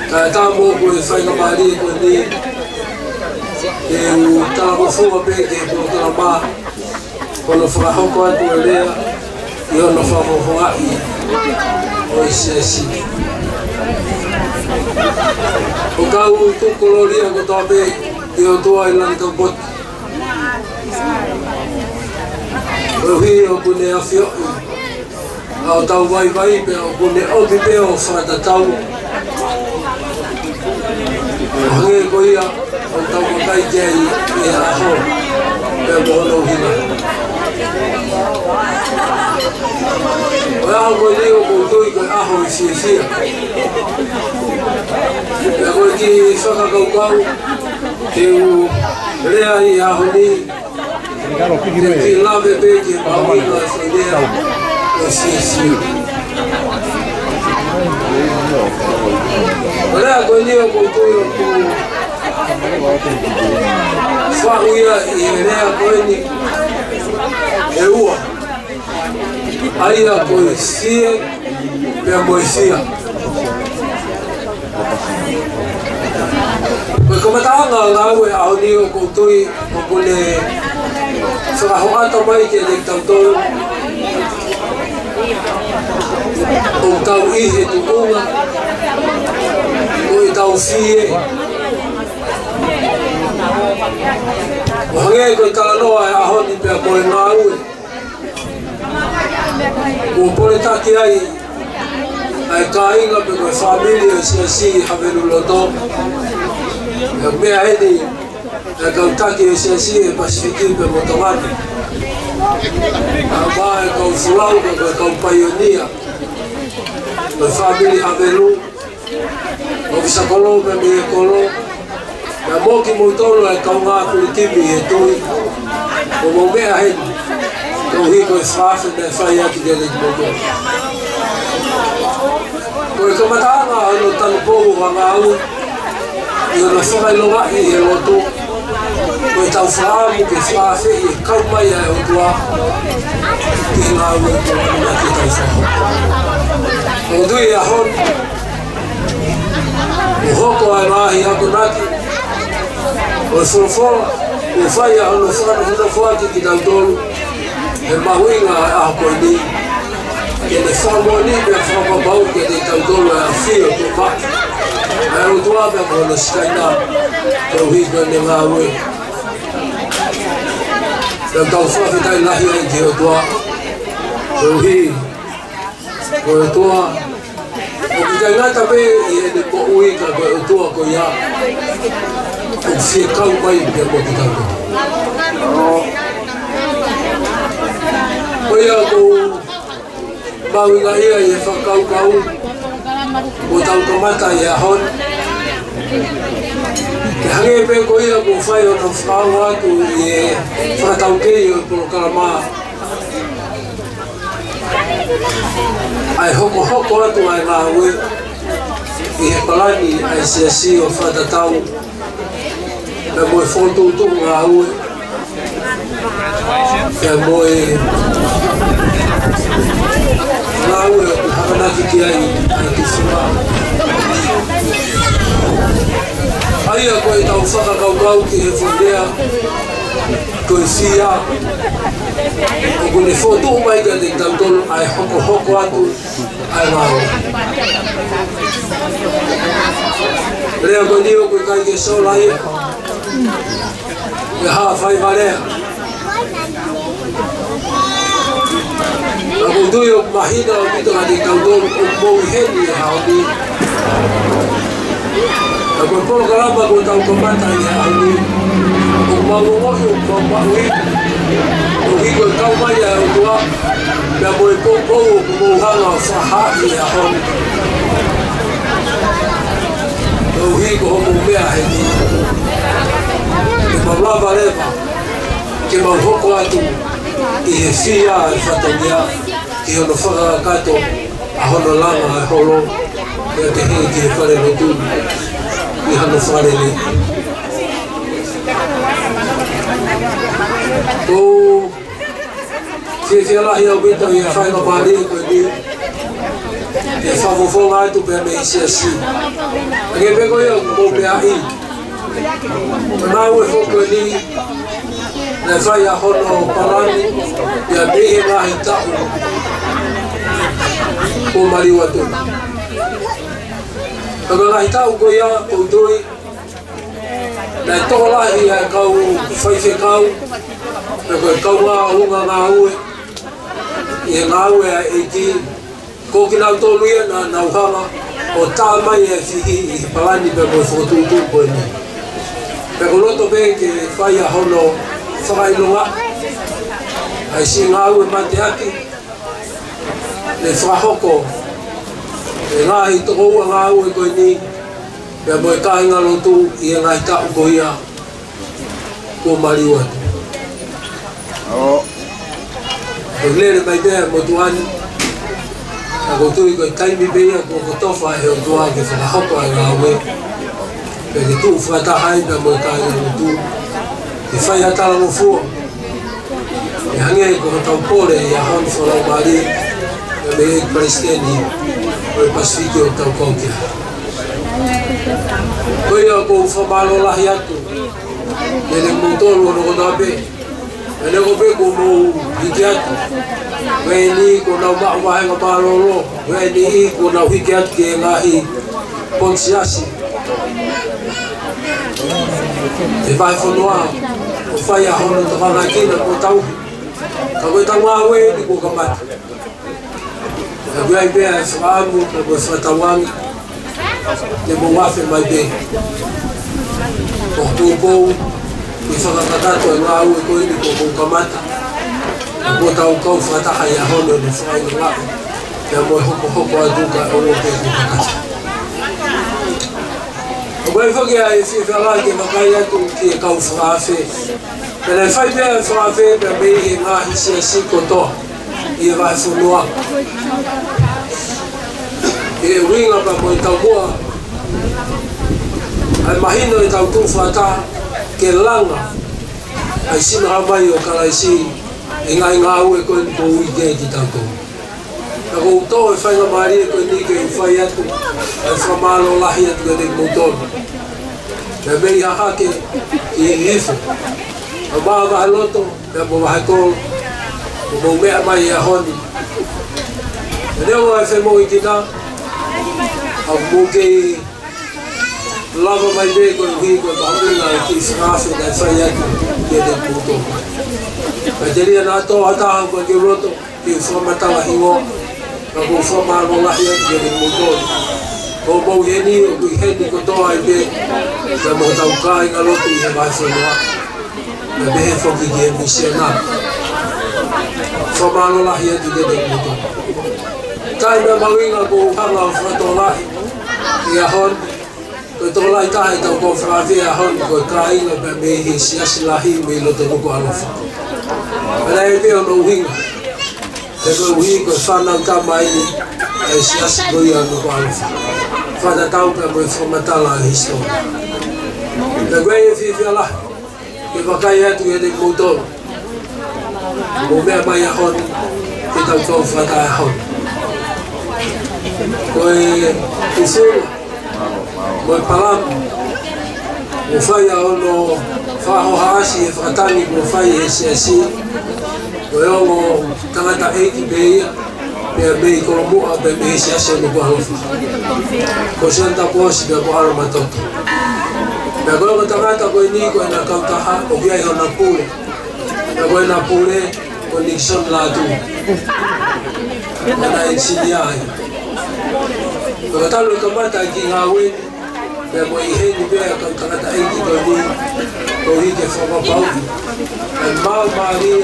Ka e tāmo ko e whai kamari ko ni E u tāmo fua pe ke ko tana mā Kono whakahoko atu e lea I ono whamohoai o I sesi O kau tukoloria ko tape I o tua I lani ka bot O hi o kune a fio A o tau vai vai pe o kune obi pe o whata tau O hange ko ia o tau makai kei I a ho Pe o mohono hina O aho ko ni o koutui ko aho I fia Pea koe ki whakakaukau Te u rea I aho ni Te ki lawe pe ki mawina whaidea O si O rea koe ni o koutui o ku Whahuia I rea koe ni E ua Aia koe sie Pea moe sia Koe kamatanga ngā ue au ni o koutui o kune whakahoata mai ke nek tau tolu o tau ihe tu unga o I tau fie o hange koe kalanoa e ahoni pia koe ngā ue o pole taki ai ai kainga pe koe familia si havelu loto e mea heni e kautaki si e Pasifiki pe motomati a maa e kau fulau pe koe kau paionia koe familia havelu o visakolo pe me e kolo e moki moutolo e kau ngā kulikimi e tui o mo mea heni kau hiko e whaafe me whai aki dele ki mogo Koe kamatanga ano tanu pohu hanga au I ona whakailonga I e loto Koe tau whaamu ke whaafe I kau mai ai o tua Ki ngā ue kua ina ki tau whaamu O dui a hon O hoko ai mahi ako naki O e whorofora O whai a hono whana huna whaki ki tau tolu E mahuinga ai aho koe ni Ke ne whamoni me whamabau ke te tautolo e a whio ko maki. E o tuawe mo na skaina, te uhika ne ngā ue. Lau tau whawhi tai lahi ai ki o tua. Lau hi. Ko o tua. O ki tai ngata pe i e ne ko ui ka ko o tua ko ia. O whie kau mai pia mo ki tau. Ko ia ko mawinga ia i e whakau kau. Ko tau kamata i a hon. Ke hange pe ko ia ko whai o na whao atu i e whakatau kei o Polo Kalama. Ai hoko hoko atu ai ngā ue i he palani ai siasi o whatatau me moe whotutu ngā ue me moe ngā ue o ku hakanaki ki ai ki whunga. Ai a koe tau whakakaukau ki he whundea koe whia o kune whotu mai ka te tau tolu ai hoko hoko atu ai ngā ue. Rea koe nio koe kai ke sola ia e haa whai marea. Na koe tui o mahina o pito ka te tau tolu o mou heni e hao ni. Na koe Polo Kalama koe tau kamata i hao ni. O maungohi o maungohi. O ki koe kau mai a o tua. Mea moe pōpō o kumouhanga o whaha'i a honi. O hi ko homo mea he ni. Ke maulava rewa. Ke mauhoko atu. I he whia e whatangia. Ki hono whakakato. A hono langa e holo. Mea te hei ki he whare no tūnu. I hano whare le. O Fie lahi au bita i a whainga pāri koe ni. E whawowonga atu pēr me isi asi. Ake peko ia mō pēr i. Me nā ue fo koe ni. Nei whai a hono parani. Ia mehe ngahi tahu. Ko mariwa tu. Aka ngahi tahu koe ia o tui. Nei toko lahi a kau whaife kau. Me koe kau ngā hunga ngā ue. I ngā ue e ki ko ki nau tōnu ia nā nauhanga o tā mai e whihi i palani pe koe whakatūtū koe ni. Pe ko loto pe ke whai a hono whakailunga ai si ngā ue mate aki le whahoko e ngā hi toko ua ngā ue koe ni pe moe kāinga lotu i e ngā i tāu ko ia ko mariwa tu. Ko lere mai bea mo tuani. A ko tui koe taimi bea ko kotofa e o tua ke whakahoko ai ngā ue. Pe ke tuu whakatahai pia mo e kāinga mo tū. Ke whai hatala mo fua. E hange ko tau pole i a honu whalau maari. E me e Palestini o e Pasifiki o tau koukia. Koe ia ko whamalo lahi atu. Nene mutolu ono kona pe. Ene ko pe ko mo hiki atu. Wei ni ko nau ma'u mahenga pārolo. Wei ni i ko nau hiki atu ki e ngahi ponsiasi. E vai whanua o whai a hono ta whanakina ko tau. Ka koe tau ngā ue ni ko ka mata. E wei bea e whaamu ka koe whatawangi. Ne mo wafe mai be. Ko tūpou. I whakakatato e ngā ue koe ni ko kou kamata. Ko tau kau whakataha i a hono ni whai ngā ngā. Ia moe hoko hoko a duka o rope ko kakata. O koe whakea e whiwhala ke makai atu ki e kau whakawhe. Pene whai pia e whakawhe pia mei he ngā hisi a siko toa. I e vai whunua. I e winga pa koe tau mua. Ai mahino e tau tū whakataha. Ke langa ai sina mai o karaisi e ngai ngā ue koe ni kou i te ki tātou. Na kou tō e whainga maari e koe ni ke i whai atu e whamalo lahi atu e te moutonu. Me mei hahake i hifo. A maa vahe loto, me mo vahe tōru, o mou mea mai e a honi. E neo ai whemo i tina, a mou kei lava mai be koe hui koe pahuringa e ki whakawhe nei whai atu i te moutonu. Jadi na to ata ko ke roto ke forma ta la hiwo ko forma no la hiwo ke mo to ko mo yeni ko heni ko to ai be ka mo ta ka i ngalo tu he ba so no na be fo ki ke mi se na forma no la hiwo ke mo to kai na mawinga ko hala fa to la ya hon ko to la ta ai to ko fra via hon ko kai no be me hi sia silahi me lo to ko alofa. Pero aí veio no ringue, pegou o ringue, faz não tá mais, aí se asseguia no quadro, faz a tal para me formatar lá a história. Pegou aí vive lá, que vai cair tu ele mudou, o meu pai é hon, que tá com fada é hon, foi isso, foi palavra, o fai a ono faho haasi e whakatani ko whai e se asi o eo mo tangata eiki beia pia mei kolomua pe mei se asi no kualofa ko senta posi pia ko haro matoto pia koe ko tangata koe ni koe na kautaha o kia iho na pule pia koe na pule ko Nixon latu na ensiniai ko katalo kamata ki ngawe pia mo iheni pia ka tangata eiki koe ni Tori ke forma pau, ai mal mari,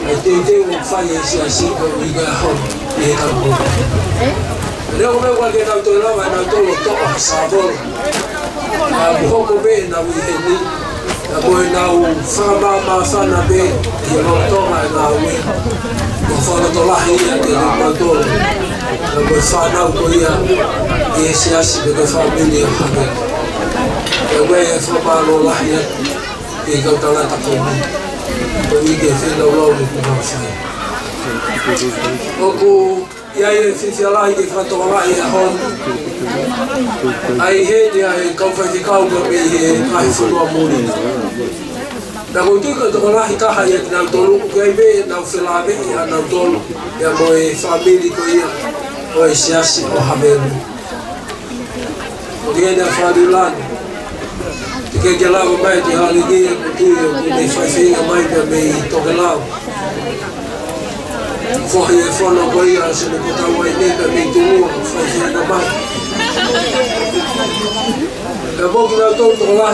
ai te o fai esse assim com o igahon e campo. Leo me wa ke na to la na to lo to sabor. A boko be na wi heni, na bo na u fama ma sana be, e lo to na wi. Ko fala to la hi ke na to. Na bo fana ko ia, esse assim de família ha. Eu é formado lá e que eu tô lá tá comigo. Eu ia fazer logo com você. Oku e aí fiz lá e fato lá e aí ele aí como foi de calma e aí foi no amor. Da contigo tô lá e tá aí na tolo que aí vem na filabe e na tolo e a mãe família que ia o esse assim o habelo. Dia da família que que lá vai de alegria que me faz ficar mais bem togelado foi no Goiás se me botar o ainda bem tu faz ficar mais é bom que não tô lá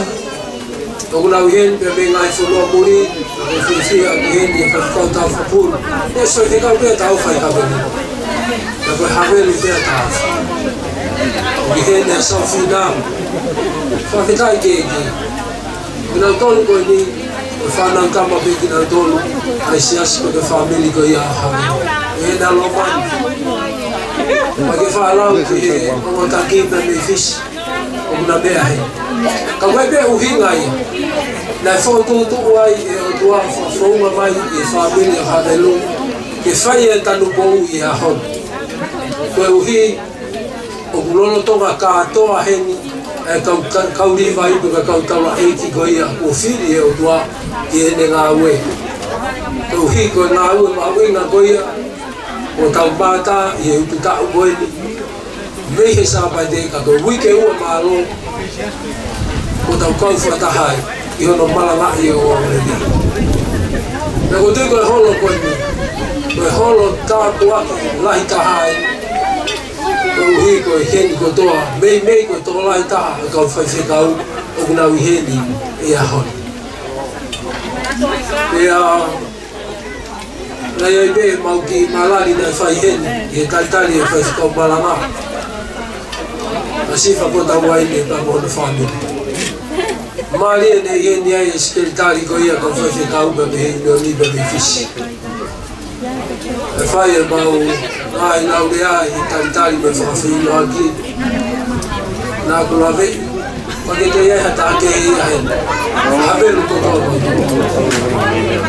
tô lá vem bem lá foi no Muri eu fui aqui e faz conta por isso fica bem tá o faz cabelo depois cabelo bem tá e só final Fafitai que não tolo com ele, o fana cama bem que não tolo, aí se acha que a família que ia a e da loman, porque fala que como tá aqui para me fiz, como na beira, como é bem o ringa aí, na foto tu vai tu a forma vai e família havelo, que faz tá no bom e a hon, o ri o gulono toga ka toa heni e kau riva ipu ka kau taula eiki ko ia o whiri e o tua i ene ngā ue. Kau hi ko ngā ue ma wina ko ia o tau bata i e utu tau ko eni. Mei he sāpai te ka kau wike ua mālo o tau kau whatahai i hono malanga i o oreni. Me ko tui koe holo ko eni, koe holo tāku aki lahi tahai Kau hi koe heni ko toa, mei koe toa lai taha kau whai whekau o kuna ui heni e a hon. Pea, nei ai me mau ki malari nei whai heni, i e taitari e whai whekau malanga. A sifa ko tau waine pa mohono whamini. Mali e nei heni ai e spiritari ko ia kau whai whekau pa me heni o nipa me fisi. E whai e mau ai nau le ai i taitari me whawhino aki. Nā kula vei, wake te iai hata ake i ahen. Hawelu ko tō.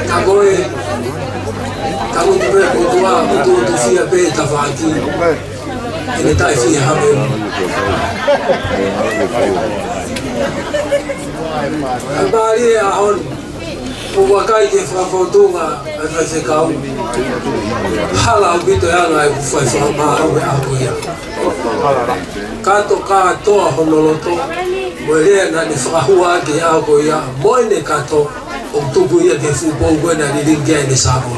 Ka koe, ka utu me ko tua, utu fia pe ta whaki. E ne tai fia hawelu. Ka maari e ahon, o wakai ke whawhotunga ai whai whekau. Hala au bito e anga e kuwhai whamaa au e ako ia. Kato katoa honoloto, mo rea na ni whakahua ke ako ia, moe ne kato tupu ia ke fupo kwena ni ringia ni sabo.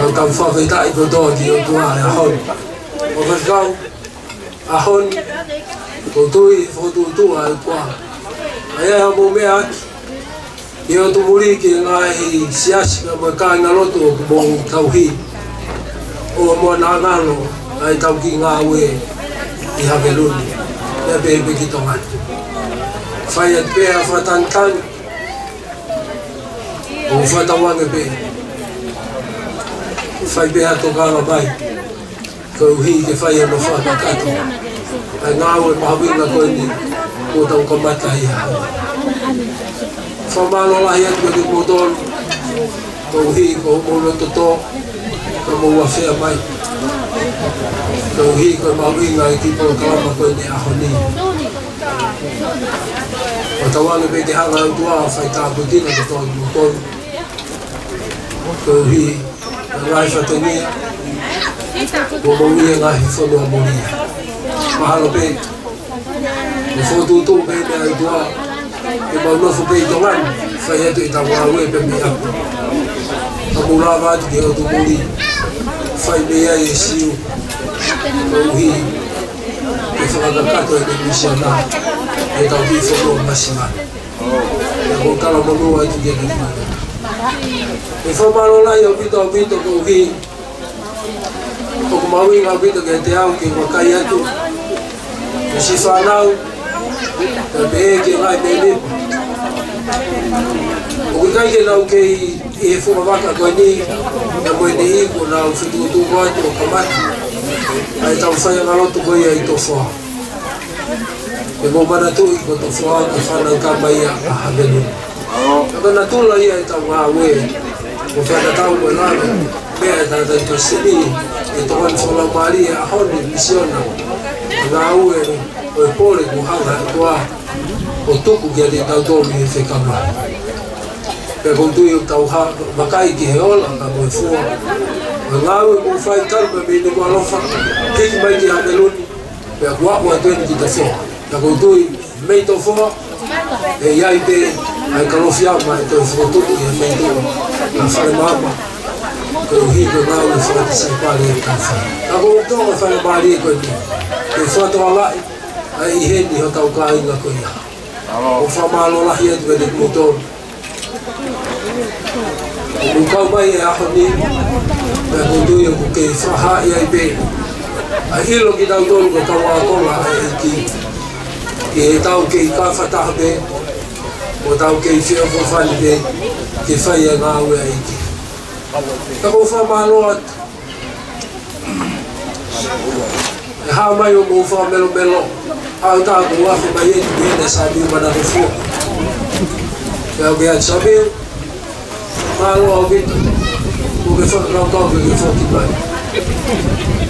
O tau whawheta i kotoa ki o tua e ahon. O kakau, ahon, ko tui whotu tua e kua. Aia mo mea aki. I o tumuri ki ngā hi siasi ka mo ka ngā loto o mo tauhi. O mo nā ngalo ai tau ki ngā ue i Haveluni. Nea bebe ki tonga. Whai at pēa whatantang. O whatawange pe. Whai pēa to kāra mai. Ka uhi ke whai ano whakakato. Ai ngā ue mahawinga koe ni o tau kamata i hau. Whamalo lahi atu e mo tonu. Ka uhi ko mo toto. Ka mo wawhea mai. Ka uhi ko mahawinga i tipo kalama koe ni ahoni. O tawange pe te hanga au tua whai tāputina ka tonu mo tonu. Ka uhi ngai whatania. Ko mawia ngahi whanua moria. Mahalo pe. Me whotutu pe me au tua. Ke maunofo pe i tongan. Whai etu i tawa aue pe me aku. Ka mulawa atu ke o tu muri. Whai mea e siu. Ka uhi. Ke whakakato e te misiana. E tau ki whanua masima. E ko kala monua atu ke te mwana. E whamaro lai o pito ka uhi. O ku maui ngā pito ke te au ke wakai atu. E si whanau. E pehe ke ngai me lipa. O ku kai ke nau ke i he whumawaka koe ni. E moe ni iko nau whitutuku atu o kamati. Ai tau whai ngalotu koe ia i to whaa. E mo mana tui ko to whaa ka whanau ka mai a Haveluni. Ka na tula ia i tau ngā ue. O whana tau koe lana. Mea e tata i to sini. E tokan whalau maari e ahoni misiona. Ngā ue o e pore ku hanga e kua. O tuku kia te tau tōmi e whekama. Pea kontui o tau wakai ki he ola ka moe fua. O ngā ue ku whai talpa me ni kua lofa. Kiki mai ki Haveluni. Pea kua kua tueni ki ta whua. Pea kontui mei to whua. E iai te ai kalofi ama e toi whotutu i he mei tua. Ka whare mama. Ka uhi ko ngā ue whati sai pāre e ka whai. Ka ko tonga whare maari e koe ni. Ke whatoa lai. Ai i heni ho tau ka inga koe ia. O whamalo lahi atu e te kutonu. O mukau mai e aho ni. Pea kontui o ke whaha i ai pe. Ai hilo ki tau tonu ko tau akola e ki. Ki he tau ke i ka whataha pe. O tau ke i whia whawhani pe. Ke whai e ngā ue e ki. Ka ko whamalo atu. E hao mai o mo whamelo melo. Hao tāku wafu mai e tu hene sabiu mana no fua. Pea o mea sabiu. Malo au bitu. Ko ke whakarau tau ke whoki mai.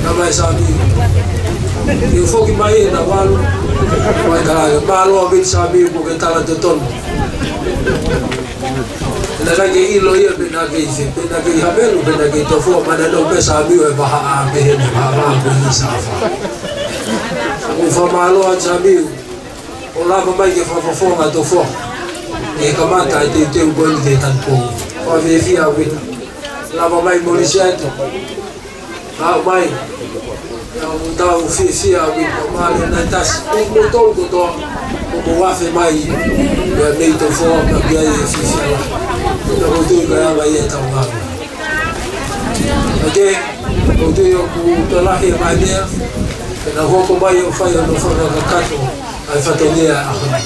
Na mai sabiu. Ke whoki mai e na walu. Mai karanga. Malo au bitu sabiu ko ke tala te tonu. Pena kai ke ilo ia pena ke ife. Pena ke Havelu pena ke tofua mana no pe sabiu e waha a pehene. Waha a pehene safa. O whamalo a sabiu. O lava mai ke whafafonga to fo. E kamata e te teu boi te tanpo. O vefia wina. Lava mai morisiato. Hau mai. O tau fefia wina. Mare na tas. O mo tolko to. O mo wafe mai. E mei to fo. Ka kia e fefia la. O mo tui ka anga i e tau ngāwe. Ake. O tui o ku tolahi e mai mea. Pena hoko mai o whai ano whakakato ai whatongia a ahoni.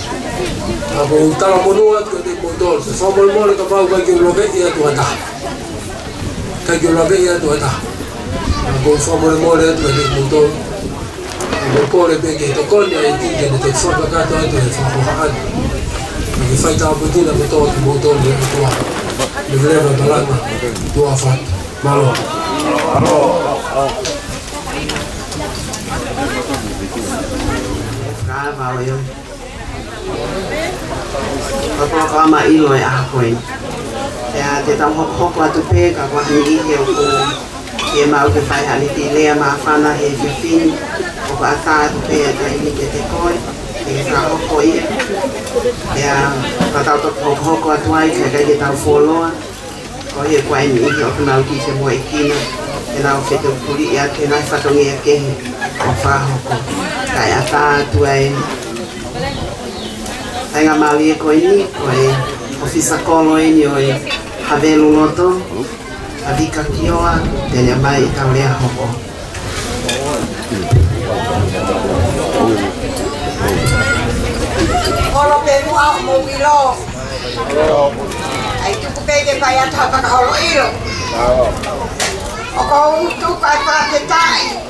Ako tala monua atu te kondol. Se whamole mole ka pau kai ki ulobe i atu ataha. Kai ki ulobe i atu ataha. Ako whamole mole atu te kondol. Ako kore pe ke tokoni ai tike ne te whakakato atu e whakoha atu. Aki whai tāputina me toa ki motol e atua. Me vrewa balanga tua what. Maloa. Kaavao yo. Kako kama ilo e akoin. Ea te tau hoko atu pe ka wahani ihi o ko e mau ke whai hani ti lea maa whana he whiwhini o ka ata atu pe e ta ihi ke te koe e ka hoko ia. Ya, patau to hoko atuai kai tau foloa. Ko ye kwai ni o kana ki se mo ikina. Ena o fetu puli ya ke na fatongi ya ke. Fa hoko. Kai ata tuai. Ainga mali ko ini ko ofisa kolo ini o havelu loto. Adika kioa tenya mai kaulea hoko. Kalau bemu aku mau bilo, itu kupede bayar apa kalau ilo. Aku untuk apa detai,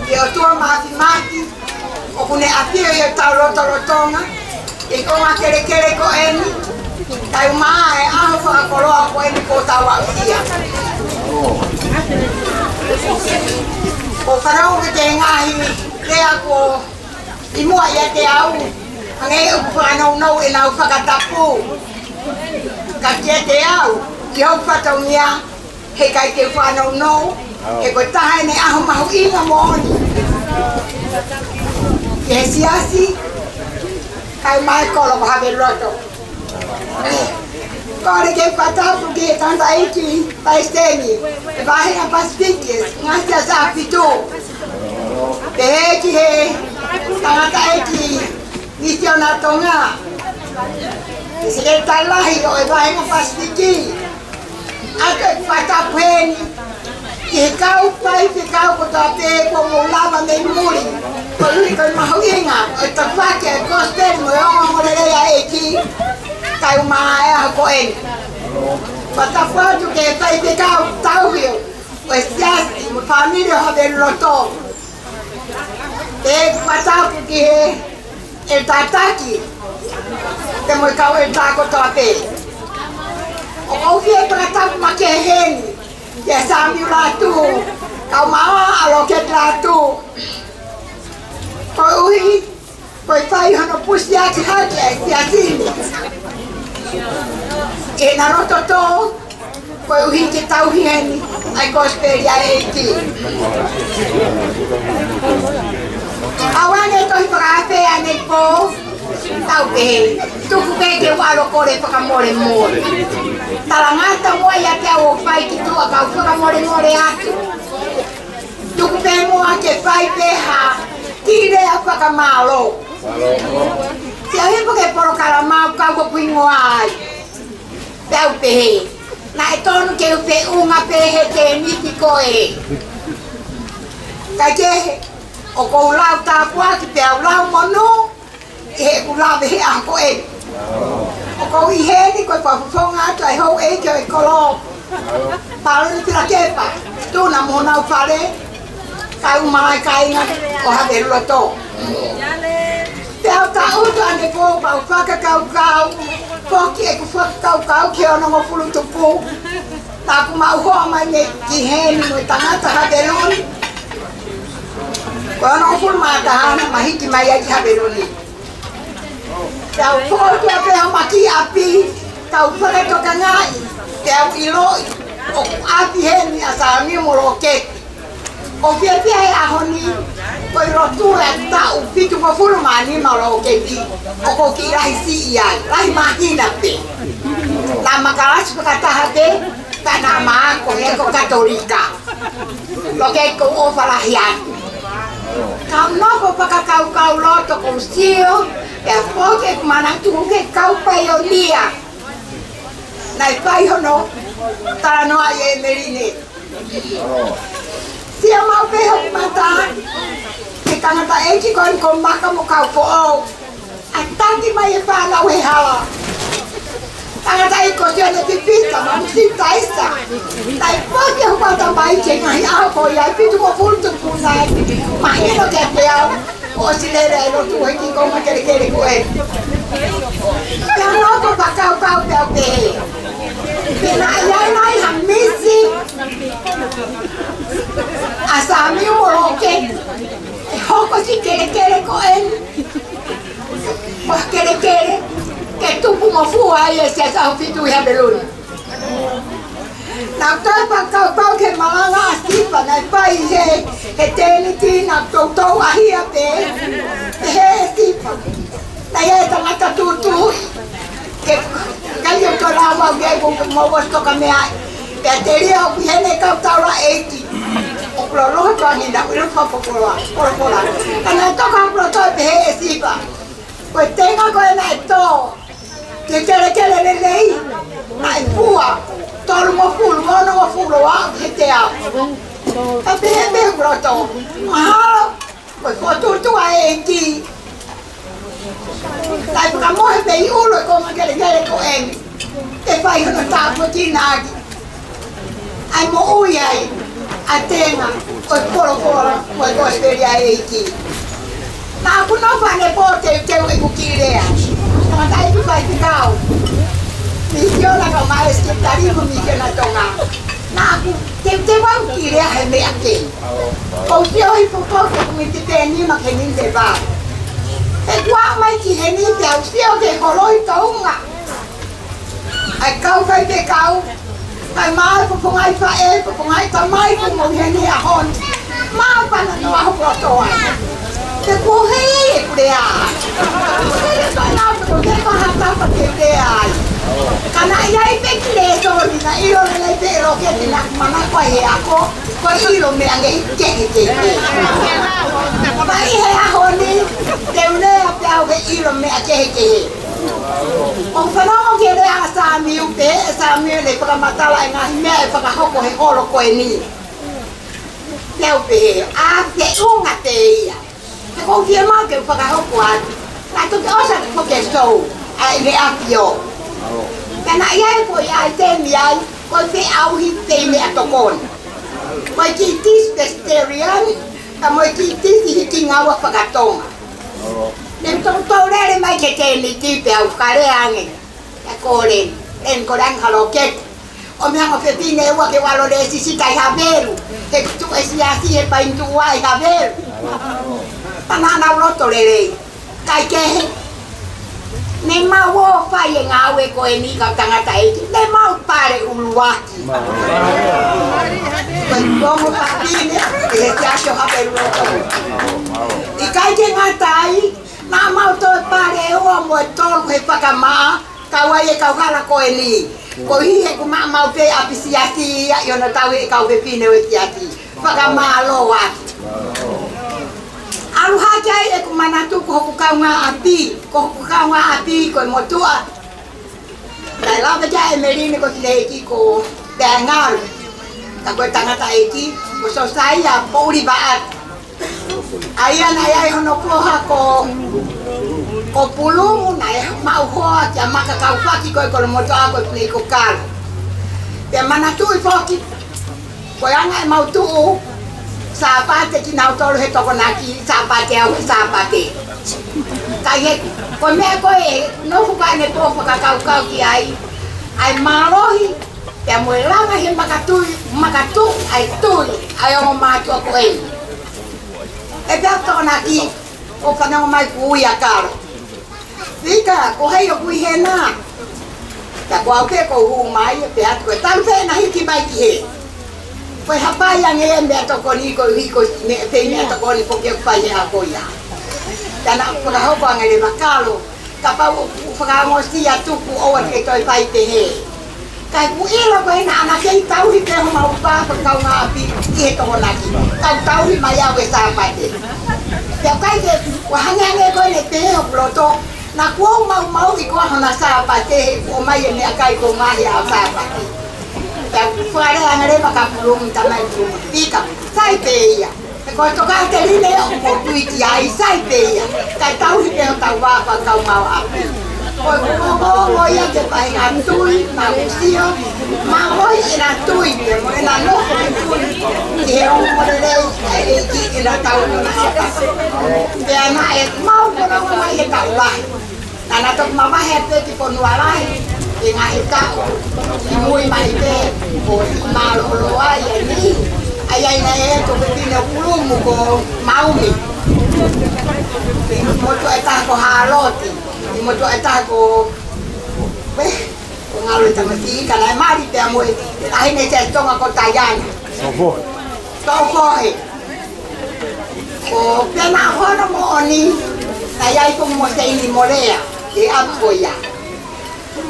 dia tua mati, aku ne api ya tahu lotonga, itu mah kere ko ini, kayu mai aku kalau aku ini kota wakia. Kau kalau kita ngahi, dia aku imu ayat dia aku. Angai upano no ina upakatapu. Kakia te au, ki hau patongia, he kai ke upano no, he ko taha ne ahu mahu inga mooni. Ki he siasi, kai mai kolo pahawe roto. Kore ke patapu ki he tanta eiki, paisteni, e vahenga paspikis, ngastia sa pitu. Te he ki he, tangata eiki, Nitio na tonga. Sige talahi o ibahe ng pastiki. At patapwen. Ikaw pa, ikaw ko tape ko mula may muri. Paguli ko mahuinga. O tapake, gospel mo yung mga eki. Kayo maaya ko en. Patapwado ke pa ikaw tawyo. O estyasti, mo pamilya haben loto. Patapo ki el tataki, te mo ikaw el tako tope. O kau fie pratap makehen, ya sami latu, kau mawa aloket latu. Kau uhi, kau fai hano pusya hati ya sini. E naroto to, kau uhi kita uhi heni, ai gospel ya eti. Awan ito hiparape ane po tau pe tu kupeke walo kore pakamore more talangata mo ya te o pai ki tu aka pakamore more atu tu kupe mo ake pai pe ha tire apa kamalo si ahi poke poro kalama ka ko pingo ai tau pe na etonu ke pe unga pe he te niti koe ka ke o ko lau tapua ki pe lau mono e ku lau he a ko e o ko I he ni ko pa fonga to e ho e ke kolo pa ni tira ke pa tu na mo na fale ka u mai kai na o ha de lo to te ta u to ane ko pa fa ka ko ki e ku fa ka ki ono mo fulu tu pu ta ku ma ho ma ne ki he ni mo ta na ta ha de lo Kono ful mata na mahiki maya habeloni. Tau foto pe hamaki api, tau fare to kangai, tau ilo o api heni asami moloke. O pia ahoni, ko rotura tau fitu ko ful mani maloke di. O ko ki rahisi ia, rahi mahina pe. Na makalas kata hade, kana ma ko ko katolika. Loke ko o falahian. Kau nopo paka kau loto kau sio, ya poke mana tu ke kau payonia. Nai pai hono, tara no aye merine. Sia mau peho mata, ke tangata eki kon maka mo kau po o. Ataki mai pa na we hala. Tangata eko sia ne pipita, mam sita esta. Nai poke ho mata mai ke ngai ako ya pitu mo fultu kunai. Mahino que peau, o silere lo tu aquí como que ko e. Pero no ko pakau peau pe. Pena ai hamisi. Asami moroke. Hoko si kere ko en. Pues kere que tu como fua y ese sa fitu ya belun. Na kau ke malanga asipa na pai he teniti na toto ahia pe he asipa Na ia tangata tutu. Ke kaya to la wa ge ko mo was to ka me ai. Ke te ria o hene ka taura 80. O lo to ni da ko fa po ko la. Kana to ka pro to be e sipa. Ko tenga ko na to. Ke kele lei. Ai pua. Tolu mo fulu wa hete a. A be pro to. Ma ko tu a e ti. Dai pra mo e bei ulo ko ma kele ko en. E fai no ta po ti na. Ai mo ui ai. Atenga o polo ko esperia e ti. Na ku no fa ne po te e ku kirea. Na dai tu fai tau. Mi yo la ka mai skiptari ko mi ke na tonga. Na ku te wa kirea he me ake. Ko yo i po ko mi te ni ma ke ni te ba. E qua mai chỉ hệ ni tiểu siêu thì có lối tấu ngạ. Ai câu phải về câu. Ai mai cũng không ai phải cũng không ai tao mai cũng một hệ ni à hòn. Mà bạn nó học lọt rồi. Thế cô hê cô đẻ. Thế tôi nào tôi thấy có hàng tao phải kêu đẻ. Cả nãy ai biết đẻ rồi thì nãy yêu lại về rồi cái gì nè mà nó quay hệ cô. Có ý rồi mẹ ấy chết. Vậy hệ hòn đi. Đều nè bao cái ý rồi mẹ chết. Ông phải nói cái đấy à Samuel này phải mata lại ngay mẹ phải học cái họ lo quay ni. Theo về cái uống ngạt tê à. Cái con kia mà cái phải học qua. Lại tôi cái ớt phải cái sầu. Ai cái áp vô. Cái này ai phải ai tên ai. Coi phải áo hít tên mẹ tổ con. Coi chỉ tis vegetarian. Mà chỉ tis thì chỉ ngao phải cái tông. Nên trong tôi đây mai cái tên thì chỉ béo cái đấy anh ấy. Cái cô lên cô đang hello kết. Om yang of the ne wa ke walo de sisi kai habelu. Ke tu esiasi e pa intu wa habelu. Tanana roto lele. Kai ke. Ne ma wo fa ye ngawe ko eni ka tangata e. Ne ma pare uluwaki. Como papine e te acho habelu roto. I kai ke ngatai na ma to pare o mo tol ko pakama. Kawai kau kala ko eni. Ko hihe ku mau pe apisiasi yo na tawe kau pe pine wetiati. Paka malo wa. Alu hajai e ku manatu ko ku kau nga api ko motua. Dai la baja e merini ko sileki ko dangal. Ka ko tangata eki ko so saya poli baat. Ayai hono ko ha ko pulungu na mau hoa ya maka kau faki ko moto ako play ko kal. Ya mana tu faki. Ko anga mau tu sapate ki na tolo he to konaki sapate. Kai ko me ko no fu ka ne to ka kau ki ai marohi ya mo langa he makatu ai tu ai o ma tu ko e. E da to konaki o fa na mai ku ya karo. Vika, ko hai o kui he na. Ta ko au ke ko hu mai pe at ko tan fe na hiki mai ki he. Ko hapa ya nge me to ko ni ko ne fe me to ko ni po ke fa ya ko ya. Ta na ko na ho ba nge le makalo. Ka pa u fa mo si ya tu ku o ke to fa te he. Ka ku ilo ko na na ke tau hi ke ho ma pa pa ka na api ki to na ki. Ka tau hi mai ya we sa pa te. Ya kai ke ko hanya nge ko ne te ho ploto. Na kuo mau di kuo hana sapate o mai ne akai ko mai a sapate. Ta fuare angare makapulum tamai tu. Tika sai pe ya. Ko to ka te rile o ko tuiti ai sai pe ya. Ka tau hi pe tau wa pa kau mau api. Ko ya te pai na tui na usio. Ma hoi ina tui mo ina no ko tui. Ke o mo le ai ki ina tau na sapate. Dia na e mau ko na mai e tau wa. Nana tok mama hete ki ponualai e nga eka mui mai te o malo lo ai ni ai na e to pino pulumu ko maumi moto eta ko haloti moto eta ko be ko ngalo ta mati kana mari te amoi ai ne te tonga ko tayana to ko he o pena hono mo oni Na ia ko mo te ini molea e apoia.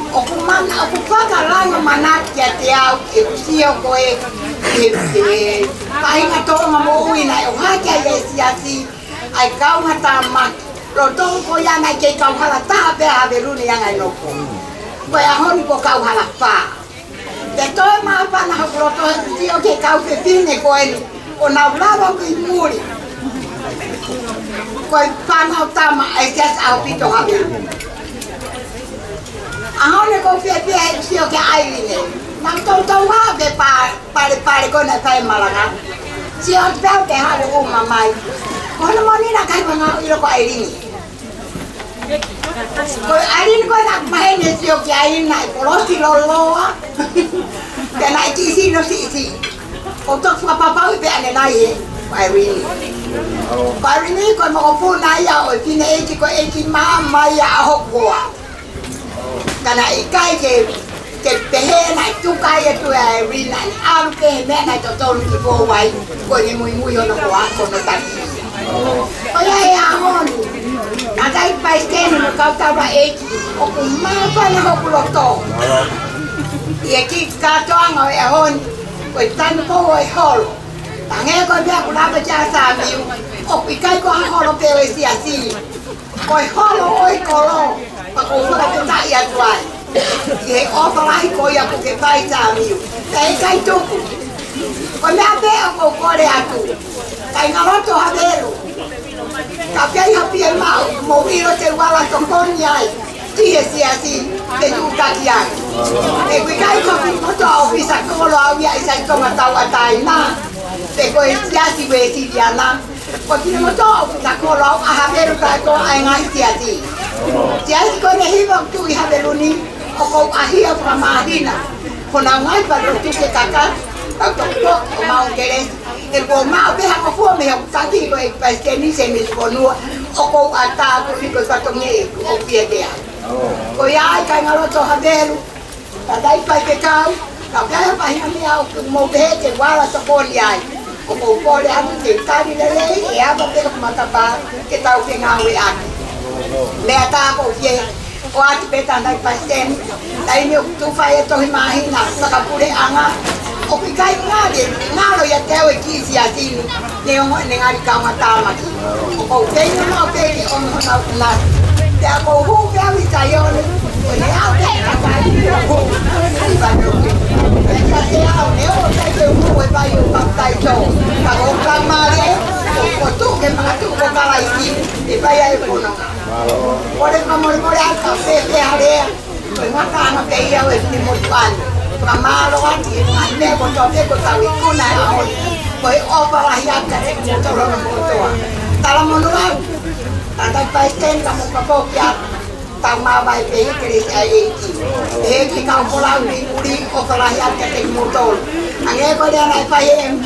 O kumana o kupaka langa manaki te au e kusio ko e pahinga tonga mo uina e haka e siasi ai kaunga tama lo tong ko ya na ke kau hala ta be a beruni yang ai no ko. Ko ya hon ko kau hala pa. Te toi ma pa na ko to sio ke kau pe pine ko e o na lava ko muri. Ko pan ha tama e jas au pito ha be. Ahone ko pe sio ke ai ni. Nang tau ha be pare ko na tai malanga. Sio tau te ha o mamai. Kono moni na kai banga iro ko ai ni. Ko ai ni ko na mai ne sio ke ai na ko lo si lo loa. Ke na ti si no si. O to fa papa be ane na ye. Ai ni. Ai ni ko mo pu na ya o ti ne e ko e mama ya ho ko. Kana ikai ke pehe na tu kai tu ai ri na au ke me na to ki po wai ko ni muy ono ko no ta. Oya ya hon. Atai pai ke no ka ta ba e o ku ma pa na ho ku to. Ye ki ka to ang e hon ko tan po oi hol. Tange ko bia ku la ba cha sa mi o pi kai ko holo pe e si asi. Ko holo oi ko lo. Pa ko fa ta ta ya tuai. Ye ofa lai ko ya ko ke pai sa mi. Kai tu. Ko me abe o ko le atu. Kai ngaloto habelo. Tapi happy mau mau iro te wala to konyai. Ti esi asi te tu kakian. E kui kai ko ko to ofisa ko lo awia isa ko mata watai na. Te ko esi asi we si diana. Ko ti mo to ofisa ko lo a habelo ka ko ai ngai ti asi. Ti asi ko ne hiva tu i habelo ni o ko ahia fra mahina. Ko na ngai pa ro tu ke kaka. Ko mau keres el ko ma be ha ko me ha ka ti ko e pa ke ni se mi ko no o ko ata ko ni ko ka to ni o pie de ko ya ka ngalo to ha delu ta dai pa ke ka ka ya pa hi mi au mo be ke wala to ko ni ai o ko le ha ti ka ni le e ya ba te ko mata pa ke ta ke nga we a le ata ko ye o ati pe ta dai pa sen dai mi tu fa e to hi ma hi na sa ka pure anga o kai ngade ngalo ya tewe kisi asini ne ngari ka matama o te no te o no na ya ko hu ya mi sayone o ne au te ka kai ko ai ba no ya te au ne o te ke hu e ba yo ka tai cho ka o ka mare o tu ke ma tu ko ka lai ki e ba ya e ko no o le ka mo ka pe ale ko ma ka no ke ia o e ni mo pan Mama lo ati ane ko to te ko tawi kuna au ko opa la ya ka te ko to lo ko to tala mo no ata pa sten ka mo ka po ya ta ma bai pe ke ai ki ka ko la uri opa la ya ka te mo to ane ko le na pa mg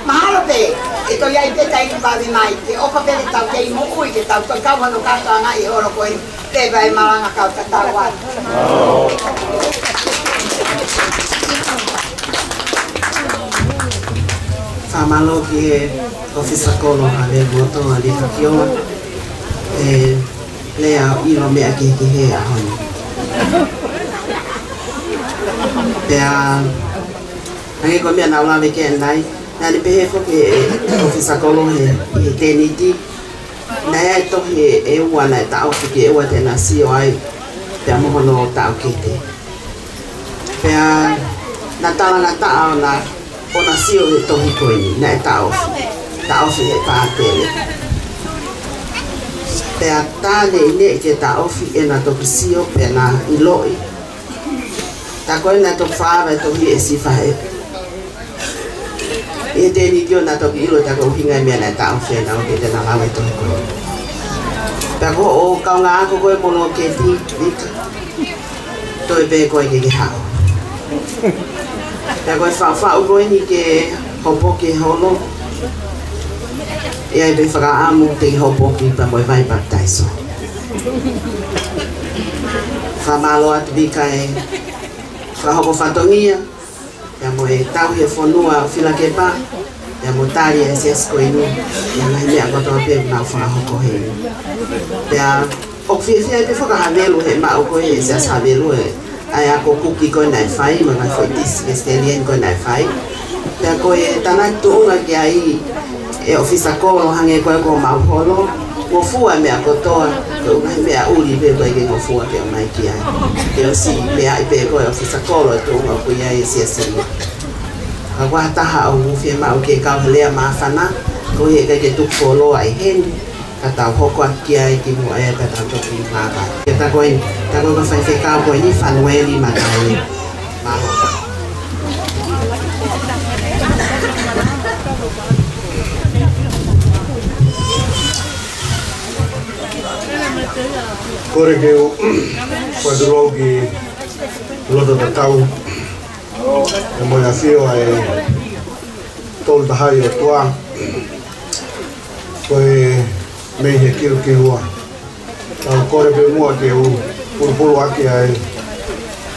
mahalo pe ito ya ite tai ba vi mai ke opa pe ta ke mo ui ke ta to ka mo no ka ta nga i oro ko te vai malanga ka ta wa Famalo que ofisa kono ale moto ali kakio lea ilo me ake ke he a honi pea nange ko mea naula me ke nai nani pehe fo ke ofisa kono he teniti nai to he e wana ta ofi ke e wa te na sio ai pea mo no ta o kete pea na ta na ona sio e tohi koini na e taofi e pātele pe a tāne ne ke taofi e na toki sio pe na iloi ta koe na toki whāwa e tohi e si whahe e tēni kio na toki ilo ta kou hingai mea na e taofi e na o ke te na lawe tohi koini pe ko o kaunga ako koe pono ke ti ika toi pe koe ke hao ya koe whawha uro ni ke hopo ke holo e ai be whakaamu te hopo ki pa moe vai baptaiso whamalo atu bika e whahopo whatongia ya moe tau he whanua o whila ke pā ya motari e se skoinu ya mai me ko to pe na fa ho he ya o fi pe fo ka havelu he ma ko he se havelu he aya ko kuki ko na fai ma fa dis vegetarian ko na fai ya ko e tana to nga ki ai e ofisa ko hange ko ma holo wo fu me akotoa ko me a uli be ko ke ngo fu ke mai ki ai ke si me ai be ko ofisa ko to nga ko ya ese ese agora tá o firma o que carro lê a mafana o que tu follow ai hen kata hoko aqui ai que mo é kata to privada que tá com vai ficar com ele fanueli matai Porque eu quando logo lodo da tau e mo ia fio ai tol da hai o tua koe me he kiro ke hua tau kore pe mua ke u purupuru aki ai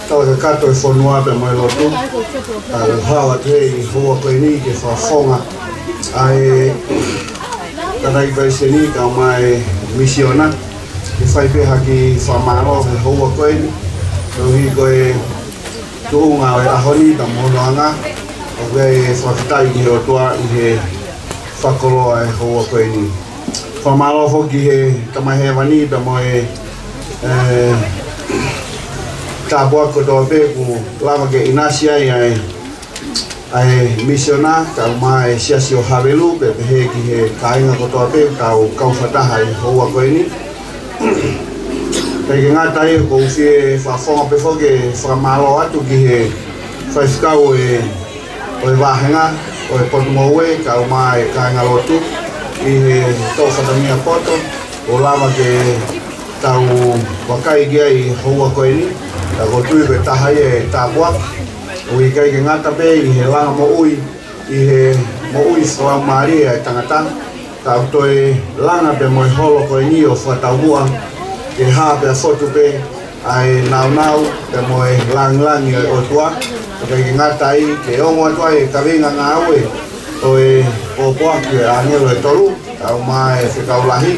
tau ka kato e whanua pe mo e lotu tau hawa te i hua koe ni ke whafonga ai tarai vai se ni ka mai misiona ke whai pe haki whamaro he hua koe ni tau hi koe tuunga o ahoni ka monoanga o gai whakatai ki o tua i he whakoloa e hoa koe ni. Whamalo hoki he tamahe wani pa mo e tāpua ko toa pēku lama ke inasi ai misiona ka mai siasi o Havelu pe he ki he kāinga ko toa pēku tau kauwhataha i hoa koe ni. Kei ngatai ko fie whafonga pe whoke whamalo atu ki he whaifkau e wahenga o e potu moue ka mai kāinga lotu i he tau whatangia poto o lama ke tau wakai kia i hoa koe ni ta ko tui pe tahai e tāpua o i kei ke ngata pe i he langa mo ui i he mo ui whawa maari e tangata ta toi langa pe mo i holo koe ni o whataubua ke ha pe foto pe ai nau pe mo e lang o tua ke ngata i ke ongo tua e kavinga nga awe o e popoa ke angelo e tolu au mai e whikaulahi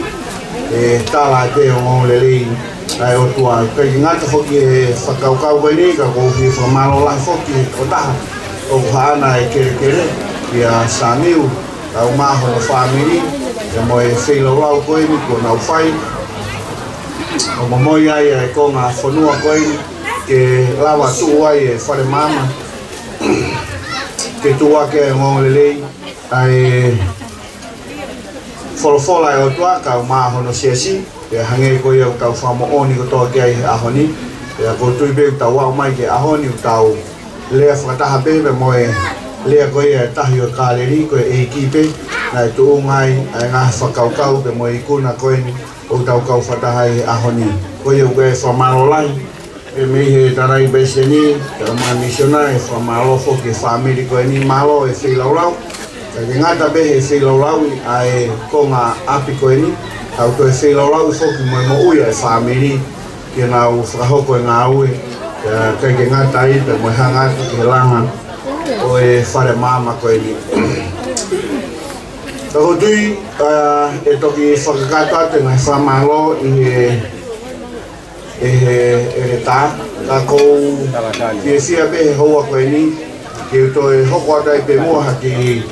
e tala te ongo lelei ai o tua ke ngata hoki e whakaukau koe ni ka ko fi whamalo lahi hoki o taha o haana e kere ki a Samiu au maho no whamiri ke mo e whilau koe ni ko nau whai o mamoi ai e ko ngā whanua koe ke lawa tuu ai e whare mama ke tua ke e ngō lelei ai wholofola e o tua ka o māhono siasi ke hange koe au tau whamo oni ko toa ke ai ahoni ke a kotui pe tau wau mai ke ahoni u tau lea whakataha pepe mo e lea koe e tahi o kāleri koe e kipe nai tuu ngai ai ngā whakaukau pe mo i kuna koe ni o tau kau whatahai ahoni. Koe au koe whamalo lai, e mei he tarai beseni, te o mai misiona e whamalo fo ke whamiri koe ni malo e whilaulau. Ka ke ngata be he whilaulau a e ko ngā api koe ni, au koe whilaulau fo ki moe mo ui e whamiri ke nau whakahoko e ngā ue. Ka ke ngata i pe moe hangata ke langa o e whare mama koe ni. Tako tui e toki whakakato ate ngai whamalo i he tā. Ka kou ki e sia pe he hoa koe ni, ki uto e hoko ata i pe mua haki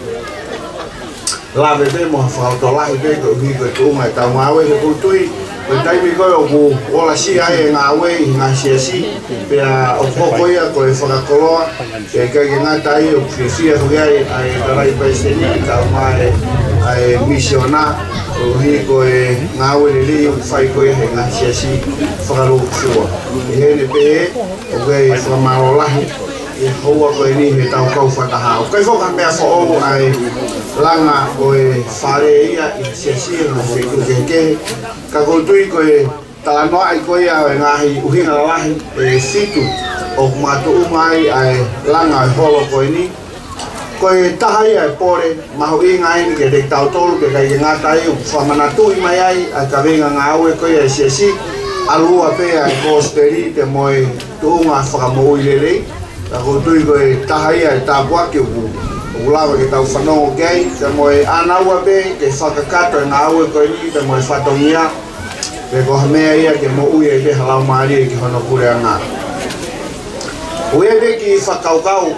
lawe pe mua whakauto lahi pe ko hui koe tuunga e tau ngāwe he kou tui. Koe taimi koe o ku ola si ai e ngāwe i ngā siasi, pe a o hoko ia koe whakakoloa, e kai ke ngā tai o ki sia hui ai ai tarai paiseni i tau mai ai misiona o hi koe ngāwe le li o whai koe he ngā siasi whakaro kua. E hene pe o kei whamaro lahi e hoa koe ni he tau kau whakahau. Kai whoka mea whaoru ai langa o e whare ia i siasi e ngā whiku keke. Ka koutui koe talanoa ai koe au e ngāhi uhinga lahi e fitu o kumatu umai ai langa e holo koe ni. Koe tahai ai pore mahu i ngai ke dek tau tolu ke kai ngatai u whamanatu i mai ai a ka venga ngā ue koe ai siasi alua pe ai kōsteri te moe tuunga whakamou i lelei ka koutui koe tahai ai tāpua ke u Ulawa ke tau whanongo kei, te moe anaua be, ke whakakato e ngā aue koe ni, te moe whatongia, pe ko hamea ia ke mo ui e be halau maari e ki hono kure a ngā. Ue be ki whakaukau,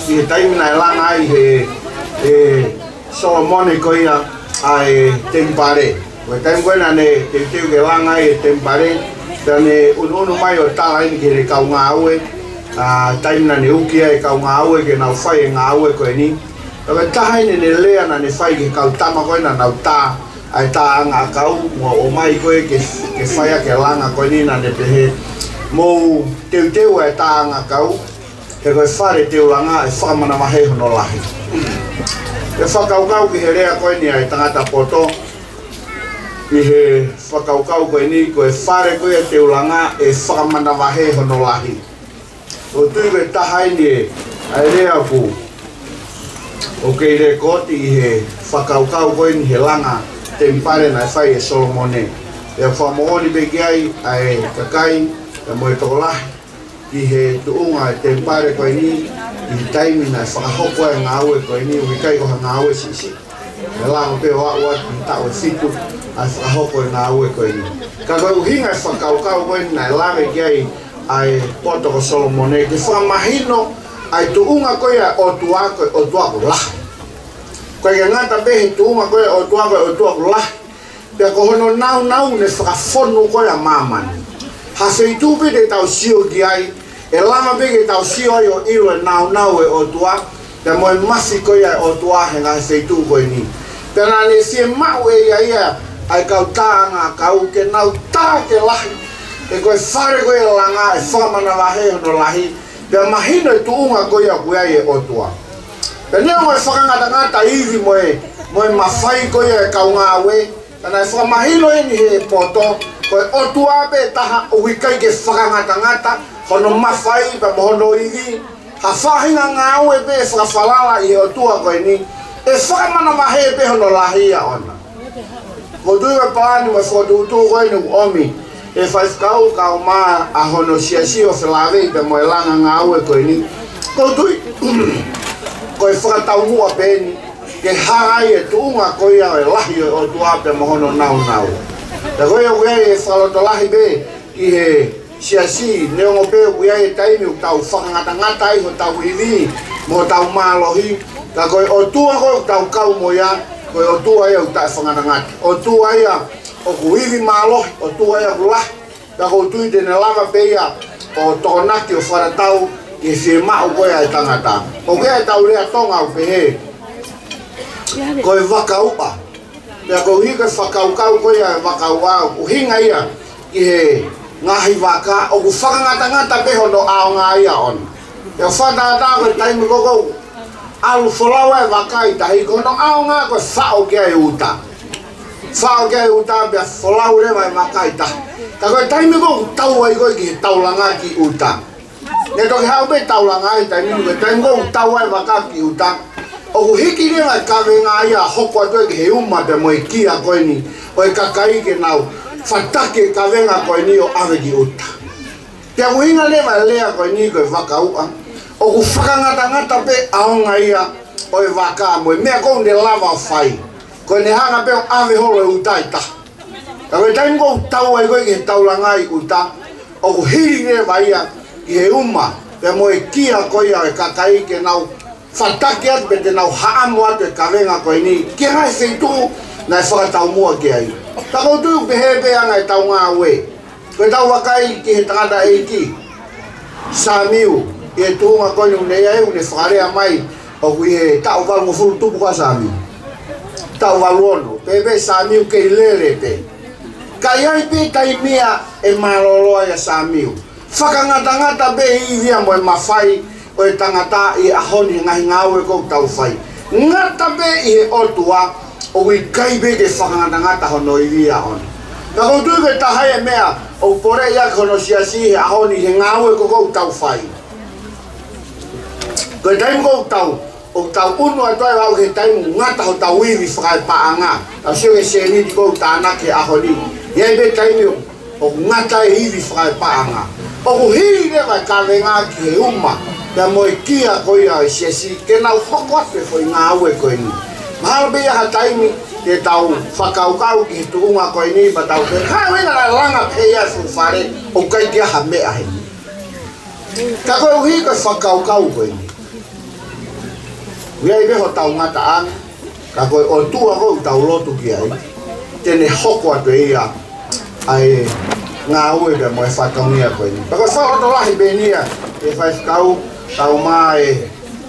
ki he taimina e langa ai he Solomone koe ia ai tempare. Ue taim koe na ne te teu ke langa ai e tempare, tane unu mai o tala ini ke re kau ngā aue, taimina ne ukia e kau ngā aue ke nau whai e ngā aue koe ni. Tawe tahaine ne lea na ne whai ke kau tama koe na nau tā, ai tā anga kau, o mai koe ke whaia ke langa koe ni na ne pehe. Mou teu e tā anga kau, he koe whare teu langa e whamana mahe hono lahi. E whakaukau ki he rea koe ni ai tangata poto, ni he whakaukau koe ni koe whare koe e teu langa e whamana mahe hono lahi. O tui koe tahai ni e ai rea ku, o kei re koti i he whakaukau koe ni he langa tempare na e whai e Solomone. E whamooni be ki ai kakai, e moe tokolahi, ki he tuunga e tempare koe ni, i taimi na e whakahoko e ngā ue koe ni, ui kai koha ngā ue sisi. E lango pe o aua ki tau e fitu, a e whakahoko e ngā ue koe ni. Ka koe uhinga e whakaukau koe ni na e lare ki ai potoko Solomone, ke whakamahino ai tuunga koe o tuako lahi. Koe ke ngata be he tuunga koe o tuako lahi, pia ko hono nau ne whakawhonu koe a mamani. Ha wheitu pe te tau sio ki ai, e lama pe ke tau sio ai o ilo e nau e o tua, te moe masi koe ai o tua he ngā wheitu koe ni. Pena ne sie mau e ia ai kau tāanga kau ke nau tā ke lahi, e koe whare koe langa e whamana lahe hono lahi, pia mahino e tuunga koe a koe ai e o tua. Pena moe whakangata iwi moe mawhai koe e kau ngā we, pena e whakamahino e ni he poto, koe o tua be taha o wikai ke whakangata, hono mawhai pa mohono iwi, ha whahinga ngā ue be whakawhalala i o tua koe ni, e whakamana mahe be hono lahia ona. Ko tuiwa paani wa whakututu koe ni omi, e whaifkau kau maa a hono siasi o whilawe i pe moe langa ngā ue koe ni, ko tui, koe whakatau mua pe ni, ke harai e tuunga koe au e lahi o tua pe mohono nau. Te koe o e whaloto lahi be ki he siasi neongo pe o e taimi o tau whakangata i ho tau iwi mo tau mālohi. Ka koe o tua koe o tau kau mo ia, koe o tua ia o tau whangata. O tua ia o ku iwi mālohi, o tua ia ku lahi. Ka koe tui tene lava pe ia o tokonaki o wharatau ki he mao koe ai tangata. O kea tau rea tonga o pe he. Koe waka upa. Pea ko hika whakaukau koe a wakaukau, o hinga ia ki he ngahi waka, o ku whakangata pe hono ao ngā ia on. Pea whatata koe taimi koko, alu wholawa e waka i tahi, kono ao ngā koe whao kia e uta. Whao kia e uta, pea wholau rewa e waka i tahi. Ka koe taimi koko tau ai koe ki he taulanga ki uta. Ne toki hau pe taulanga i taimi, koe taimi koko tau ai waka ki uta. O ku hiki rewa e kawe ngā ia hoko atoe ki he uma pe moe kia koe ni, o e kakai ke nau whatake kawe ngā koe ni o awe ki uta. Pea ku hinga rewa e lea koe ni koe waka ua, o ku whakangata pe aonga ia o e waka moe, mea kou ne lava whai, koe ne hanga pe o awe holo e uta i ta. Ka koe taimi kou tau ai koe ki he taulanga i uta, o ku hiri rewa ia ki he uma pe moe kia koe ia o e kakai ke nau whatake atu pe te nau haamu atu e kawenga koe ni, ki hai wheitu na e whakatau mua ki ai. Tako tui pe hepe anga e tau ngā ue. Koe tau wakai ki he tangata e ki. Samiu, i e tuunga koe ni unei ai, une whakarea mai, o kui he tau walu mo furu tupu kwa Samiu. Tau walu ono, pepe Samiu kei lere pe. Kai ai pe tai mea e maloloa ya Samiu. Whakangata pe hivia mo e mawhai, o e tangata i ahoni ngahi ngāu e kou tau whai. Ngata be i he otua o i kai be ke whakangata hono i ria honi. Ka kou tui ke tahai e mea o pore ia kono siasi he ahoni he ngāu e kou tau whai. Koe taim kou tau, o tau unu a toi wau he taim ngata ho tau iwi whakai paanga. Tau sio ke seni di kou tānak he ahoni. Iai be taim o ngata e iwi whakai paanga. O ku hiri rewa ka wenga ki he uma. Pea moe kia koia e siasi, ke nau hokoate foi ngā ue koe ni. Mahalo bea ha taimi, te tau whakaukau ki tuunga koe ni, ma tau te kai wena la langa pea su whare, o kai kia ha mea he. Ka koe uhi koe whakaukau koe ni. Wea i beho tau ngata anga, ka koe o tua koe tau lotu ki ai. Tene hoko atu ia, ai ngā ue bea moe whakaungia koe ni. Pako whaoto lahi benia, e whaifkau, tau mai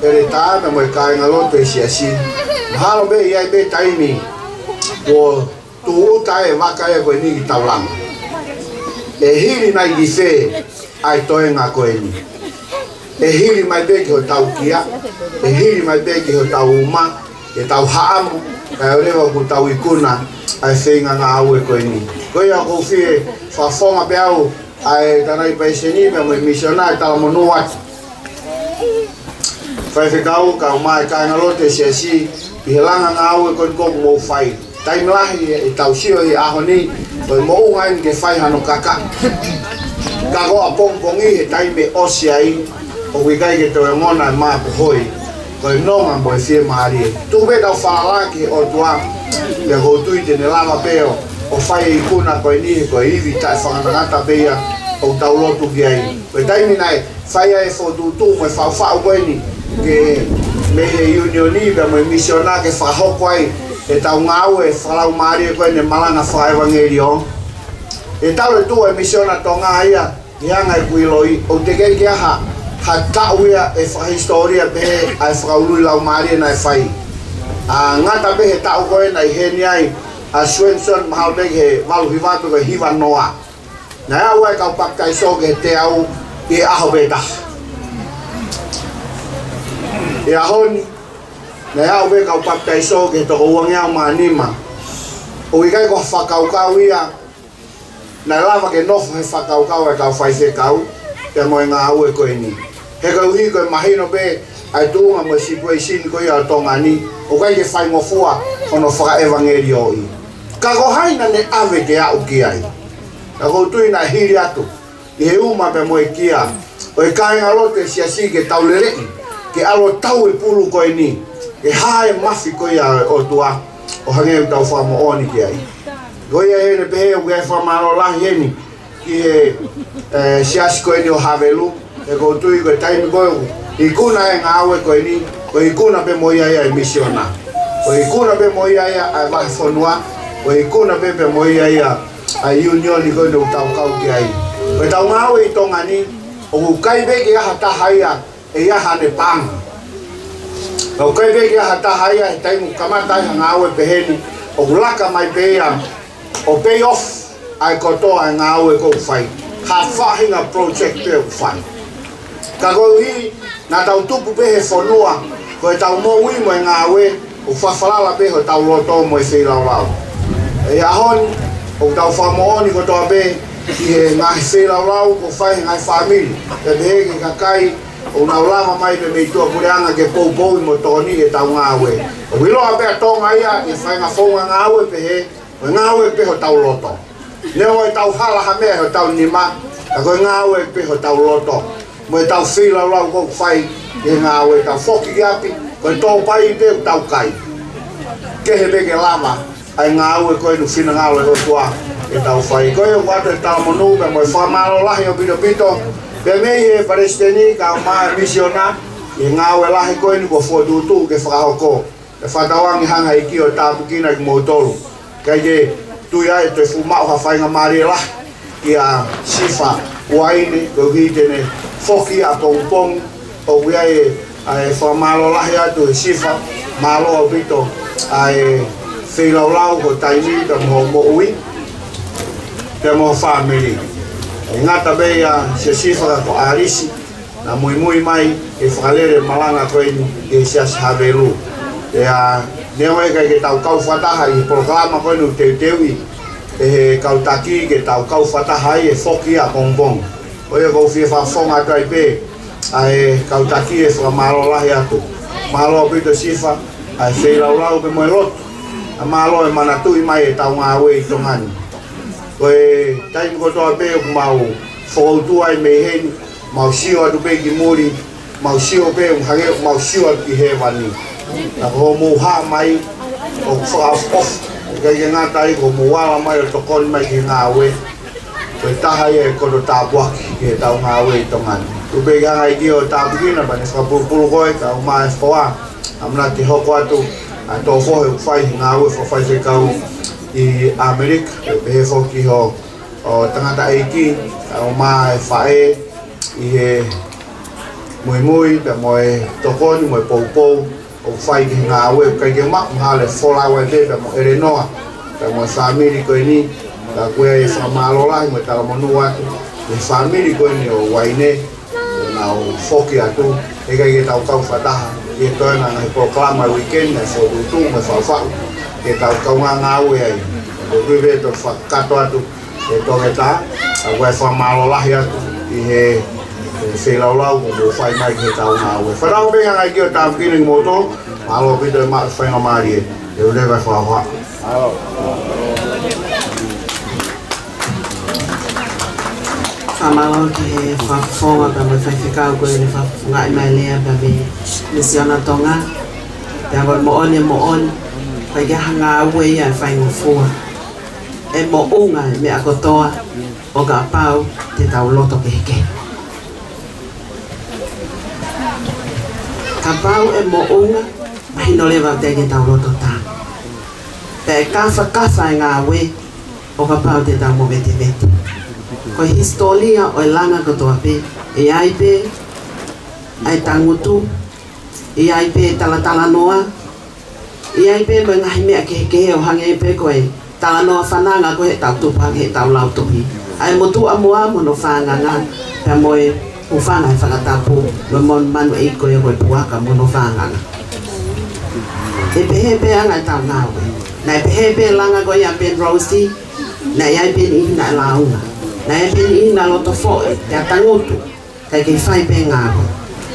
ere tā me moe kāinga loto e siasi. Mahalo be iai be taimi o tu uta e waka e koe ni ki tau langa. E hiri nai ki whē ai toe ngā koe ni. E hiri mai be ki ho tau kia, e hiri mai be ki ho tau uma, e tau haamu, kai orewa ku tau ikuna ai whenga ngā au e koe ni. Koe a kou whie whawhonga pe au ai tanai paiseni me moe misionai tala monu atu. Whaiwhekau ka mai kāinga lote siasi i he langa ngā au e koe koku mou whai. Taimlahi e tau sio i aho ni koe mou ngain ke whai hano kaka. Ka goa pongpongi he taime osi ai o wikai ke te ngona e maa puhoi koe nonga moe whie maari e. Tupe tau whaalaki o tua ia koutui tene lava peo o whai i kuna koe ni koe iwi tai whanganangata pea o tau lotu ki ai. Koe taimi nai whai e whotutu moe whauwhau koe ni ke me he unioni be moe misiona ke whahoko ai e tau ngau e whalau maari e koe ne malanga whaewangeri o. E tau le tua e misiona tō ngā ia i anga i kuiloi o te kei ki aha ha tau ia e whahistoria pehe ai whakaului lau maari e nai whai. Ngata pehe tau koe nai heni ai a Swenson mahal peke he walu hiwatu koe hiwa noa. Nai au e kau paktai soke te au i aho beta. E ahoni, nai au e kau paktai soke toko uangi au maanima. O i kai ko whakaukau ia, nai lava ke nofo he whakaukau e kau whaise kau, te moe ngā au e koe ni. He kau hi koe mahino pe, ai tuunga mo si koe sini koe ia tonga ni, o kai ke whai ngofua, ono whaka evangeli o i. Ka ko haina ne ave ke au ki ai. Ka ko tui na hiri atu, i he uma pe moe kia, o e kāinga lote siasi ke taulereki, ke alo tau e pulu koe ni, ke hae mafi koe ia o tua, o hangeu tau whamo oni ki ai. Koe ia hene pehe o kia whamaro lahi heni, ki he siasi koe ni o Havelu, e ko tui koe taimi koe i kuna e ngā aue koe ni, ko i kuna pe moia ia e misiona. Ko i kuna pe moia ia a wahi whanua, ko i kuna pe moia ia a unioni koe no tau kau ki ai. Ko tau ngā aue i tonga ni, o ku kaibe ki aha tahaia e aha ne panga. Ko kaibe ki aha tahaia e taimu kamatai ha ngā aue peheni, o ku laka mai peia, o pay off ai kotoa e ngā aue kou whai. Ha whahinga project pe u whai. Ka koe hi, nā tau tupu pehe whanua, koe tau mō ui mo e ngā ue, o whawhalala pehe tau loto mo e whirau lau. E ahoni, o tau whamooni ko toa pe, i he ngā whirau lau, ko whai ngai whamiri. Te pehe ke kakai, o nau lama mai pe mei tua pureanga ke poupou mo tōni e tau ngā ue. O wiloa pea tonga ia, i whai ngā whaunga ngā ue pehe, o ngā ue pehe tau loto. Neo e tau hala ha mea he tau nima, a koe ngā ue pehe tau loto. Mo e tau whila rau kou whai e ngā ue tau whoki ki api, koe tō pai i pēu tau kai. Ke he peke lama, ai ngā ue koe nu whina ngā ue o tua e tau whai. Koe o watu e tala monu, pe mo e whamaro lahi o pito pito, pe mei he paresteni ka o maa misiona, e ngā ue lahi koe nu ko fuatutu ke whakahoko. E whatawangi hanga i ki o tāpukina ki mōtoru. Kai ke tui ai te fumau ha whainga maari lahi, ki a sifa waine, ko hi tene whoki a pongpong o wia e whamalo lahi atu e sifa malo o pito a e whiraulau ko taimi ka mo ui te mo whamiri. E ngata beia se sifa ko arisi na mui mai e whakalere malanga koe ni e sias Havelu. E a neo e kai ke tau kau whataha i proklama koe nu teuteui e he kautaki ke tau kau whataha i e whoki a pongpong. Oia kou whia whawhonga kai pē, ai kautaki e whamaro lahi atu. Malo pito sifa, ai whiraulau pe moe rotu. A malo e manatui mai e tau ngā ue i tongani. Koe taimi kotoa pē o mau whakautua i mei heni, mau sio atu pē ki muri, mausio pe hange mausio ki he wani na ho mo ha mai o fa off ga nga tai ko mo wa mai to kon mai ki nga we ko ta ha ye ko ta bwa ki ta nga we to man tu be ga ngai dio ta bi na ba ne fa pu ko ka ma fo a amna ti ho ko tu a to fo fai nga we fo fai se ka i America be fo ki ho o tangata aiki o ma fae i he mui pe moi tokoni moi pou o fai ki nga we ka ke mak ma le fola we le pe mo erenoa pe mo family ko ni ta ko e fa malola mo ta mo nuwa le family ko ni o waine na o foki atu e ka ke tau fata e to na na proclama weekend na so tu mo fa ke tau nga we ai o be to fa kato atu e togeta a wai fa malola ya i he se laulau mo fai mai ke tau na we fa rau be nga ki o ta ki ni moto malo be de ma fa nga mari e o le vai fa wa Famalo que fa fonga pa mo fa ficar ko ni fa nga mai le pa be misiona tonga ya mo on pa ga hanga we ya fa ngo fo e mo unga me akotoa o ga pau te tau loto ke ka pau e mo unga mai no leva te ke tau loto ta te kafa nga we o ga pau te tau mo vete ko historia o langa ko to pe e ai pe ai tangutu e ai pe tala noa e ai pe nga me ke o hange pe ko e tala noa fananga ko e tau tu pa ke tau lau tu hi ai mo tu amoa mo no fanga nga pe mo e u fanga fa ta pu mo mon man e ko e ko pu ka mo no fanga e pe anga tau na we na pe langa ko ya pe rosti na ya pe ni na launga na e peni na loto fo e tangotu kai ke fai pe ngako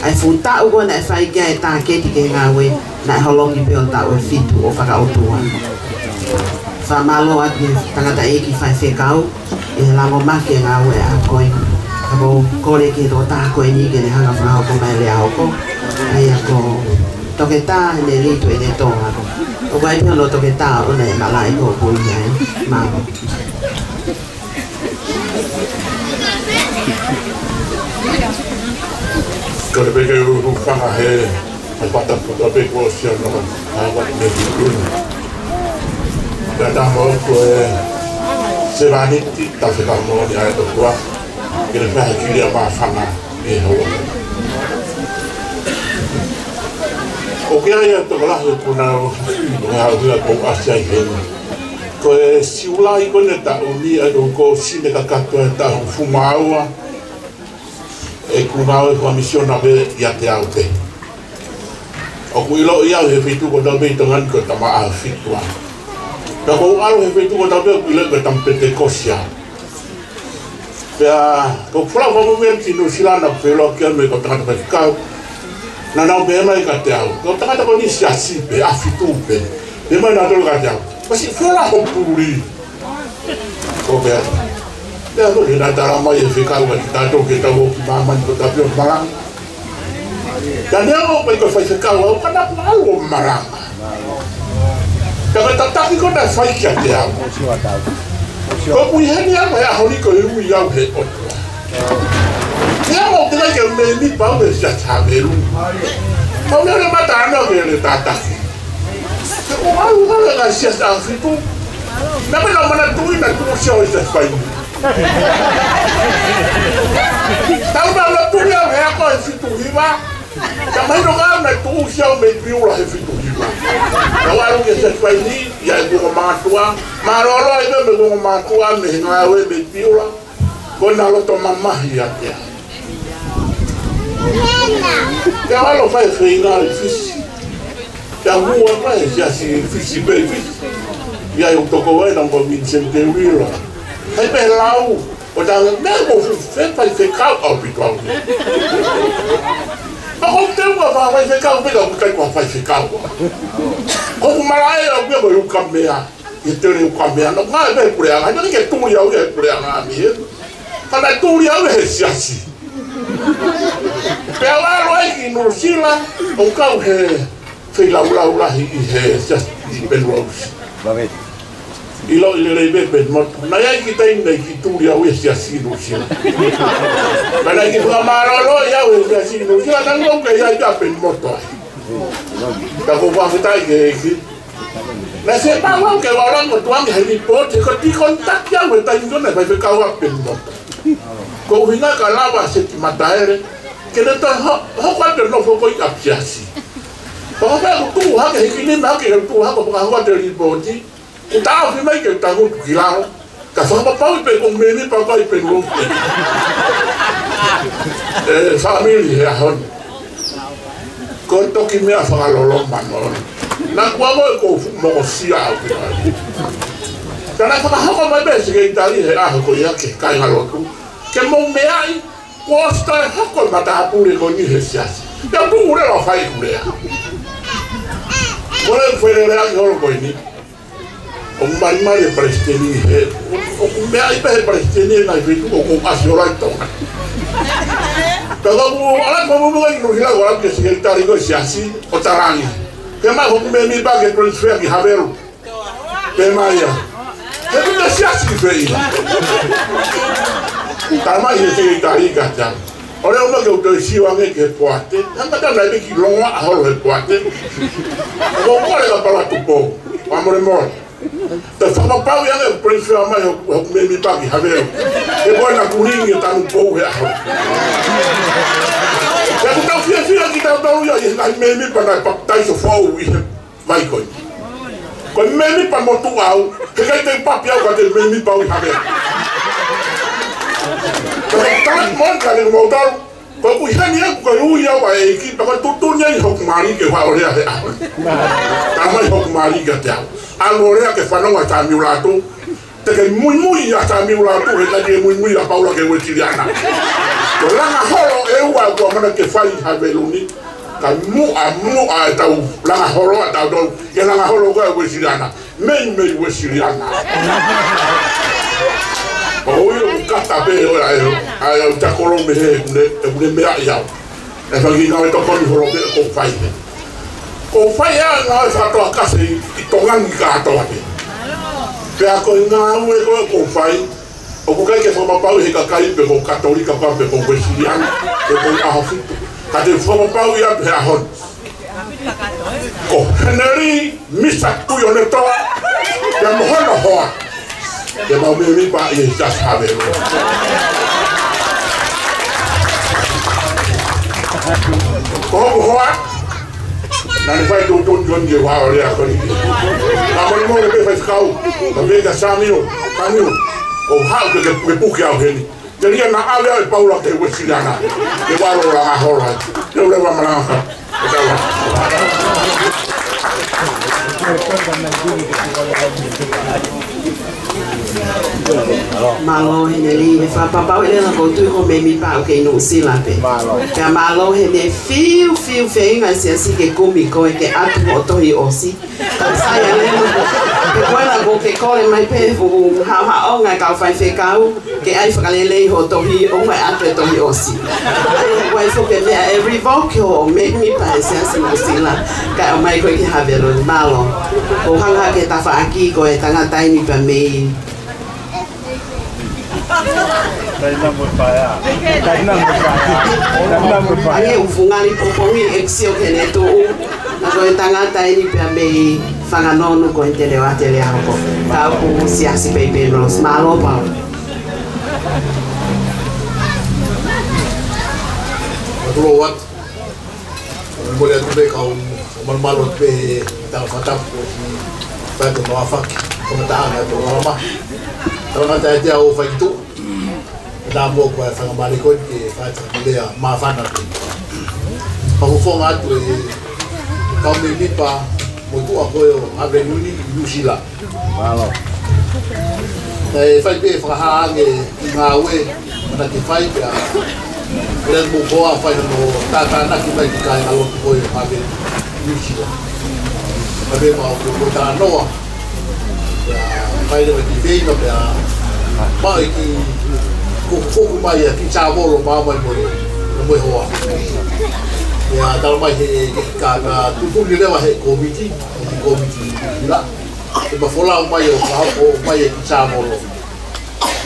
ai futa ugo na fai ke ta ke ti ke ngawe na holongi pe o ta o fitu o faka o tua fa malo at tangata e ki fai fe kau e la mo ma ke ngawe a koi abo kore ke do ta ko ni ke ne hanga fa ko mai le a ko ai ko toketa ne lito e ne to o vai pe lo toketa o ne malai ko ko ai ma Kalau begitu rufang ahe, patah patah beku siapa nama, awak begitu. Datang mau kue, sebani tak sekali mau dia itu kuah, kita faham dia macam mana, hawa. Oke ya tu kalau punau, kalau dia kau asyik ini, kue siulai kau ni tak uli, ada kau sini kakak tu tak fumau. E kunao e misión na be ya te aupe o kuilo ia he fitu ko dabe tangan ko tama a fitwa ka ko alo he fitu ko dabe kuilo ko tam pentecosia ya ko fula mo ven tino silana pelo ke me ko tanga pe ka na na be mai ka te au ko tanga ko ni siasi be a fitu be be mai na to ka te au pasi fula ko puri ko be ya lo que nada más es ficar con tanto que estamos mamando con tapios marang dan dia mau pergi ke ficar o kana algo marang kalau tapi kau dah ficar dia kau punya ni apa ya hari kau ibu yang he dia mau kita que me ni pau de ya saberu kau ni ada mata anda que le tata kau algo kan sia sia fitu nama mana tu ina tu sia esa fai tahu bahwa tu yang aku itu hiba, kamai doang nak tu siapa mencium lah itu hiba. Kalau orang yang sesuai ini, ya itu kematuan, marolo itu betul kematuan, mengawe mencium lah. Kau nak lo mama ya ya. Kalau fai final fisi, yang buat apa ya si fisi baby, ya yang toko yang Vincent de Villa. Hai belau, orang memang fai ficar habitual. Aku tahu apa fai ficar, bukan bukan fai ficar. Kau malai aku baru kamera, itu ni kamera. Nak apa pulang? Hanya ni kita tunggu jauh pulang kami. Karena tunggu jauh siasi. Pea walo ai ki no sila o kau he fei lau lahi I he just I penuausi. Ilo ile rei bebe moto. Na ia ki tai nei ki turi au e si no sila. Mana ki puka marolo ia o e si no sila tango ke ia ka pen moto ai. Ka ko wa fitai ke na se pa wa ke wa ron ko tuang he ni pote ko ti kontak ya we tai ngona vai fe ka wa pen moto. Ko hina ka lava se ti mataere ke ne to ho kwa te no fo ko I apsiasi. Ko ba ko tu ha ke ki ni na ke tu ha ko ka wa te ri boti. Kita fi mai ke ta ko kilao. Ka so pa pa pe ko me ni pa pa pe no. Family ya hon. Ko to ki me fa lo lo mano. Na kwa ko mo sia. Kana fa ha ko mai be se ke Italia he a ko ya ke kai ngalo tu. Ke mo me ai costa ha ko mata pure ko ni he sia. Ya tu ure lo fai ure. Ora fuere la yo ko ni. O mari presteni he. O me ai pe presteni na vitu ko asiola to. Pero ala ko mo ngai no hila wala ke secretary ko siasi o tarangi. Ke ma ko me mi ba ke transfer ki havero. Pe maya. Ke mi siasi fei. Tama ye secretary ka ta. Ora o que eu si o ame que poate. Anda ta na ki longa a holo poate. Ko ko le para tu po. Amore mo. Te fama pau ia le transfer mai o me mi ba ki havero. E bona kuringi ta no po ya. Ya ku tau fia ki tau tau ia na me mi pa na pa tai so fo wi vai ko. Ko me mi pa mo tu au. Ke kai te pa pia ko te me mi pa wi havero. Tangan mon kali motor ko ku hani ko ru ya wa e ki ba tu tu nya ho mari ke wa ore ate a ta mai ho mari ke ta a ore ke fa no wa ta mi ulato te ke muy ya ta mi ulato e ta ke muy la paula ke we tiriana ko la na holo e wa ko mana ke fa I haveluni ka mu a ta la na holo ta do ke la na holo ko we tiriana me we tiriana Oyo kata be ora ai ta kolo me ne me ya e fa ki na to ko ni horo ko fai ya na fa to ka se I to ngan ka to ate pe a ko na we ko fai o ko kai ke fa pa he ka kai pe ko katolika pa pe ko wesian e ko a hofi ka te fa pa ya pe a hon ko heneri misa tu yo ne to ya mo hono ho ya mau me pa ye just have it ko ho na le fai tu jon je wa ore a ko ni na mo le pe kau na be ga samio kanu o ha ke pu ke au heni teria na ale ai paula ke we silana ke wa ro la hora yo le va mala Malo heneli e fa papa ele na ko tu ko me mi pa ke no sila pe. Ka malo hene fiu fe nga si asi ke komi ko ke atu moto I osi. Ka sai ale ke ko na ko ke ko le mai pe fu ha o nga ka fa fe ka ke ai fa le le ho to hi o mai atu to hi osi. Ai ko fo ke me e revoke o me mi pa si asi no sila ka o mai ko ke ha vero malo. O hanga ke ta fa aki ko e tanga tai ni pa me Ai ufungani popongi exio kenetu na ko tangata ini pia me fanganono ko intele wa tele hapo ka ku siasi baby rose malo pa Tulo wat boleh tu be kau malo pe ta fatap ko pa to no afak komentar to mama Kalau nanti dia au fai tu, dah mau kau fai balik kau ke fai dia maafan aku. Aku fong atu kau mesti pa, mutu aku yo avenue Yusila. Malo. Fai be fai hange ngawe, mana ke fai dia. Dia buka fai no tata nak kita kai kalau kau yo avenue Yusila. Tapi mau kau tak noa. Mai le ki veino pe mai ki ko mai ki cha volo mai mai mo hoa ya tal mai he ka na tu ni lewa he komiti la e ba fola mai o mai ki sa mo lo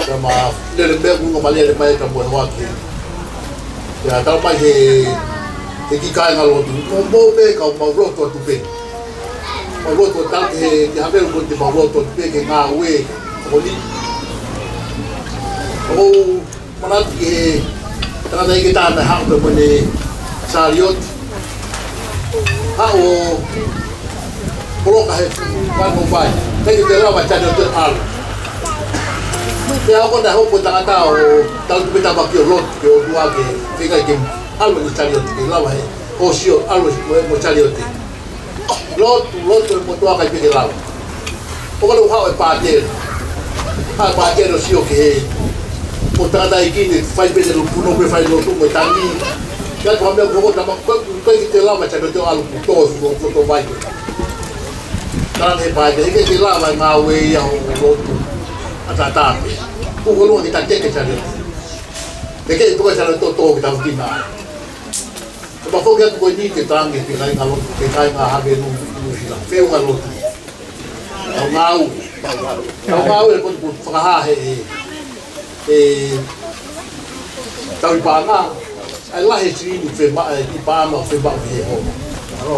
sama le be ngo mali le mai ka mo hoa ki ya tal mai he ki ka ngalo tu mo be ka mo ro to tu be mo ro to tal ke ha be ko ti mo ro to be ke nga we ko ni o mana ki tana ki ta na ha ko ni saliot o coloca vai no vai tem que ter lá vai ter de al dia quando a roupa tá o tal que tá aqui o lot que o do que fica aqui algo de saliot que lá vai o sio algo mo saliot lot mo to aqui que lá o que o ha é bater o sio que o tá daí que faz bem no puno faz no tudo tangi ya kwa mbele kwa kama kwa kite lava cha ndio alu kutozi kwa kuto vai tane pa de ke lava na we ya o atata ku ko ni ta teke cha de ke to cha to to ta utina ba fo ke ko ni ke tangi ke kai ngalo ke kai nga ha be no sila feu ngalo au e ko fa ha tau pa na ai la he tri ni fe ma i pa ma fe ba he ho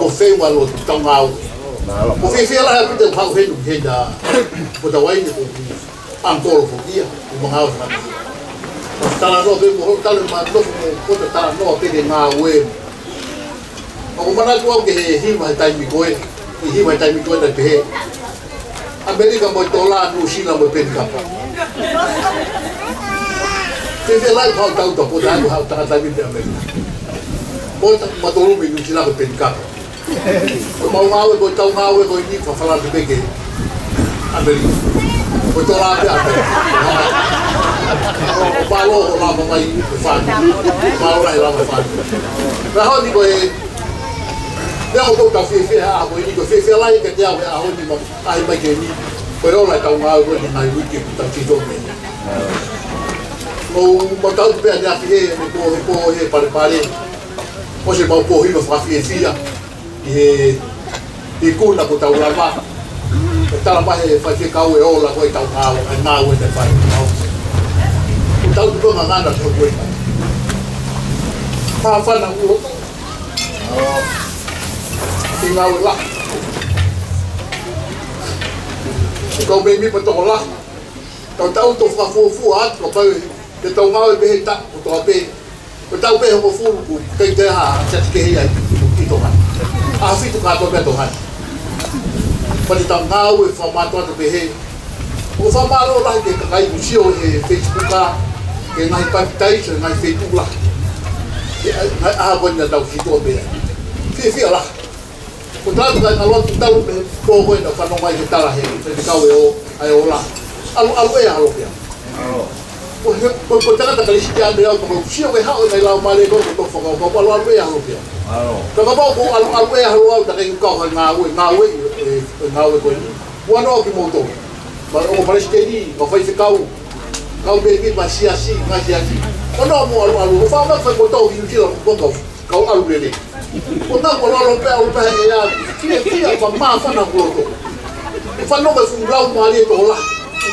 o fe wa lo tau ngau o fe la ha te pa fe he da o da wai ni an ko fo dia o ma ha ta no be mo ta le ma no ko ta no pe de nga we o ma na ko ke hi ma ta mi ko hi ma ta mi ko da pe Amerika mo tola no sila mo pe ka Te lai pau tau to po dai ha ta ta bi de Amerika. Mo ta ma to lu mi ni sila ko pe ka. Mo ma we ko tau ma we ko ni fa fala de ke Amerika. Ko to la pe a. Ba lo la ma mai fa. Ba lo la ma fa. Ra ho ni ko e Dia ko ta fe ha ko ni ko fe lai ke dia we a ho ni ma ai mai ke ni. Ko ro la tau ma we ni ai wi ke ta ti do me. O matau pe a fie me po he pare o se mau po hi no fa fie fia e ko na ko tau lava ta la he fa fie ka o la ko tau ngao ai na o te fa o tau tu na nada so ko fa na o ti ngao la ko be mi pa to la tau to fa fu at ko pa te tau ngau e pehe tak o toa pe o tau pehe o furu ku kei te ha te kehi ai ki toha a fitu ka toa pe toha pati tau ngau e whamatua te pehe o whamaro lahi ke kakai usio e Facebooka ke ngai papitai se ngai Facebook la ngai aha koe na tau ki toa pe fia la o tau kai ngaloa tu tau pe po koe na whanongai ke tala he te kau e o ai o la alu e halo pia ko tanga ta kalisi dia dia ko sio we ha o nei la male ko to fo ko ko lo we ha lo pia to ko ko al we ha lo ta ke ko nga we ko ni bueno ki mo to ba o parece que ni o fai se kau be ki ma si asi o no mo alu fa ma fa ko to ki ki lo ko kau alu le o na ko lo pe ya ki ma fa na ko to fa no be fu la male to la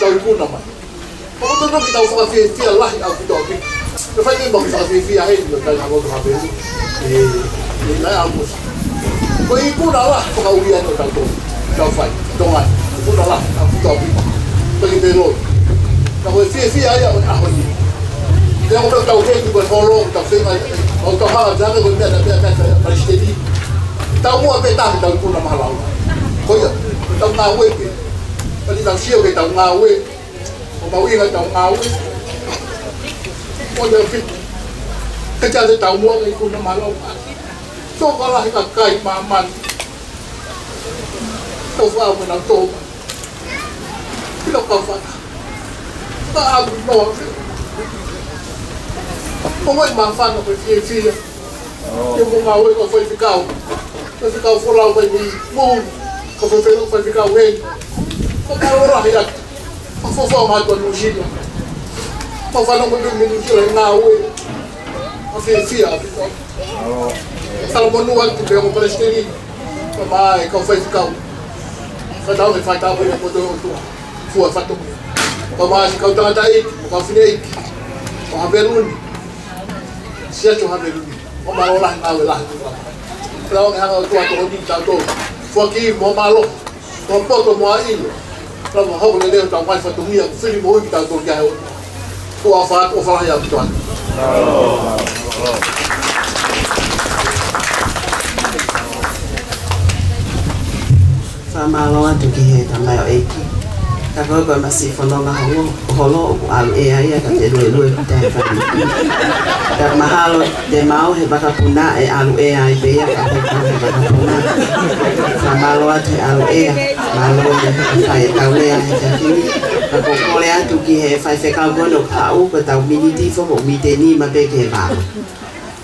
ta ku na ma o to no ki tau fa fie la au ki to ki no fa ni mo fa fie ai no ta no ha be la au ko i ku na la ko au ia no ta to ta fa to nga ku na la au ki to ki to ki te lo ta ko fie ai au a ho ni ya ko ta ke ki ko lo ta fe mai o to ha ja ko me ta pa ste di ta mo pe ta ta ku na ma la ko ya ta nga we ki pa ni ta sio ke ta nga we o ma wi ga tau ngau o de fit ka cha de tau mo ai ku na ma lo to ka la ka kai ma man to fa mo na to lo ka fa ta abu no o mo ma fa no fi fi yo mo ma we ko foi ficau fo la vai ni mo ko foi ficau we ko ka ora ya fo ma ko no jila ma fa no ko mi ni jila na we fia Kalau mau tu dia mau Palestin mai kau faz kau kadang dia faz tahu yang bodoh tu fuat fatu mai kau tak ada kau finai kau haberun sia tu haberun kau malah lah kalau hang tu ni tahu fuaki mau malo kau poto mau il kalau mau boleh dia tak mai fatu yang film mau kita tu dia tu afat yang tuan Famalo atu ki he tamai o eki. Ka ko masi fononga holo al e ai ka te lue ki te fani. Ka mahalo de mau he baka puna e alu e ai be ya ka te baka puna. Famalo atu alu e malo de fai ka le ai te fini. Ka ko kole atu ki he fai fe ka gono ka u ko tau miniti fo mo mi te ni ma be ke ba.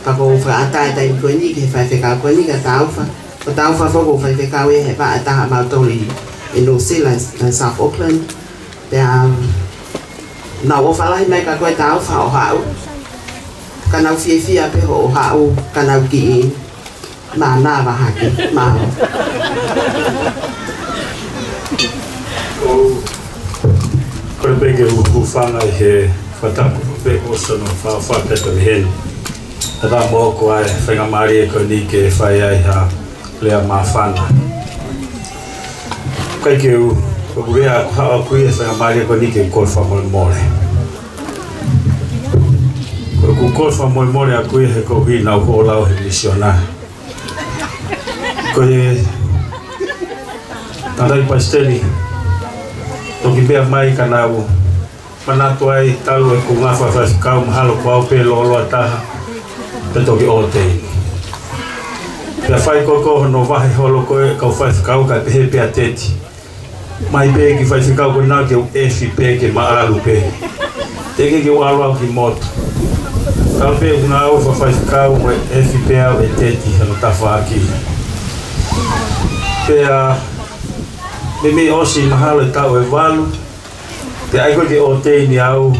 Ka ko fa atai tai ko ni ke fai fe ka ko ni ka tau fa. Ko tau fa fo fai fe ka we he ba ata ma toli in New Zealand and South Auckland. Dia nau fa lai mai ka ko tau fa o hau. Ka nau fi ape ho hau ka nau ki ma na ba ha ki ma. Ko pege u fanga he fata pe o sono fa pe to hen. Ada mo ko ai fenga mari ko ni ke fai ai ha lea mafana. Kai ke u burea ha ku e fenga mari ko ni ke ko fa mo more. Ko fa mo more a ku e ko hi na ko la o misiona. Ko e tandai pasteli to ki be mai kana u mana to ai talu e ku ngafa fa ka mahalo ko pe lo ata pe to ki ote. Pia fai koko no vahe holo koe kau fai whakau kai pehe pia teti. Mai pe ki fai whakau koe nā ke u efi pe ke maaru pe. Teke ke u alu au ki moto. Kau pe una au fai whakau mo efi pe au e teti hano tawha aki. Pea me osi mahalo e tau e walu. Te aiko ke o teini au.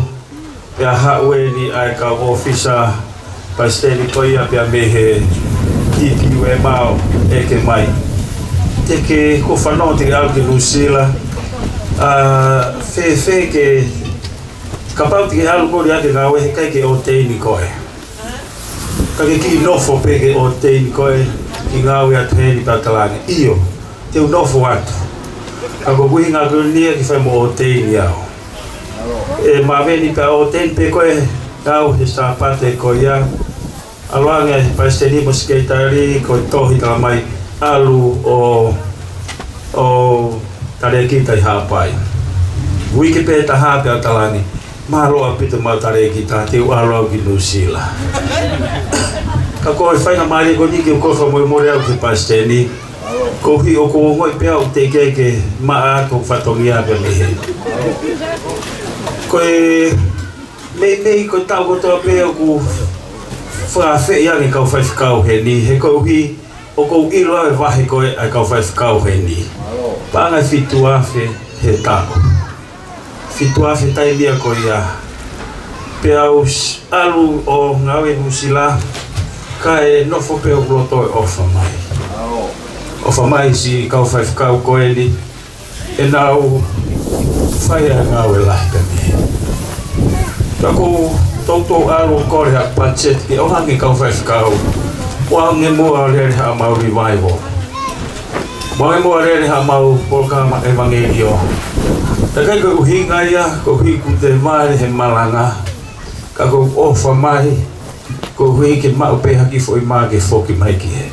Pea haue ni ai ka ofisa pasteni koia pea mehe ki we mau e ke mai te ke ko whanau te au ke Lusila fe ke ka pau te alu kori ake ngā wehe kai ke o teini koe ka ke ki nofo pe ke o teini koe ki ngā wea tuheni patalange iyo te u nofo atu ka ko kuhi ngā kurunia ki whai mo o teini au e maweni pa o teini pe koe ngau he sāpate koe ia Aluanga pasteni moskeitari ko tohi tala mai alu o tare kita hapai. Wiki pe ta hape atalani. Malo apito ma tare kita te alu ki Lusila. Ka ko fai na mari ko ni ke ko fa mo mo rea ki pasteni. Ko hi o ko mo pe au te ke ma ko fatongia pe me. Ko me ko ta ko to pe ko Fa fe ia ni kau fai kau he ni he ko hi o ko i lo e vahe ko e kau fai kau he ni pa nga fitua fe he ta fitua fe tai dia ko ia pe aus alu o ngawe musila kai no fo pe o bloto o fa mai si kau fai kau ko e ni e nau fai ngawe la pe ni ta ko Toto alu kore hak pancet ki o hangi kau fai kau wa nge mo ale ha mau revival wa mo ale ha mau programa evangelio ta kai ko hinga ya ko hi ku te mai he malanga ka ko o fa mai ko hi ke ma pe ha ki foi ma ke fo ki mai ki he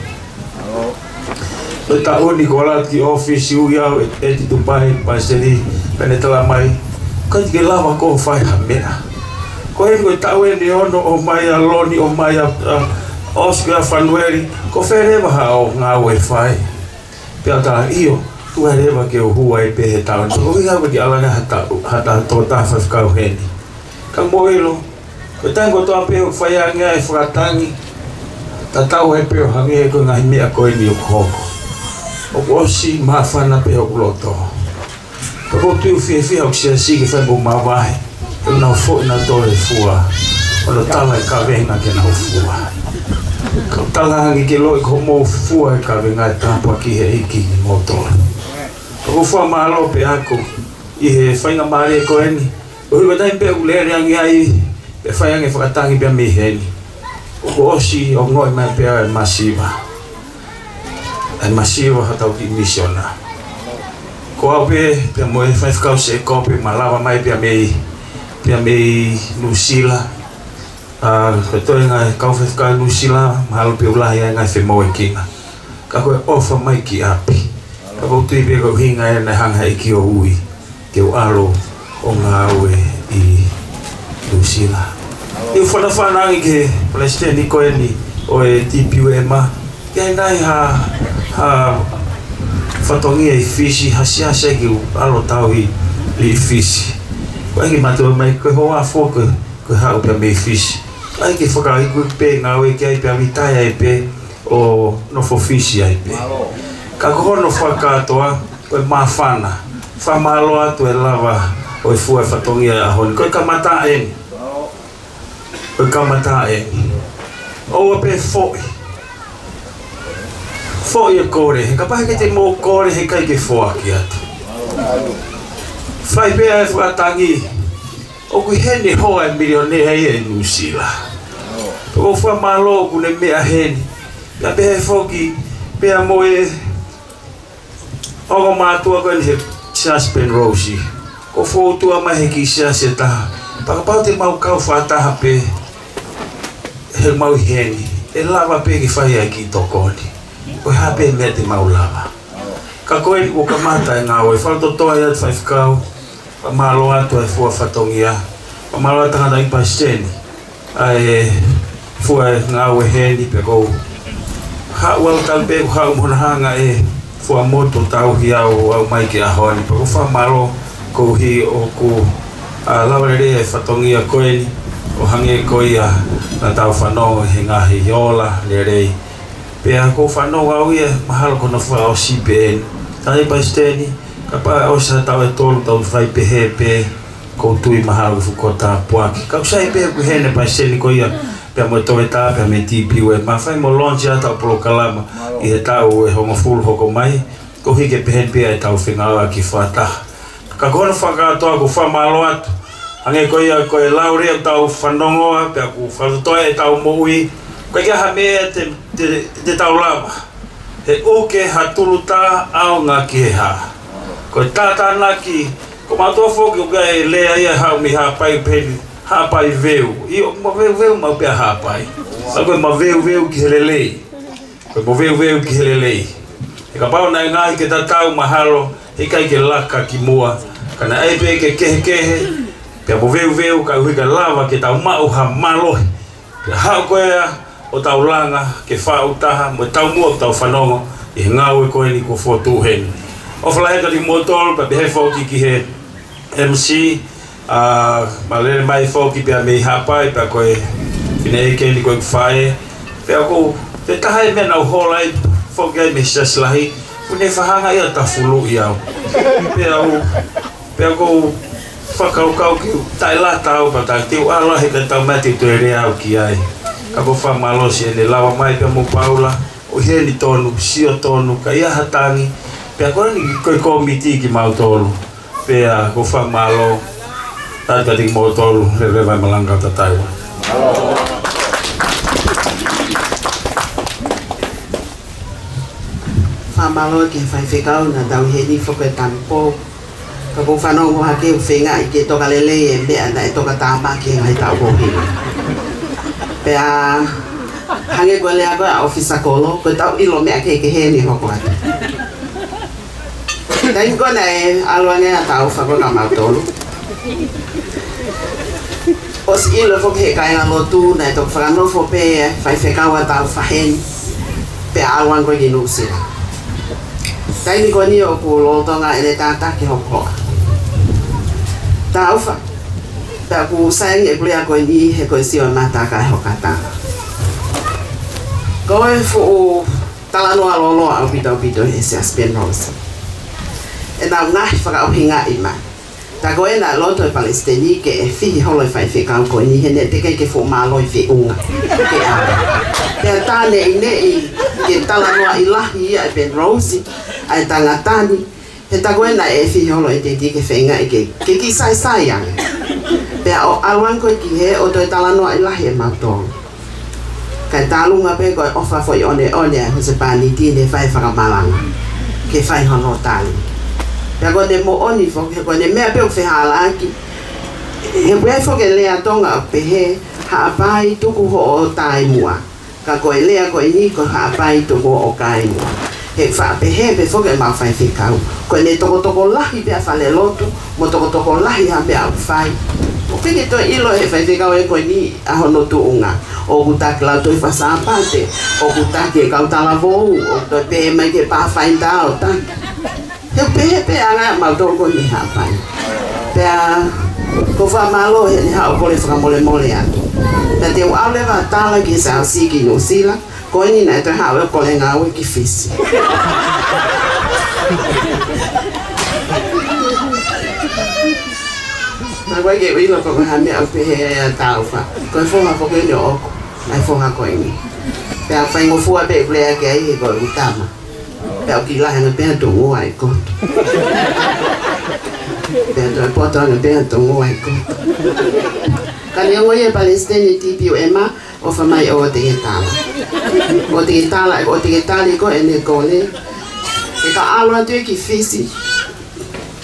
ta oni ko la ki office u ya e ti tu pai paseri penetala mai ka ki lava ko fai ha mena ko e ko tawe ni ono o mai aloni o mai Oscar Fanueri ko fereva ha o nga wifi pe ata io tu ereva ke o hua e pe ta o ia ke ala hata to ta fa ka o heni ka moelo ko tango to ape o fai nga e fratangi ta tau e pe o hangi ko nga me ko ni o ko o si ma fa na pe o loto ko tu fi o si ke fa bo ma vai na fo na tole fua o lo tala e ka venga ke na ufua ka tala hangi ke loi ko mo ufua e ka venga e tampa ki he iki motola ka ufua mahalo pe ako i he whainga maare e ko eni o hiwa dai pe ulere angi ai pe whainga e whakatangi pe me heni o ko osi o ngoi mai pe e masiva hatau ki misiona ko au pe mo e whaifkau se ko pe malawa mai pe me Nusila ko toi ngai kau whaifkau Nusila mahalo pe ulahi ai ngai whe moe kina ka koe ofa mai ki api ka kou tui pe kau hinga e na hanga i ki o ui ke o alo o ngā ue i Nusila i whanawhanangi ke Palestine ko e ni o e tipiu e ma kia nai ha whatongia i fisi hasiasa ki o alo tau i fisi ko engi matua mai koe hoa fōka koe hau pia me fisi ai ke whakau i koe pe ngā ue ki ai pia mitai ai pe o nofo fisi ai pe ka kohono whakatoa koe mawhana whamalo atu e lava o i fua e whatongia a honi koe ka mata e o pe foi e kore he kapahe ke te mō kore he kai ke whoaki atu whai pēa e whakatangi o kui hene hoa e milionea hei e Nusila o wha malo kune mea heni ia pehe whoki pēa mo e ogo mātua koe he Chaspen Rosi ko whoutua mai he ki siase taha pakapau te mau kau whataha pe he mau heni e lava pe ki whai ai ki tokoni ko hape me te mau lava ka koe o ka mata e ngā oe whalototoa i atu whaifkau pa malo atu e fua whatongia pa malo atu ngata i Palestine ai fua e ngā oe heni pe kou hau au talpe ku hau monahanga e fua moto tau hi au mai ki ahoni pa kou wha malo kou hi o ku lawarere e whatongia koe ni o hange koe ia na tau whanongo he ngahi hiola le rei pea ko whanau au ia mahalo kona wha o CPN tai Palestine ka pa o sa tau e tolu tau whai pehe pe ko tui mahalo ki whukota puaki ka usai pehe ku hene Palestine ko ia pea mo toe tā pea me tipi ue ma whai mo longi a tau polo kalama i he tau e honga fulu hoko mai ko hike pehe pea e tau whingaua ki whataha ka kona whakatoa ko whamalo atu ange ko ia ko e laure au tau whanongoa pea ku whatotoa e tau moui koe kia ha mea te tau lama. He uke hatulu tā au ngā ki he ha. Koe tātana ki, ko mātua whoki o kia e lea ia hau mi hapai peni, hapai veu. Io, ma veu mau pia hapai. Sa koe ma veu ki helelei. Koe ma veu ki helelei. E ka pau nai ngāhi ke tatau mahalo, he kai ke laka ki mua. Kana ei pe ke kehe, pia ma veu ka hui ka lava ke tau mau ha malohi. Pia hau koea, o tau langa ke whautaha mo tau mua o tau whanongo i ngau e koe ni ko whotu hen. O whalaheka ni motol pa behe whoki ki he MC ma lere mai whoki pia mei hapai pa koe whine eke ni koe kwhae pia ko te taha e mena u holai whoki ai me saslahi whine whahanga ia ta fulu i au pia ko whakaukau ki tai lata au pa ta tiu ala he ka tau mati tu ere au ki ai ka ko wha malosi e ne lawa mai pia mo paula o heni tonu, sio tonu, ka ia hatangi pia kore ni koe komiti ki mau tolu pia ko wha malo tata ting mo tolu le vai malanga ta Taiwan wha malo ke whai whekau na tau heni whako e tampo ka ko whanau mo hake u whenga i ke toka lele e mea na e toka tāma ki ngai tau hohi pea hange koe lea koe a ofisa kolo koe tau ilo mea ke heni hoko atu taim kona e aluane a tau whako na mautolu os ilo fok he kainga lotu na e tok whakanofo pe e whai whekau a tau whaheni pea aluan koe ginusira taimi koe ni o ku lotonga e le tata ki hoko tau wha pea ku saing e kulea koe ni he koe sio mataka e hokata koe fu talanoa loloa au pito e se aspen rosa e nau ngahi whaka au hinga ima Ta ko ena loto e Palestini ke e fihi holo e fai whekau ko ni hene te kei ke fo malo i whiunga ke a. Te tāne i nei ke tala noa i lahi ia e Ben Rosie ai tangatani. He ta ko ena e fihi holo e te ki ke whenga i ke ki sai sai ang. Pea o aluan koe ki he o toi tala noa i lahi e mautoro. Kai tālunga pe koe ofa fo i one ho se pāni tine whai whakamalanga ke whai hono tāli. Pea koe ne mo oni fo ke koe ne mea peo whehala aki. He pue fo ke lea tonga o pehe haapai tuku ho o tai mua. Ka koe lea koe ni ko haapai tuku o kai mua. He wha pehe pe fo ke mau whai whikau. Koe ne toko lahi pea whale lotu, mo toko lahi ha pea au whai. O peke to ilo he whai whikau e koe ni a hono tuunga. O kutaki lau toi whasapate, o kutaki e kautala vou, o toi pehe mai ke pāwhai tau taki. He pehe pe anga mautoro koe ni hapai. Pea ko whamalo he ni hao kore whakamole atu. Pea te au lewa tala ki sao siki no sila, koe ni nai toi hao e kore ngawe ki fisi. Na koe ke wilo ko hame au pehe e tau wha, koe whonga ko koe ni oko. Ai whonga koe ni. Pea whai ngofua pe kulea ke ai he koe utama. Pea o ki lahe na pea tungu ai koto. Pea toi poto na pea tungu ai koto. Kani ongo ia Palestini tipi o ema o whamai o te ke tala. O te ke tala ko ene kone. E ka alo atu e ki fisi.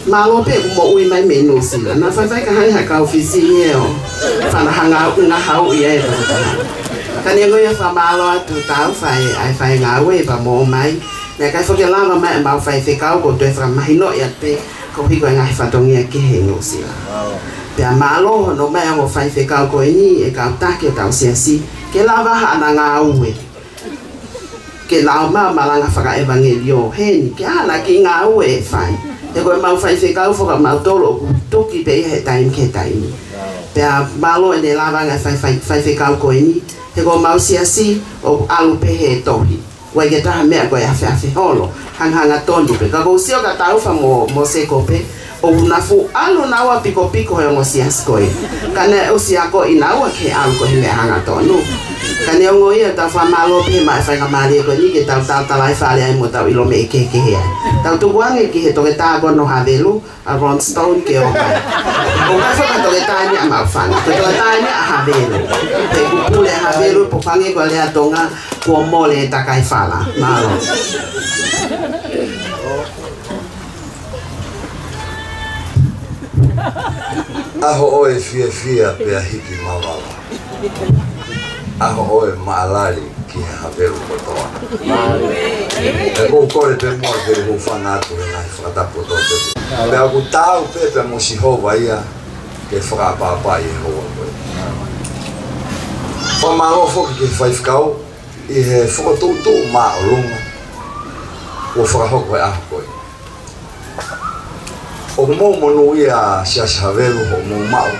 Malo pe mo ui mai menu sila. Na whai ka hai haka o fisi e o. Whanahanga unga hau ia e tau. Kani ongo ia whamalo atu tau whai ngā ue pa mo mai. Nā kai whoke lava mai mau whai whekau ko tue whamahino ia te ko hiko e ngai whatongia ke he ngō sila. Pea malo no mai o whai whekau ko e ni e kau take o tau siasi ke lava hana ngā ue. Ke lau mau malanga whaka evangelio heni ke hana ki ngā ue e whai. Te koe mau whai whekau whaka mau tolo tuki pe he taim ke taimi. Pea malo e ne lava ngai whai whekau ko e ni te koe mau siasi o alu pe he tohi. Wai ke taha mea koe awhi holo, hanga tonu pe. Ka kou sio ka tauwha mo seko pe, o unafu alu naua piko he ongo sias koe. Kane o siako i naua ke alu koe mea hanga tonu. Kane ongo ia tau wha malo pe mai whainga maari e koe ni ke tau talai whale ai mo tau ilo me ke hea. Tau tukuange ki he toke tāgo no havelu, a Ron Stone ke o mai. O kai whaka toke tāni a mau whanga, toke tāni a havelu. Pe kukule havelu po whange koe lea tonga kua mole e takai whala, malo. Aho oe fia pea hiki mawawa. Aho oe maalari ki he havelu kotoa. E kou kore pe mua ke hu whanatu e nai whakatapu tote. Pea ku tau pe mo Sihova ia ke whakapapa i hoa koe. Whamalo foki ke whaifkau i he whakatoutou maa o runga o whakahoko e aho koe. O mō monu ia siasi havelu o mō mau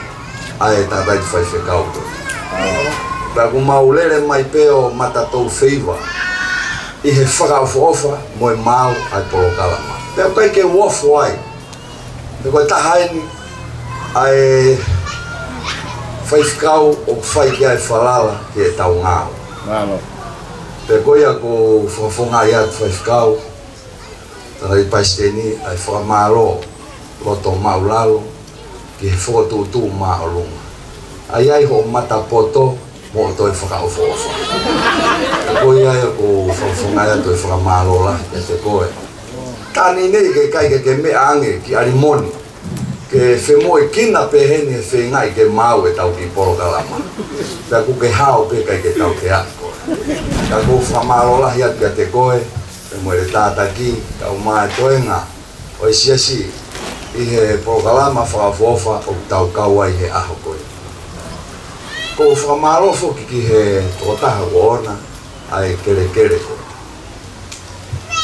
a e tātai te whaifekau koe. Pea ku mau lere mai peo matatou wheiva i he whakaofa mo e mau ai porokalama. Pea kai ke uofo ai. Te koe tahaini ai whaifekau o whai ki ai whalala ki e tau ngāo. Pe koia ko whakafonga i atu whaifekau tana i Palestini ai whakamaro loto maulalo ki he whakatoutou maa o runga. Ai ho mata poto mo toi whakaofa. Pe koia ko whakafonga i atu whakamaro la e te koe. Tani nei ke kai ke mea ange ki arimoni ke whemoe kina pe heni e whengai ke mau e tau ki porokalama. Pea ku ke hao pe kai ke tau ke ako. Ka kou whamaro lahi atu a te koe, e moe re tātaki, ka umaa toenga, o e siasi i he porokalama whakafofa o tau kaua i he aho koe. Kou whamaro foki ki he totaha ko ona, ai kere koe.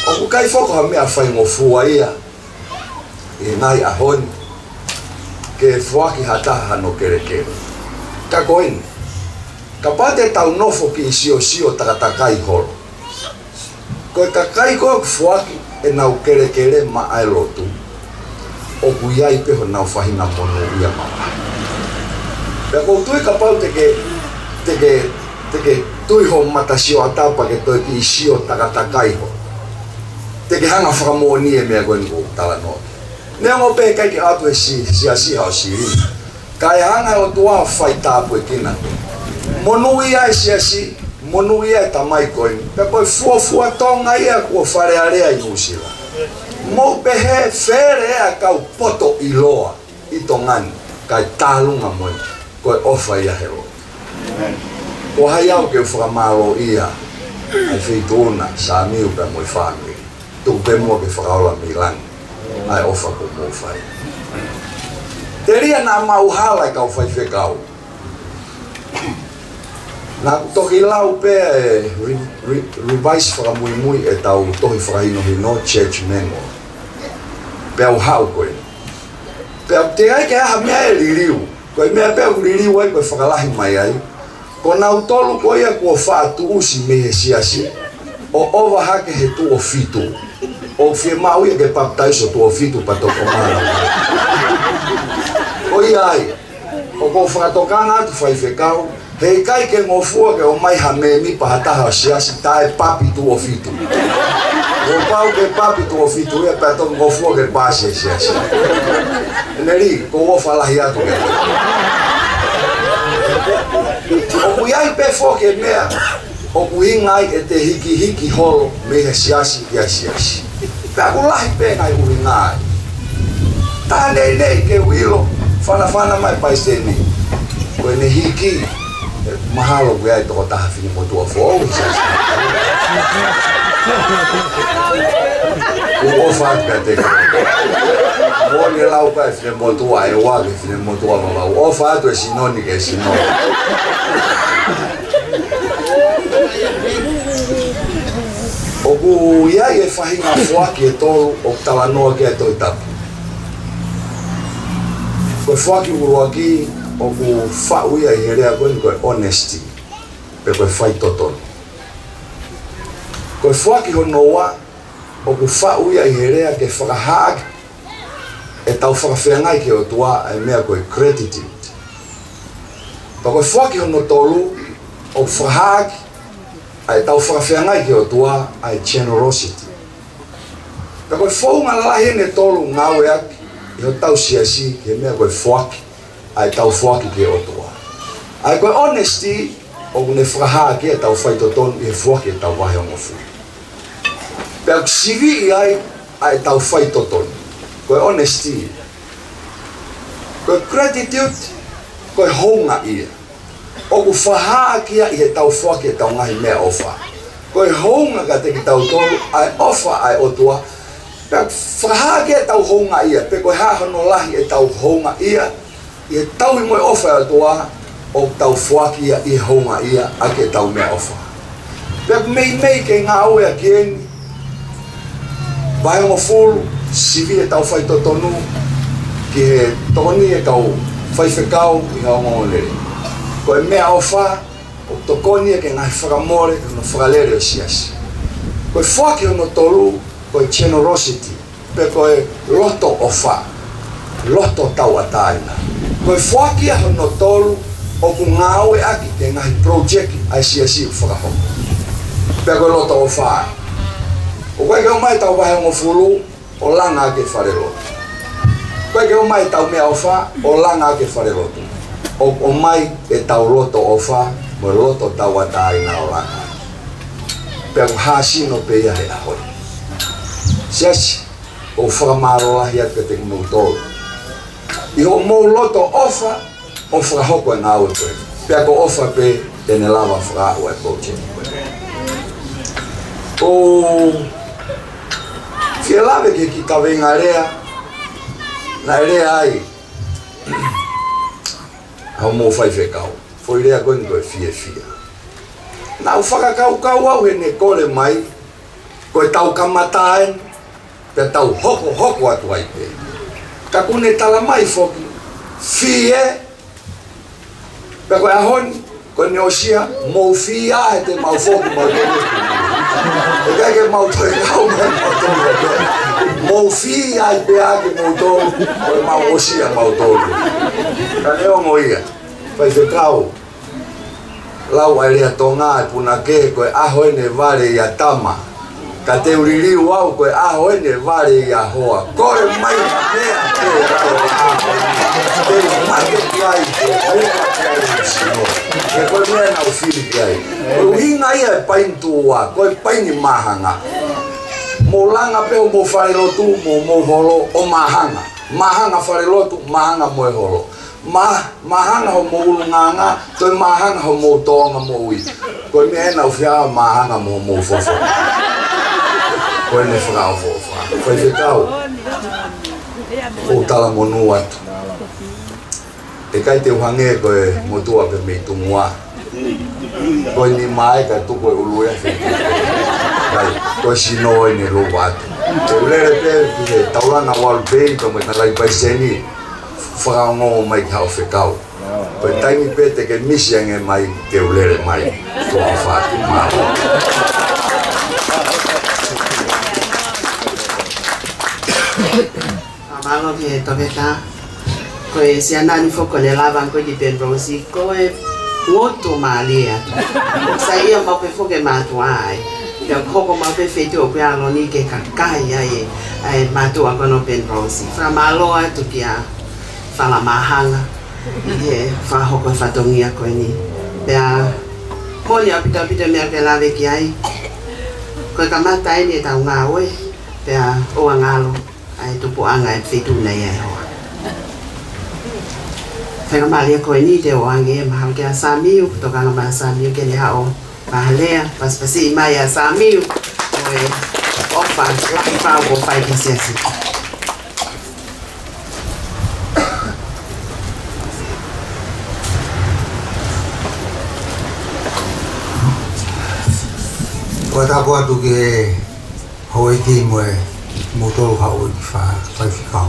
O ku kai foko ha mea whaingofua ia, i nai ahoni, ke fuaki hataha no kere. Ka koeni, ka pate tau nofo ki sio takatakai horo. Koe takai koe fuaki e nau kere ma ai lotu. o kuiai peho na fahina mono ia mama. Pe ko tui ka pau teke tui ho matasio atapa ke toi ki isio takatakai ho. Teke hanga whakamoni e mea koe niko tala no. Nea ngo pe kai ki atu e si hao siri. Kai hanga o tua whai tāpu e kina. Monu ia e si monu ia e tamai koe. Pe koe fua tonga ia kua whare area i usila. Mo pehe fere a kau poto i loa i tongani kai tālunga moe koe ofa ia hero. Ko hai au ke whakamalo ia ai whituna sa miu pe moe whanui. Tuku pe mua ke whakaola milangi ai ofa ko mo whai. Te ria na mauhala i kau whai whekau. Na toki lau pe revise whakamui e tau tohi whakahino church memo. Pe au hau koe. Pe au te ai ke aha mea e liriu. Koe mea pe au liriu ai koe whakalahi mai ai. Ko nau tolu koe ia kua whaatu usi me he siasi. O ova hake he tuo fitu. O fie mau ia ke baptaiso tuo fitu patoko mana. Koe ai. O ko whakatokana atu whai whekau. Hei kai ke ngofua ke o mai hamemi pahataha siasi tae papi tuo fitu. O pau ke papi tuo fitu ia pato ngofua ke pase siasi. Neri, ko o falahi atu ke. O kuiai pe foke mea, o kuingai e te hiki holo me he siasi ia siasi. Pe aku lahi pe ngai uringai. Tā nei ke wilo, whana mai paisteni. Koe ne hiki, mahalo kuiai toko taha whini motua fōu siasi. Uofa ka te Moni lau ka whine motua e wake whine motua malau. Uofa atu e sinoni ke sinoni. Oku iai e whahinga whaki e tolu o talanoa ke e toi tapu. Koe whaki uruaki oku whauia i herea koe koe honesty. Pe koe whai totoni. Koe whaki honoa o ku whauia i herea ke whakahaak e tau whakawhiangai ke o tua e mea koe gratitude. Pa koe whaki hono tolu o whakahaak e tau whakawhiangai ke o tua e generosity. Pa koe whaunga lahene tolu ngau eak i ho tau siasi ke mea koe whaki e tau whaki ke o tua. Ai koe honesty o kune whakahaak e tau whaitotonu i he whaki e tau wahe o ngofu. Pea sivi ai ai tau whai totoni. Koe honesty. Koe gratitude. Koe honga ia. Oku whahaakia i he tau whaki e tau ngahi mea ofa. Koe honga ka teki tau tolu ai ofa ai otua. Pea whahaakia e tau honga ia. Pe koe hahano lahi e tau honga ia. I he tau i moe ofa e otua. O tau whaki ia i honga ia ake tau mea ofa. Pea mei ke ngā oe a kieni. Vai mo fulu, sivi e tau whai totonu, ki he toni e kau whai whekau i hao ngōlere. Ko e mea ofa, o tokoni e ke ngai whakamore, no whakalere o siasi. Ko e whaki hono tolu, ko e generosity, pe ko e loto ofa, loto tau ataina. Ko e whaki hono tolu, o ku ngāo e aki ke ngai project ai siasi u whakahoko. Pe ko e loto ofa. O koe ke o mai tau wahe ngofulu, o langa ke wharelotu. Koe ke o mai tau mea ofa, o langa ke wharelotu. O mai e tau loto ofa, mo loto tau ataina o langa. Pea ku hasino pe ia he ahoi. Siasi, o whakamaro lahi atu ke te kumau tolu. I ho mou loto ofa, o whakahoko e ngā ue koe. Pea ko ofa pe, tene lava whakahua e koche. Fie lawe ke ki kawenga rea, na rea ai, hau mō whai whekau, fo i rea koe ni koe fie. Na u whakakau au he ne kore mai, koe tau kamataen, pe tau hoko atu ai pe. Ka kune tala mai foki, fie, pe koe ahoni, koe ne osia, mō fia he te mau foki mau kene. Cái màu trời không hay màu tôi màu phi ai bea cái màu tôi màu oxy màu tôi cái này ông ngồi à phải phải cao lau ai lihat tonga punake koe ahoe ne vale ya tama ka te uriri wau koe ahoe ne vale ya hoa kore mai mea te mate kai ke koe mea na ufiri kai uhinga ia paintua koe paini mahanga mo langa pe o mo fare lotu mo holo o mahanga fare lotu mahanga mo holo mahanga ho mo ulunganga toi mahanga ho mo tonga mo ui ko me na ufia mahanga mo fofo ko ne fra fofo ko je tau o tala mo nuat e kai te uhange ko mo tua pe me tumua ko ni mai ka tu ko ulu e kai ko sino ni lo wat te lere pe taula na wal be ko me na lai paiseni whangango mai kau whekau. Koe taimi pete ke misiange mai ke ulere mai. Kua whātu māu. Amalo ke topeta. Koe sianani foko le lavan koe di Penrose. Koe ngoto maalia. Sa ia maupe foke mātua ai. Ia koko maupe whete o pia aloni ke kakai ai mātua kono Penrose. Whamalo atu kia fala mahanga e fa hoko fatongia ko ni pea moni apita mea ke lave ki ai ko kamata ni ta nga we pea o ngalo ai tupu anga e fitu na ye ho fa mali ko ni te o ange ma ke samiu to kana ma samiu ke ni hao bahalea paspasi mai ya samiu o e ofa la fa go fa ki sesi Wa ta ko tu ke hoi ki mo motor ha o fa fa fa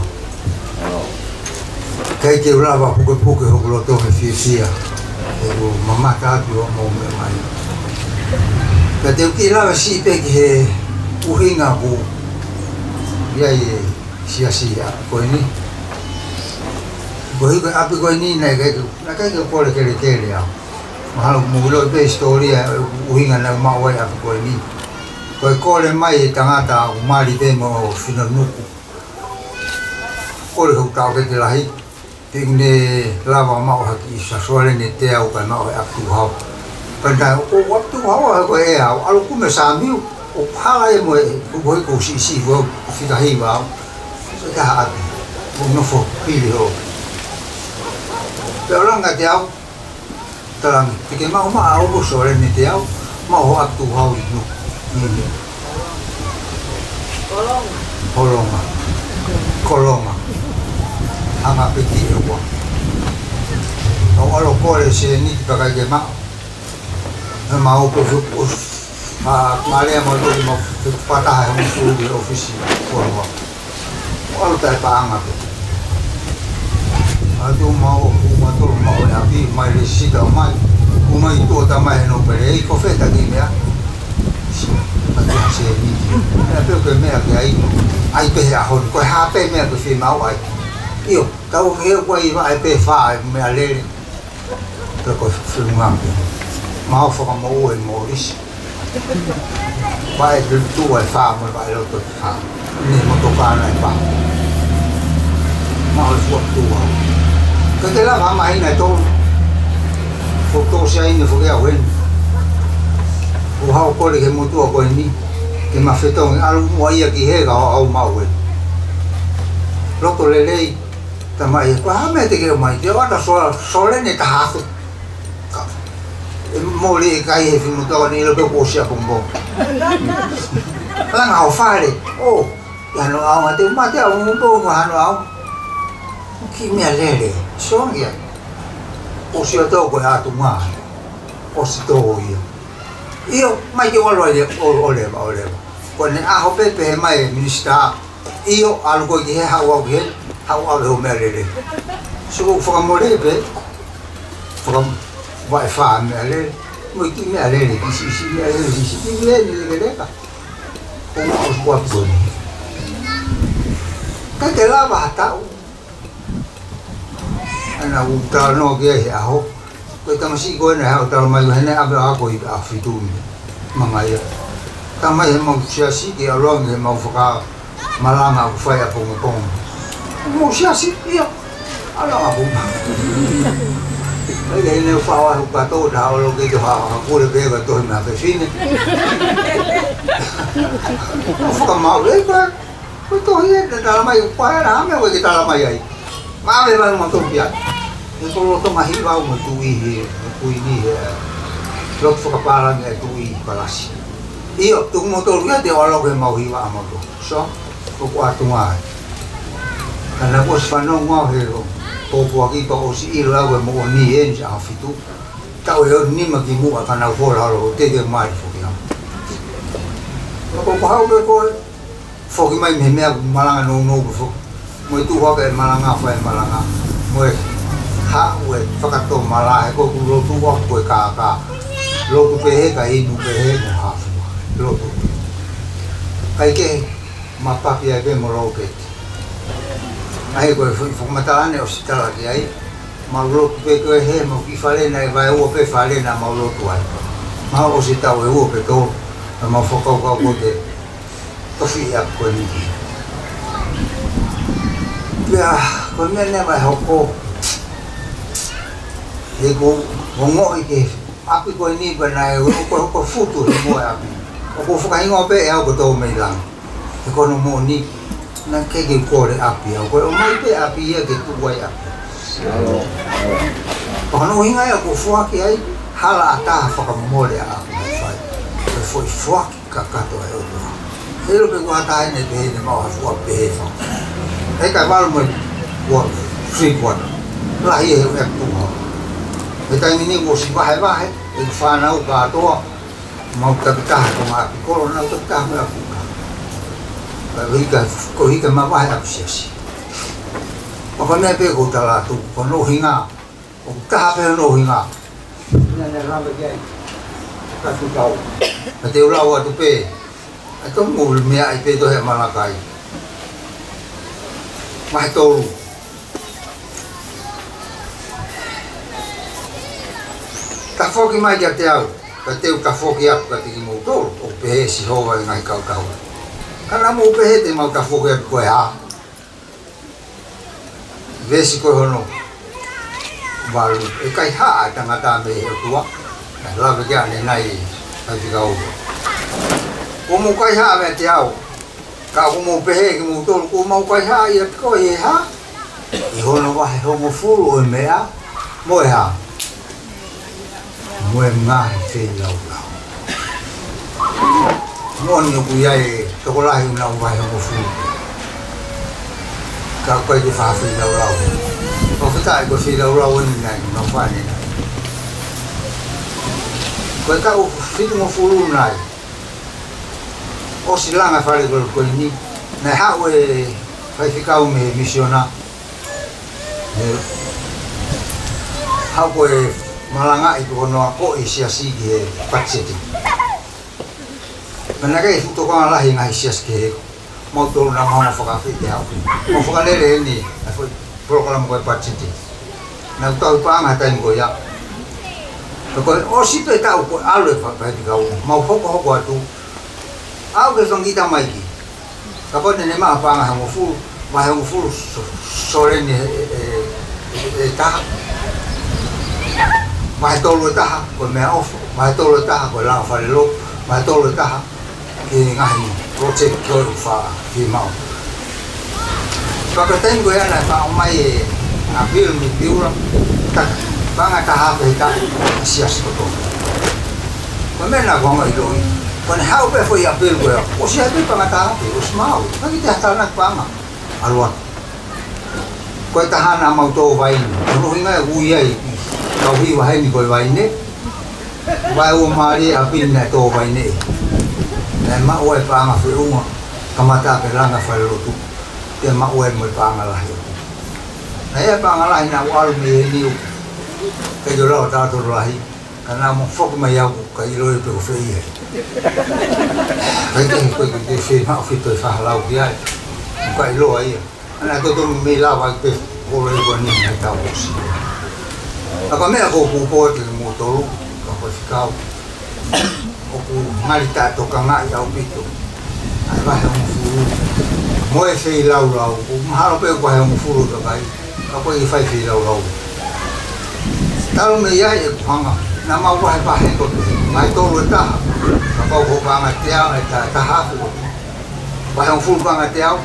kai ke ura va puke ho lo to fi sia e mama ka tu mo me mai ka te ki la si pe ke u hinga bu ya ye sia ko ni ko api ko ni na ka ko le ke ya mahalo mulo pe historia uhinga na mawai api ko ni ko le mai tangata umari pe mo fino nuku ko le hutau ke lahi tingne lava mau haki sa sole ni te au ka mau api hau panda o waktu hau ko e au alu kume samiu o pala e mo ko si go fita hi wa so ka api no fo pili ho pero nga te au tarang pike mau au sore ni te au mau waktu hau no kolonga anga piti ewa au alo kore se ni pakai ke mau ko malea mo do mo patah mo su di ofisi ko alo ta anga adu mau ya bi mai resi da mai uma itu ta mai no pere ko feta ki mea ati se ni pe ko mea ki ai pe ha hon ko ha pe mea ko fi mau ai io ta o he ko ai pe fa mea le pe ko fi ngambe mau fo mo o mo ris vai de tu ai fa mo vai lo to fa ni mo to ka na fa mau fo tu ka te la mama ina to foto se ai ne fo ga wen o hao ko le ke mo tu ko ni ke ma feto alu mo ia ki he ga au ma wen lo to le le ta mai ko ha me te ke mai te wana so le ne ta ha mo le kai he fi mo to ni lo ko sia pombo la ngau fa le o ya no au te ma te au mo to ha no au ki me alere so ya o si to ko ha tu ma o si to io mai che vuole oleva ko ne a ho pepe mai ministra io algo che ha wa ho merere so fo mo le pe from vai fa me ale Moi ki me alele ki si me alele si me le leka. Como os guapos. Ka te lava tau. Ana uta no ke aho. Ko tamasi ko na ha uta mai hene abe ako I afitu. Mama ya. Tamai mo siasi ke along he mo faka malanga ku fai apo mo. Mo siasi ia. Ala apo. Ai ne fa wa ka to da lo ke to ha ku le ke to na fe fine. Faka ma le ka. Ko to ia da mai pa ra me ke ta mai ai. Ma le ba mo to pia. E ko to ma hi ba mo tu I ku ni lo faka para nge tu I palasi. Io tu mo to ria de walo ke mau hi wa mo to. So ko atu mai. Kana ko sfano ngo he po aki to o si ilo awe mo ni en ja fitu. Tau e ni ma ki mu kana ko la lo te ke mai fo ya. Ko hau ko fo ki mai me malanga no fo. Mo tu ho ke malanga fa malanga. Mo ha we fakato mala ko ku lo tu wa ko ka lo tu pe he ka I nu pe he mo ha lo tu kai ke ma papi ai be mo lo ke ai ko fo matala ne hospital ki ai ma lo tu pe ko he mo ki fale na vai o pe fale na ma lo tu ai ma o si ta o pe to ma fo ko ko de to fi ya ko ni ya ko me ne vai ho ko e ko ngo I ke api ko ni ba na ko futu mo api ko fu ka ngo pe e ko to me lang e ko no mo ni na ke ko re api ko mai pe api e ke tu wai api ko no hinga e ko fu ki ai hala ata fa ka mo le api fai ko fu ka to e o e lo pe ko ata ne pe ne ma fu pe fa e ka ba mo ko free ko la e tu e tai ni mo si vai e fa na o ka to mau ta ta ko ma ko na to ta ma ku ka ko hi ka ma vai a si o ko ne pe ko ta la tu ko no hinga o ta pe no hinga ne la ba ye ka tu ka o te ula wa tu pe a to mo me ai pe to he ma la kai mai to ta foki mai ke te au ka te ka foki ap ka te mo to o pe si ho wa ngai ka ka kana mo pe te mau ka foki ap ko ha vesi ko hono balu e kai ha ta ngata me e tua la ve ga ne nai ka ti ka o mo kai ha me te au ka o mo pe ke mo to ko mo kai ha ia ko e ha I hono wa he ho mo fulu o me a mo e ha mo e ngai te lau lau mo ni ku ai to ko lai na wa he mo fu ka ko te fa fi lau lau o fa ko fi lau lau ni nai no fa ni ko ka o fi mo fu nai o si langa fa le ko ni na ha we fa fi ka o me misiona ha ko malanga I ko no ko isia si ge patseti mana kai to ko la hinga isia ske mo to na ma fa ka fi ya mo fa le le ni ko program ko patseti na to pa nga ta ngo ya ko o si pe ta ko alo fa pa ti ga mo fa ko tu au ke song kita mai ki ka po ne ma pa nga mo fu ma mo fu so le ni ta mai tolo taha ko me off mai tolo taha ko la fa lo mai tolo taha ki ngai project ko fa ki mau pa ka tengo ya na pa mai a bil mi piura ta ba nga taha pe ta sias ko to ko me na ko ngai do ko ne ha pe fo ya bil ko o si ha pe pa nga taha pe os mau ka ki ta na pa ma alwa ko taha na mau to vai no hinga u ye kau hi wahai ni koi wai ne wai o mari apin na to wai ne na ma o pa nga fu uma kamata pe langa fa lo tu te ma o mo pa nga la na ya pa nga la na wal me ni ke jo lo ta to la hi Kana mo foku mai au ka ilo e pe o fei. Ai ke ko ke fei ma fito e fa lau dia. Ka ilo ai. Ana to me la va pe o le boni na ta osi. Aka me ko ku po te mo to ka ko fikau. O ku ngali ta to ka nga ya o pito. Ai va he mo furu. Mo e fei lau lau. O mahalo pe ko he mo furu ka kai. Ka ko i fai fei lau lau. Talo me ia e panga. Na mau vai pa he ko mai to lu ta ka ko ko panga tia e ta ha fu vai un full panga tia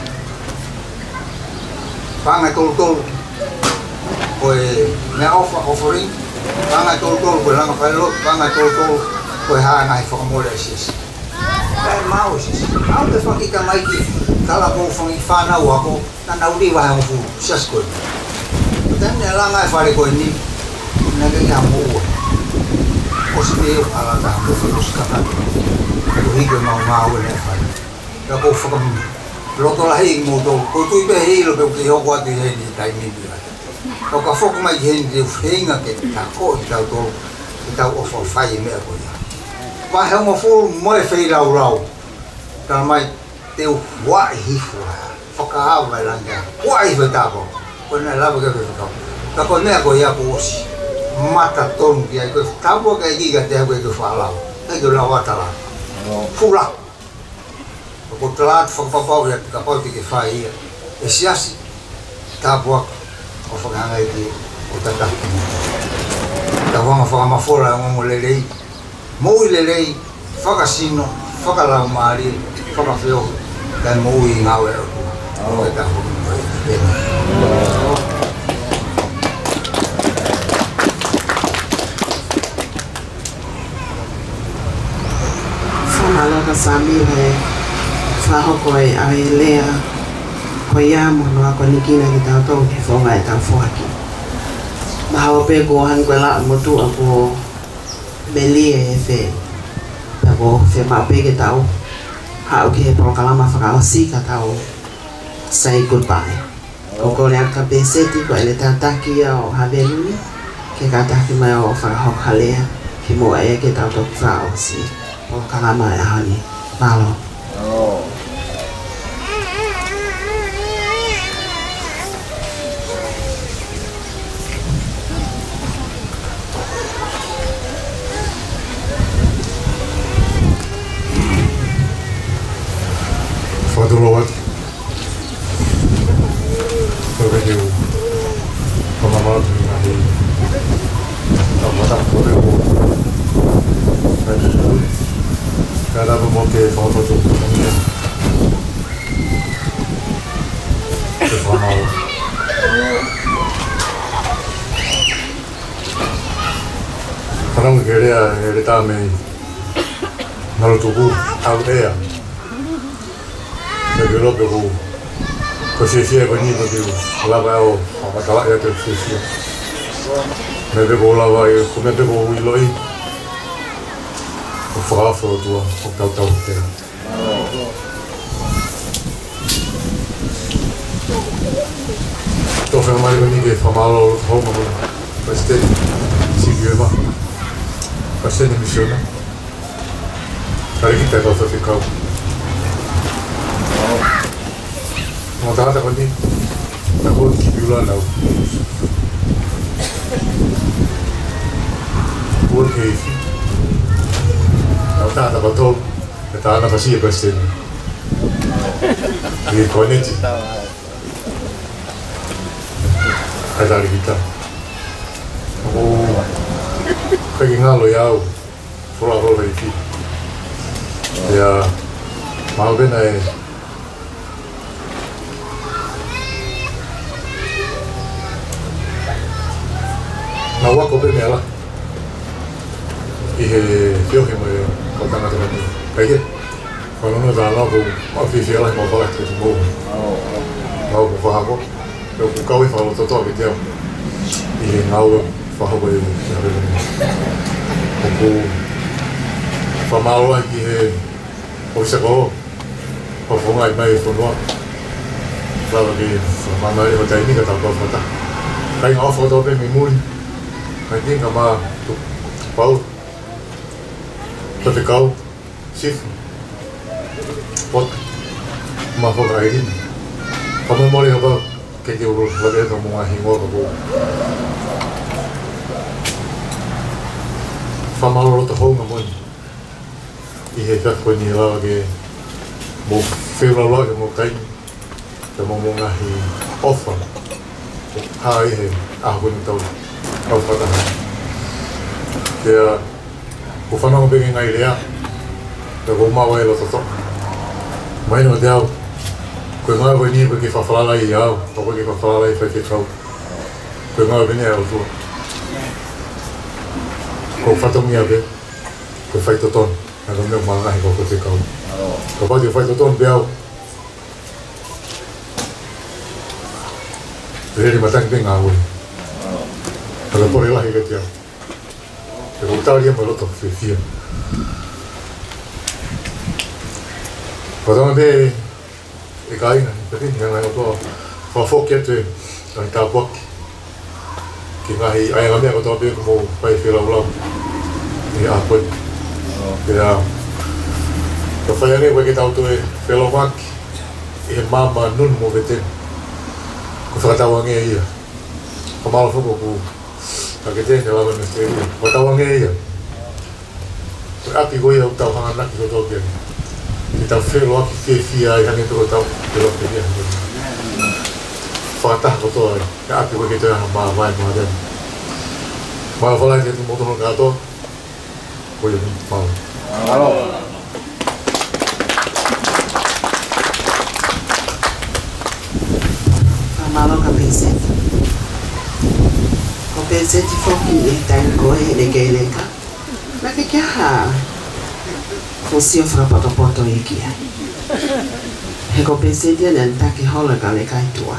panga to ko e me offering panga to ko la ka lo panga to ko ha na fo mo le sis ai mau sis au te fa ki ka mai ki kala ko fo i fa na wa ko na uri vai un full sis ko dan ne la ngai fa ko ni na ke ya mo Osmeo ala ta ko fos ka ta ko higo mau le fa ka ko fo kam lo to la hi mo to ko tu be hi lo ke ho kwa ti ni tai ni bi ka ka fo ko mai hen de fenga ke ta ko ta to ta o fo fa me ko ya va he mo fu mo e fei lau lau ta mai te wa hi fo ka ha va la nga wa hi ta ko na la ba ke ka ko ne ko ya ko si mata tom dia ko tabo ka giga te ko ko fala e do la wata la fula ko tlat fo pa ya ka pa ti ke fai e siasi tabo o fo nga ngai ti o ta ta ta wa ma fora mo lelei mo lelei fa ka sino fa ka la mari fa ka feo dan mo i ngawe o ta ko Ala ka sami he fa ho ko e ai lea ko ya mo no ko ni kina ki ta to ki fo ngai ta fo aki ma ho pe ko han ko la mo tu ko beli e fe ta ko fe ma pe ke ta o ha o ki pro kala ma fa ka si ka ta o say goodbye ko le ka pe se ti ko le ta ta ki o ha belu ke ka ta ki ma o fa ho khalea ki mo e ke ta to fa o si o kalama e hani malo Fadulowat Pagkakil Pamamat Nahi Pamatak Pagkakil Kada mo ke foto to niya. Ke fono. Parang gere ta me. Nalo tuku au ea. Se gelo pe ku. Ko se ko ni to ku. La ba o, pa kala ya te se. Me de bola va e come te go iloi. O frafo tua o tau te. Tô vendo mais ninguém famalo Roma, mas tem seguiu mas tem missão. Para que tá para ficar. Não dá nada quando tá bom que viu lá não. Porque tá bato tá na bacia bastante e conete ada kita oh kayak ngalo yau fora rola iki ya mal bem aí na wako bem ela e eu que me Kotanga teman kayak kalau nggak salah aku official lah mau kalah terus mau faham aku kau itu kalau toto gitu ya ini ngau faham boleh aku faham lagi aku sekolah faham lagi mai semua lagi mana ini macam ini kata kau kata kayak ngau foto pe mimun nanti kama Paul. Tafikau. Sif. Pot. Mafoka ini. Kamu mau lihat apa? Kayak urus lagi tu mau hingo kamu. Fama lo tu hong kamu. Ihe kat kau ni lagi. Mau feel lagi mau kain. Kamu mau ngahi offer. Hai he, aku ni tahu. Offer dah. Dia, aku fana mau pengen ngai dia. Kamu mau lo tu tu. Main lo dia. Kau nggak begini pergi fafala lagi ya, kau pergi fafala lagi pergi kau. Kau nggak begini ya tu. Kau fatong ni apa? Kau fight ton, aku ni malah kau pergi kau. Kau pergi fight ton biar. Jadi macam ni ngawi. Kalau boleh lah ikut dia. Kalau tahu dia malu tu fifia. Kau dia ikai na, tapi yang lain apa, fafok tu, ang tabak, kingahi ayam kami aku tahu dia mau pai filau ni apa, dia, kapal ni bagi tahu tu filau mak, mama nun mau betul, aku kata wangi iya, kamal fuk aku, kagetnya dalam mesti, kata wangi iya, berarti gue yang tahu hang anak itu tahu dia. Kita filau fifia yang itu tahu belum dia. Fatah betul. Ya aku begitu yang main macam. Malah kalau itu motor kado, boleh mau. Halo. Malo kapenset. Kapenset foki itan ko henegeleka. Nakikia. Fosia fra poto iki. Heko pensei dia dan taki hola kale kai tua.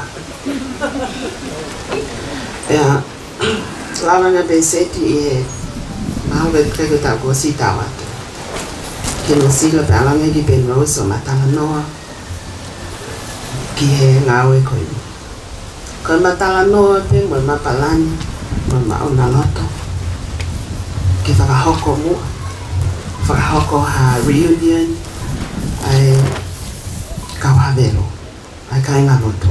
Ya, lava na pensei e mau ver que ta go si tawa. Que no siglo pala me di ben roso matala noa. Ki he ngawe ko. Ko matala noa pe mo mapalani, mo ma ona loto. Ki fa hoko mo. Hoko ha reunion ai kau havelo ai kai ngaloto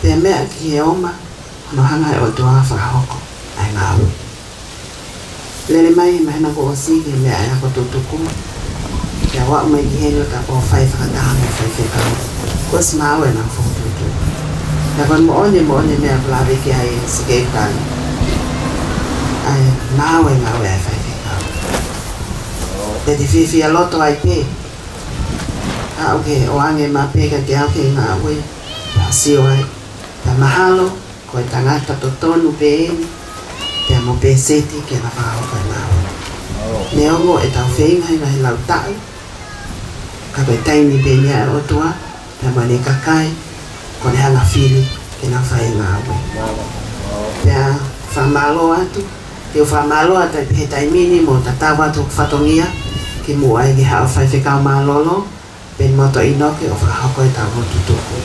pe me ki oma no hanga o doa hoko ai ngau lele mai na ko si ke me ai ko tutuku ya wa mai ki helo ta o fai fa da me fai fe ka ko sma we na fo tutu ya kon mo ne me bla ve ki ai se kan ai nawe ai fai kau. Jadi fifi aloto ai pe. Okay, o ange ma pe ka kia ke nawe. Si oi. Ta mahalo ko tangata totonu pe. Te mo pe seti ke na pao ka nawe. Neongo e tau feinga i lau tai. Ka pe taini pe nia o tua. Te mo ne kakai. Ko ne hanga fili ke na fai nawe. Te whamalo atu. Te whamalo ata he tai minimo ta tawa tu whatongia ki mua e ki hao whai whikau malolo pen moto inoke o whakahoko e tawa tutuku.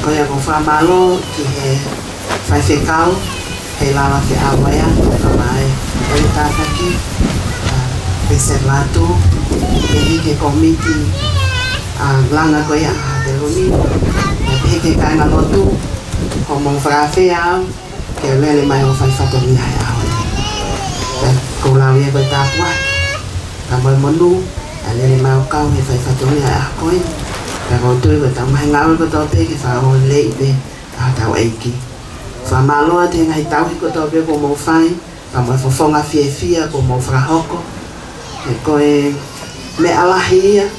Koia ko whamalo ki he whai whikau he lawa ki awaya ka mai o i tātaki peser latu pe hike komiti langa koia a te lumi pe hike kainga lotu o mong frafe au ke lele mai o fai fato ni ai au ko la ye ko ta kwa ta mo monu lele mai o kau he fai fato ni ai ko ta ko tu ko ta mai ngau ko to pe ke fa o le be ta ta o eki fa malo te ngai tau ko to pe ko mo fai pa mo fo fonga fie ko mo fra hoko e ko e me ala hia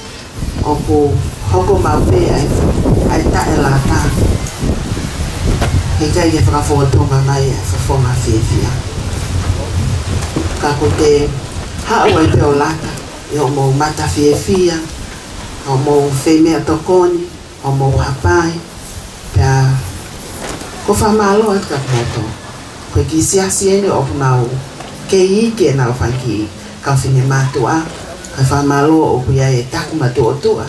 o ko hoko ma pe ai ta ela ta he kai ke whakafotonga mai e whafonga whiwhia. Ka ko te hao e peo lata, e o mou mata whiwhia, o mou whemea tokoni, o mou hapai, pia ko whamalo at ka moto. Ko ki siasi ene o nau ke ike nau whaki ka whine matua, ka whamalo o kuia e taku matua tua,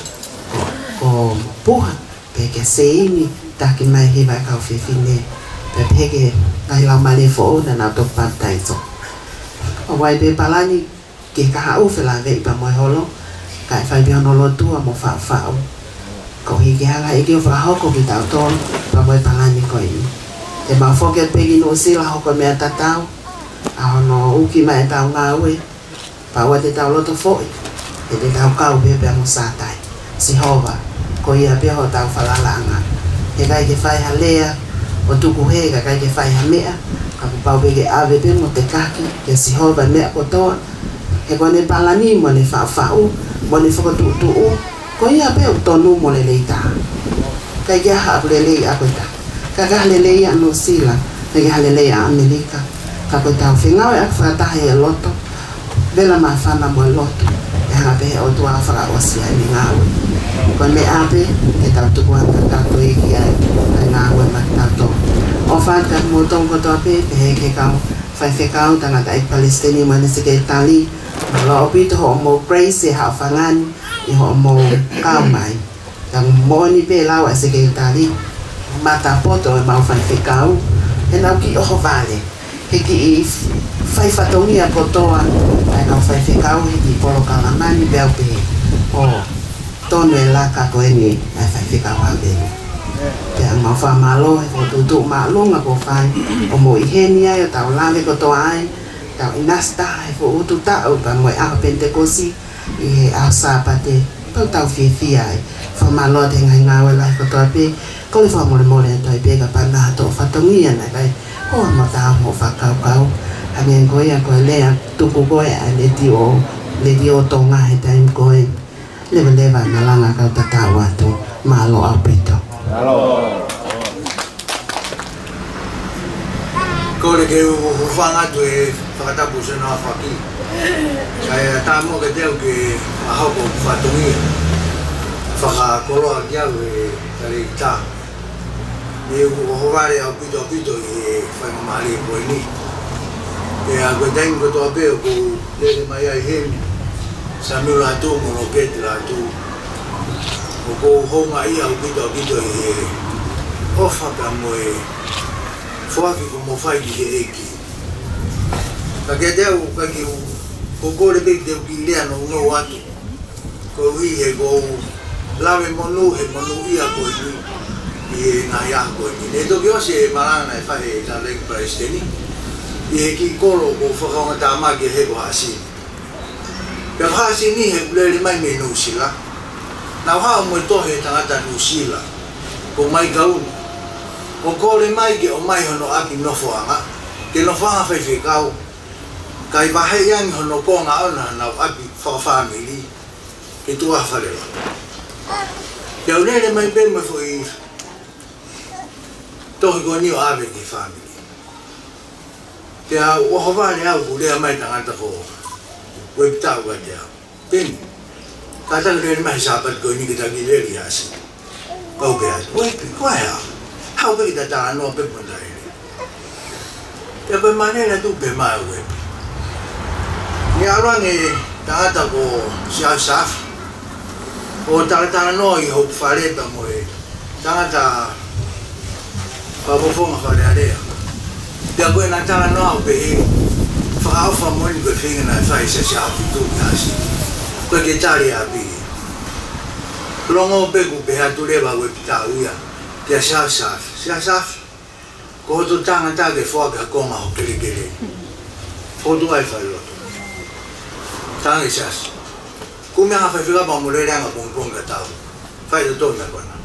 ko puha, peke seini taki mai he vai kau fifine pe peke ngai lau male fo na na to pantai so o wai be palani ke ka hau fe la ve pa mo holo kai fai be no lo tu mo fa fa ko hi ke hala e ke fa ho ko ki tau ton pa mo palani ko i te ma fo ke pegi no si la ho ko me tatau a no uki mai tau nga we pa wa te tau lo to fo e te tau kau be pe mo sa tai si hova ko ia pe ho tau falalanga e kai ke fai halea o tuku he ka kai ke fai hamea ka pau be ke ave pe mo te kaki ke si hova me ko to e ko ne palani mo ne fa fa u mo ne fo tu tu u ko ia pe o tonu mo le leita kai ke ha le le a ko ta ka ga le le ya no sila ke ga le le ya amerika ka ko tau finga e fa ta he loto bela ma fa na mo loto e ha pe o tu a fa o si ai ngau con me ape e tau tu kuan ta to e ki ai na wa ma ta to o fa ta mo tong ko to ape e ke ka fa fe ka ta na dai palestini ma ne se ke tali lo pi to mo praise ha fa ngan e ho mo ka mai ta mo ni pe la wa se ke tali ma ta poto e ma fa fe ka e na ki o vale e ki fai fa to ni a potoa ai ka fa fe ka e ki polo ka la mani be pe o tono e la ka ko ni ai fai fika wa be te ma fa malo e ko tu malo nga ko fai o mo i henia yo ta la ve ko to ai ta inasta e ko tu ta o pa mo a pentecosi e a sapate to ta fi ai fa malo te ngai nga wa la ko to pe ko le fa mo le to pe ka pa na to fa to ngia na kai ko mo ta mo fa ka ka a ngen ko ya ko le tu ko ko ya le di o to nga he time ko leva na langa ka tatawa to malo apito ko le ke u fanga to e fakata busa na faki kaya tamo ke teo ke aho ko fatungi faka kolo agia we tali ta e u vare apito e fa mali ko ni e a go tengo to ape ko le mai ai hen Samuel atu mo roket la tu o ko honga ia o pito e ofa ka mo e foaki ko mo fai ki eki ka ke deu ka ki o ko le big deu ki le no atu ko wi e go lave mo no ia ko ni e na ia ko ni le to yo se marana e fai ta le presteni e ki kolo ko foka ta ma ke he ko asi ya hasi ni he le mai me no sila na ha mo to he tangata no sila ko mai gau o ko le mai ke o mai hono aki no foanga ke no foanga fa fe kau kai ba he yang hono ko nga ona na aki fa family ke tu a fale ya le mai be mo foi to ko ni o ave ki family ya o hova le au le mai tangata ko web tau ga dia tin kata le mai sabat ko ni kita gile ri asi ko be as web ko ya how be da ta no be mo dai ya be manera tu be ma web ni ara ni ta ta ko sia saf o ta no i ho fare ta mo e ta pa bo fo ma fare ale ya ko na ta no be fa fa mo ni ko finga na fa se sa tu kasi ko ke tari abi longo be ku be ha tu le ba we ta uya ke sa ko tu tanga ta ke fo ka ko ma ho kele fo tu ai fa lo tanga sa ku me ha fa fika ba mo le nga pong ka ta fa de to na ko na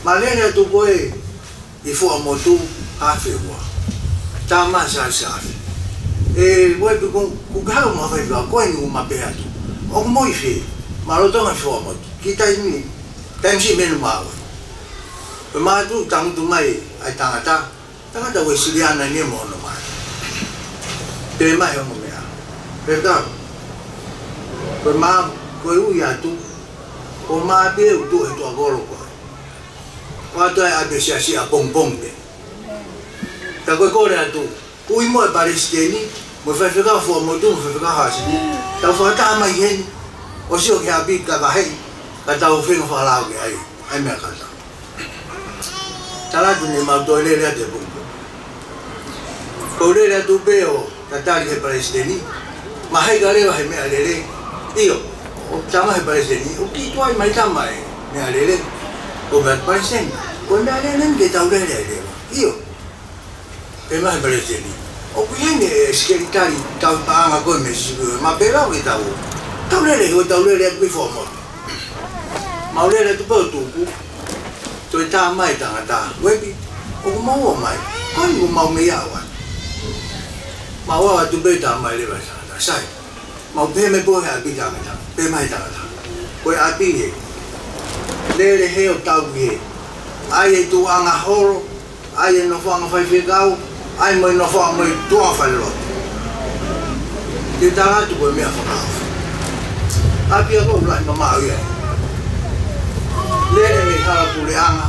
ma le tu boy i fo mo tu ha fe wa ta ma sa e voi ku ka ma fai la ko ni ma pe atu o mo i fe ma lo to ma fo mo ki tai ni tem si men ma ma tu tang tu mai ai tanga ta we siliana ni mo no ma pe mai o mo me a pe da pe ma ko u ya tu o ma pe u tu e to agoro ko wa to ai be si a pong de ta ko le tu ui mo e palestini mo fa fika fo mo tu fa fika hasi ta fo ta ma yen o si o ke abi ka ba he ka ta o fe no fa la ke ai ai mea kata. Talatu ni mautole le te bungo. Kore le tu beo tatari he presidenti. Ma hai gare wa he mea lele. Io o tama he presidenti. O ki tuai mai tama e mea lele. O me presidenti. Ko mea lele ke taule le. Io. E mai presidenti. O kuhene sekretari tau paanga ko me sibu. Ma pera o tau. Taule le ku formo. Maulele tu pau tuku. Toi tā mai tangata, webi, o maua mai, koi o mau me awa. Maua tu be tā mai lewa tangata, sai. Mau pe me pohe api tangata, pe mai tangata. Koi api he, lere he o tau he, ai e tu anga horo, ai e no whanga whai whikau, ai mai no whanga mai tua whai lote. Te tā atu koe mea whakau. Api a kou lai mamau ia. Lere me hala pule anga,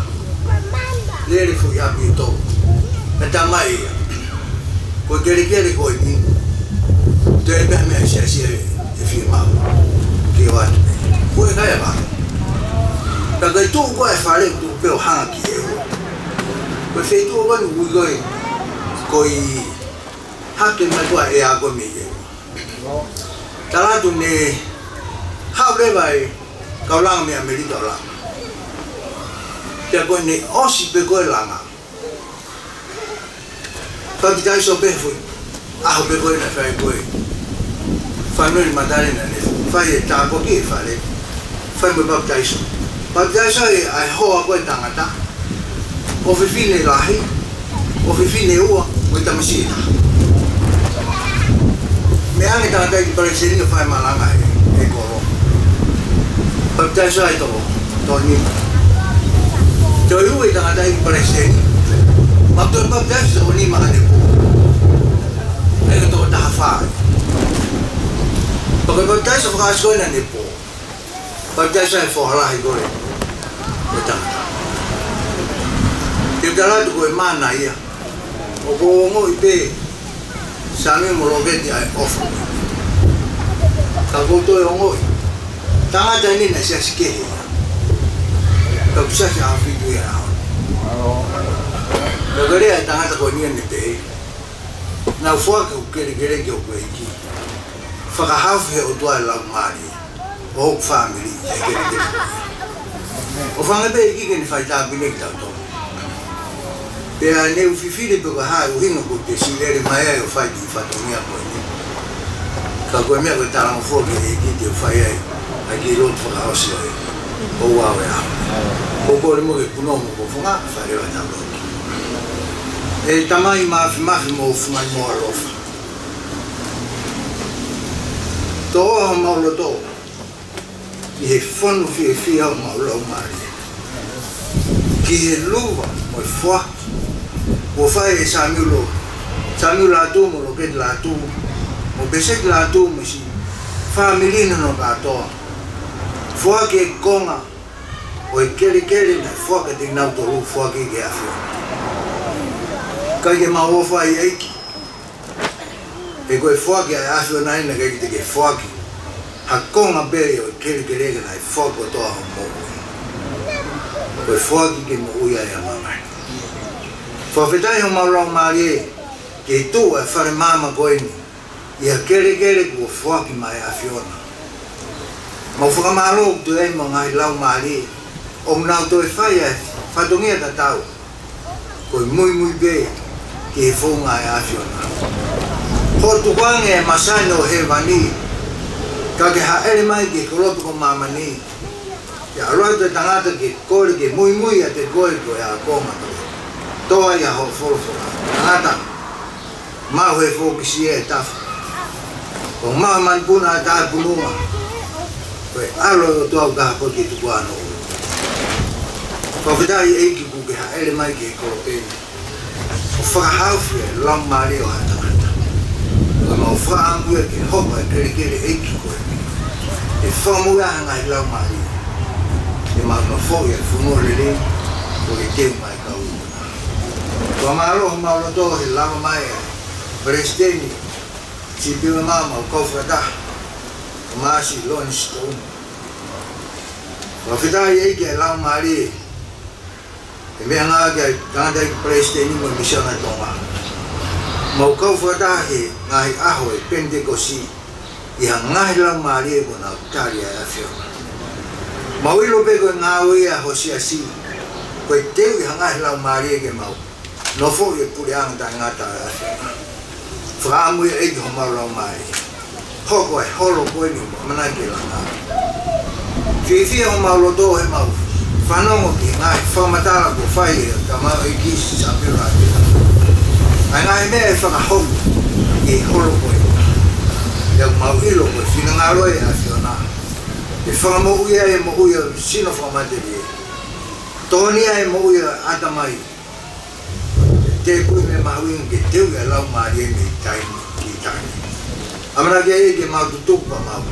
lere fu api tau. Me tamai ia. Ko kere koi ni. Te e beha mea sia e firmau. Ki o atu me. Ko e kai a baka. Ka kai tū koe e whare tu peo hanga ki e o. Ko e whei tū koe ui koe koi hake mai koe e a koe me e o. Taratu ne hau rewa e kaulanga me Amerika o langa. Pea koe ne osi pe koe langa. Pakitai so pe fui. Aho pe koe na whai koe. Whanui matare na ne. Whai e tāko ki e whare. Whai me pakitai so. Pakitai so e ai hoa koe tangata. O whiwhine lahi. O whiwhine ua. Koe tamasina. Me ange tangata i pareseringa whai malanga e koro. Pakitai so ai toko. Tōni. Toi ui tangata i pareseni. Ma toi pakitai so ni ma ane po. E ka toko taha whae. Paka pakitai so whakasko ina ne po. Pakitai so e whohalahi kore. O tangata. Te taratu koe mana ia. O ko ongo i pe. Sami mo roketi ai ofu. Ka koto e ongo i. Tangata ni na sia sikehe. Ka kusasi a whitu ia hao. Ka karea e tangata koe nia ne te. Nau whuaka u kere ki o koe iki. Whakahawhi he o tua e lau maari. O hoku whamiri e kere. O whangabe iki ke ni whai tāpine ki tau tō. Pea ne u whiwhire pe ka hae u hinga ko te silere mai ai o whai ki whatongia koe ni. Ka koe mea koe taranga whuake e iki te u whai ai. Ai ki rotu whakahosi ai. O wau e hao. Ko kore mo ke punomo ko whunga, wharewa tāpau. E tamai mafi mo whungai mo alofa. Tō oha maulo tō. I he whanu whie au maulo maari. Ki he luwa mo e whuaki. O whai e Samiulo. Samiulo atu mo lo keti la atu. Mo beseki la atu mo si. Whamilina no katoa. Whuaki e konga. O e kere na whuaka te nau tohu whuaki ke awhio. Kai ke maofa i eiki. E koe whuaki ai awhio naina kai te ke whuaki. Ha konga bere o e kere ke na e whuaka toa ho mōko. Koe whuaki ke mo uia e amamai. Whawhetai ho maurau maari e. Ke tū e whare mama koe ni. Ia kere ko whuaki mai awhiona. Mau whakamaro tu e mo ngai lau maari e. O mnau to e whai e whatongia ta tau. Koe mui be ki e whunga e awhiona. Ho tukwange e masaino he wani. Ka ke haere mai ki korotu ko mamani. Ia aroi te tangata ki kore ki mui a te koe ko e a konga. Toa ia ho wholwhora. Tangata. Mau he whokisi e tafu. O mau manpuna a tae pununga. Koe alo o tuau kaha po ki tukuano. Whawhetai eiki ku ke haere mai ki e koropeni. O whakahawhi e lau maari o hatangata. Kama o whakaangu e ke hopa e kere eiki koe. E whamuanga i lau maari. E mauna fōi e whungo lere o e teu mai ka uuna. Kua maaloho maula toa he lama mai e Presidenti si piu mama o kofrata. O maasi loni stone. Wa fitai ai ke lau mari. E me nga ke tanga dai PlayStation mo misiona tonga. Mau kau fata he ngai aho e Pentecosti. Ia ngai lau mari ko na tari a fio. Mau ilo pe ko ngawi a hosiasi. Ko te ngai lau mari ke mau. No fo e pure ang ta ngata a fio. Fra mu e ho mau lau mari. Hoko e holo ko ni mana ke la. Fifi o mau lodo e mau whanongo ki ngai whamatara ko whai ka mau i kisi sa pira te ai ngai mea e whakahongu i holo koe iau mau ilo koe whina ngā roe a whiona e whakamo uia e mo uia sino whamateri e tohonia e mo uia atamai te kui me mahuing ke teu e lau maari e me i taini amana kia e ke mau tutuku pa mau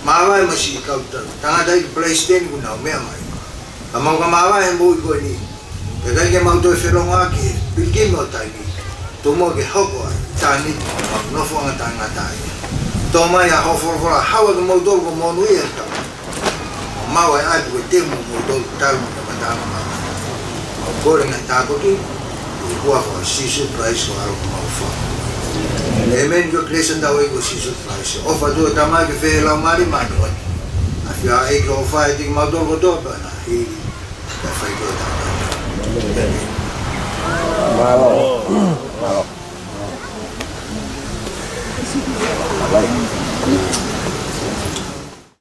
Mawai masih kau tahu, tengah dari PlayStation guna mea mai. Kamu kamawai yang boleh kau ni, kerana kita mau tu film lagi, bikin mau tadi, tu mau ke hoko, tani, nopo ang tanga tadi. Tu mau ya hofol fola, hawa tu mau tu kau mau nuih entah. Mawai ada kau temu mau tu tahu macam mana. Kau dengan takut tu, kau apa sisi price kau harus mau faham. Emen yo kresen da wego sisu price. Ofa do tama ke fe la mari mano. Afia e ko fa e ting ma do go do na. Hi. Da fa go da.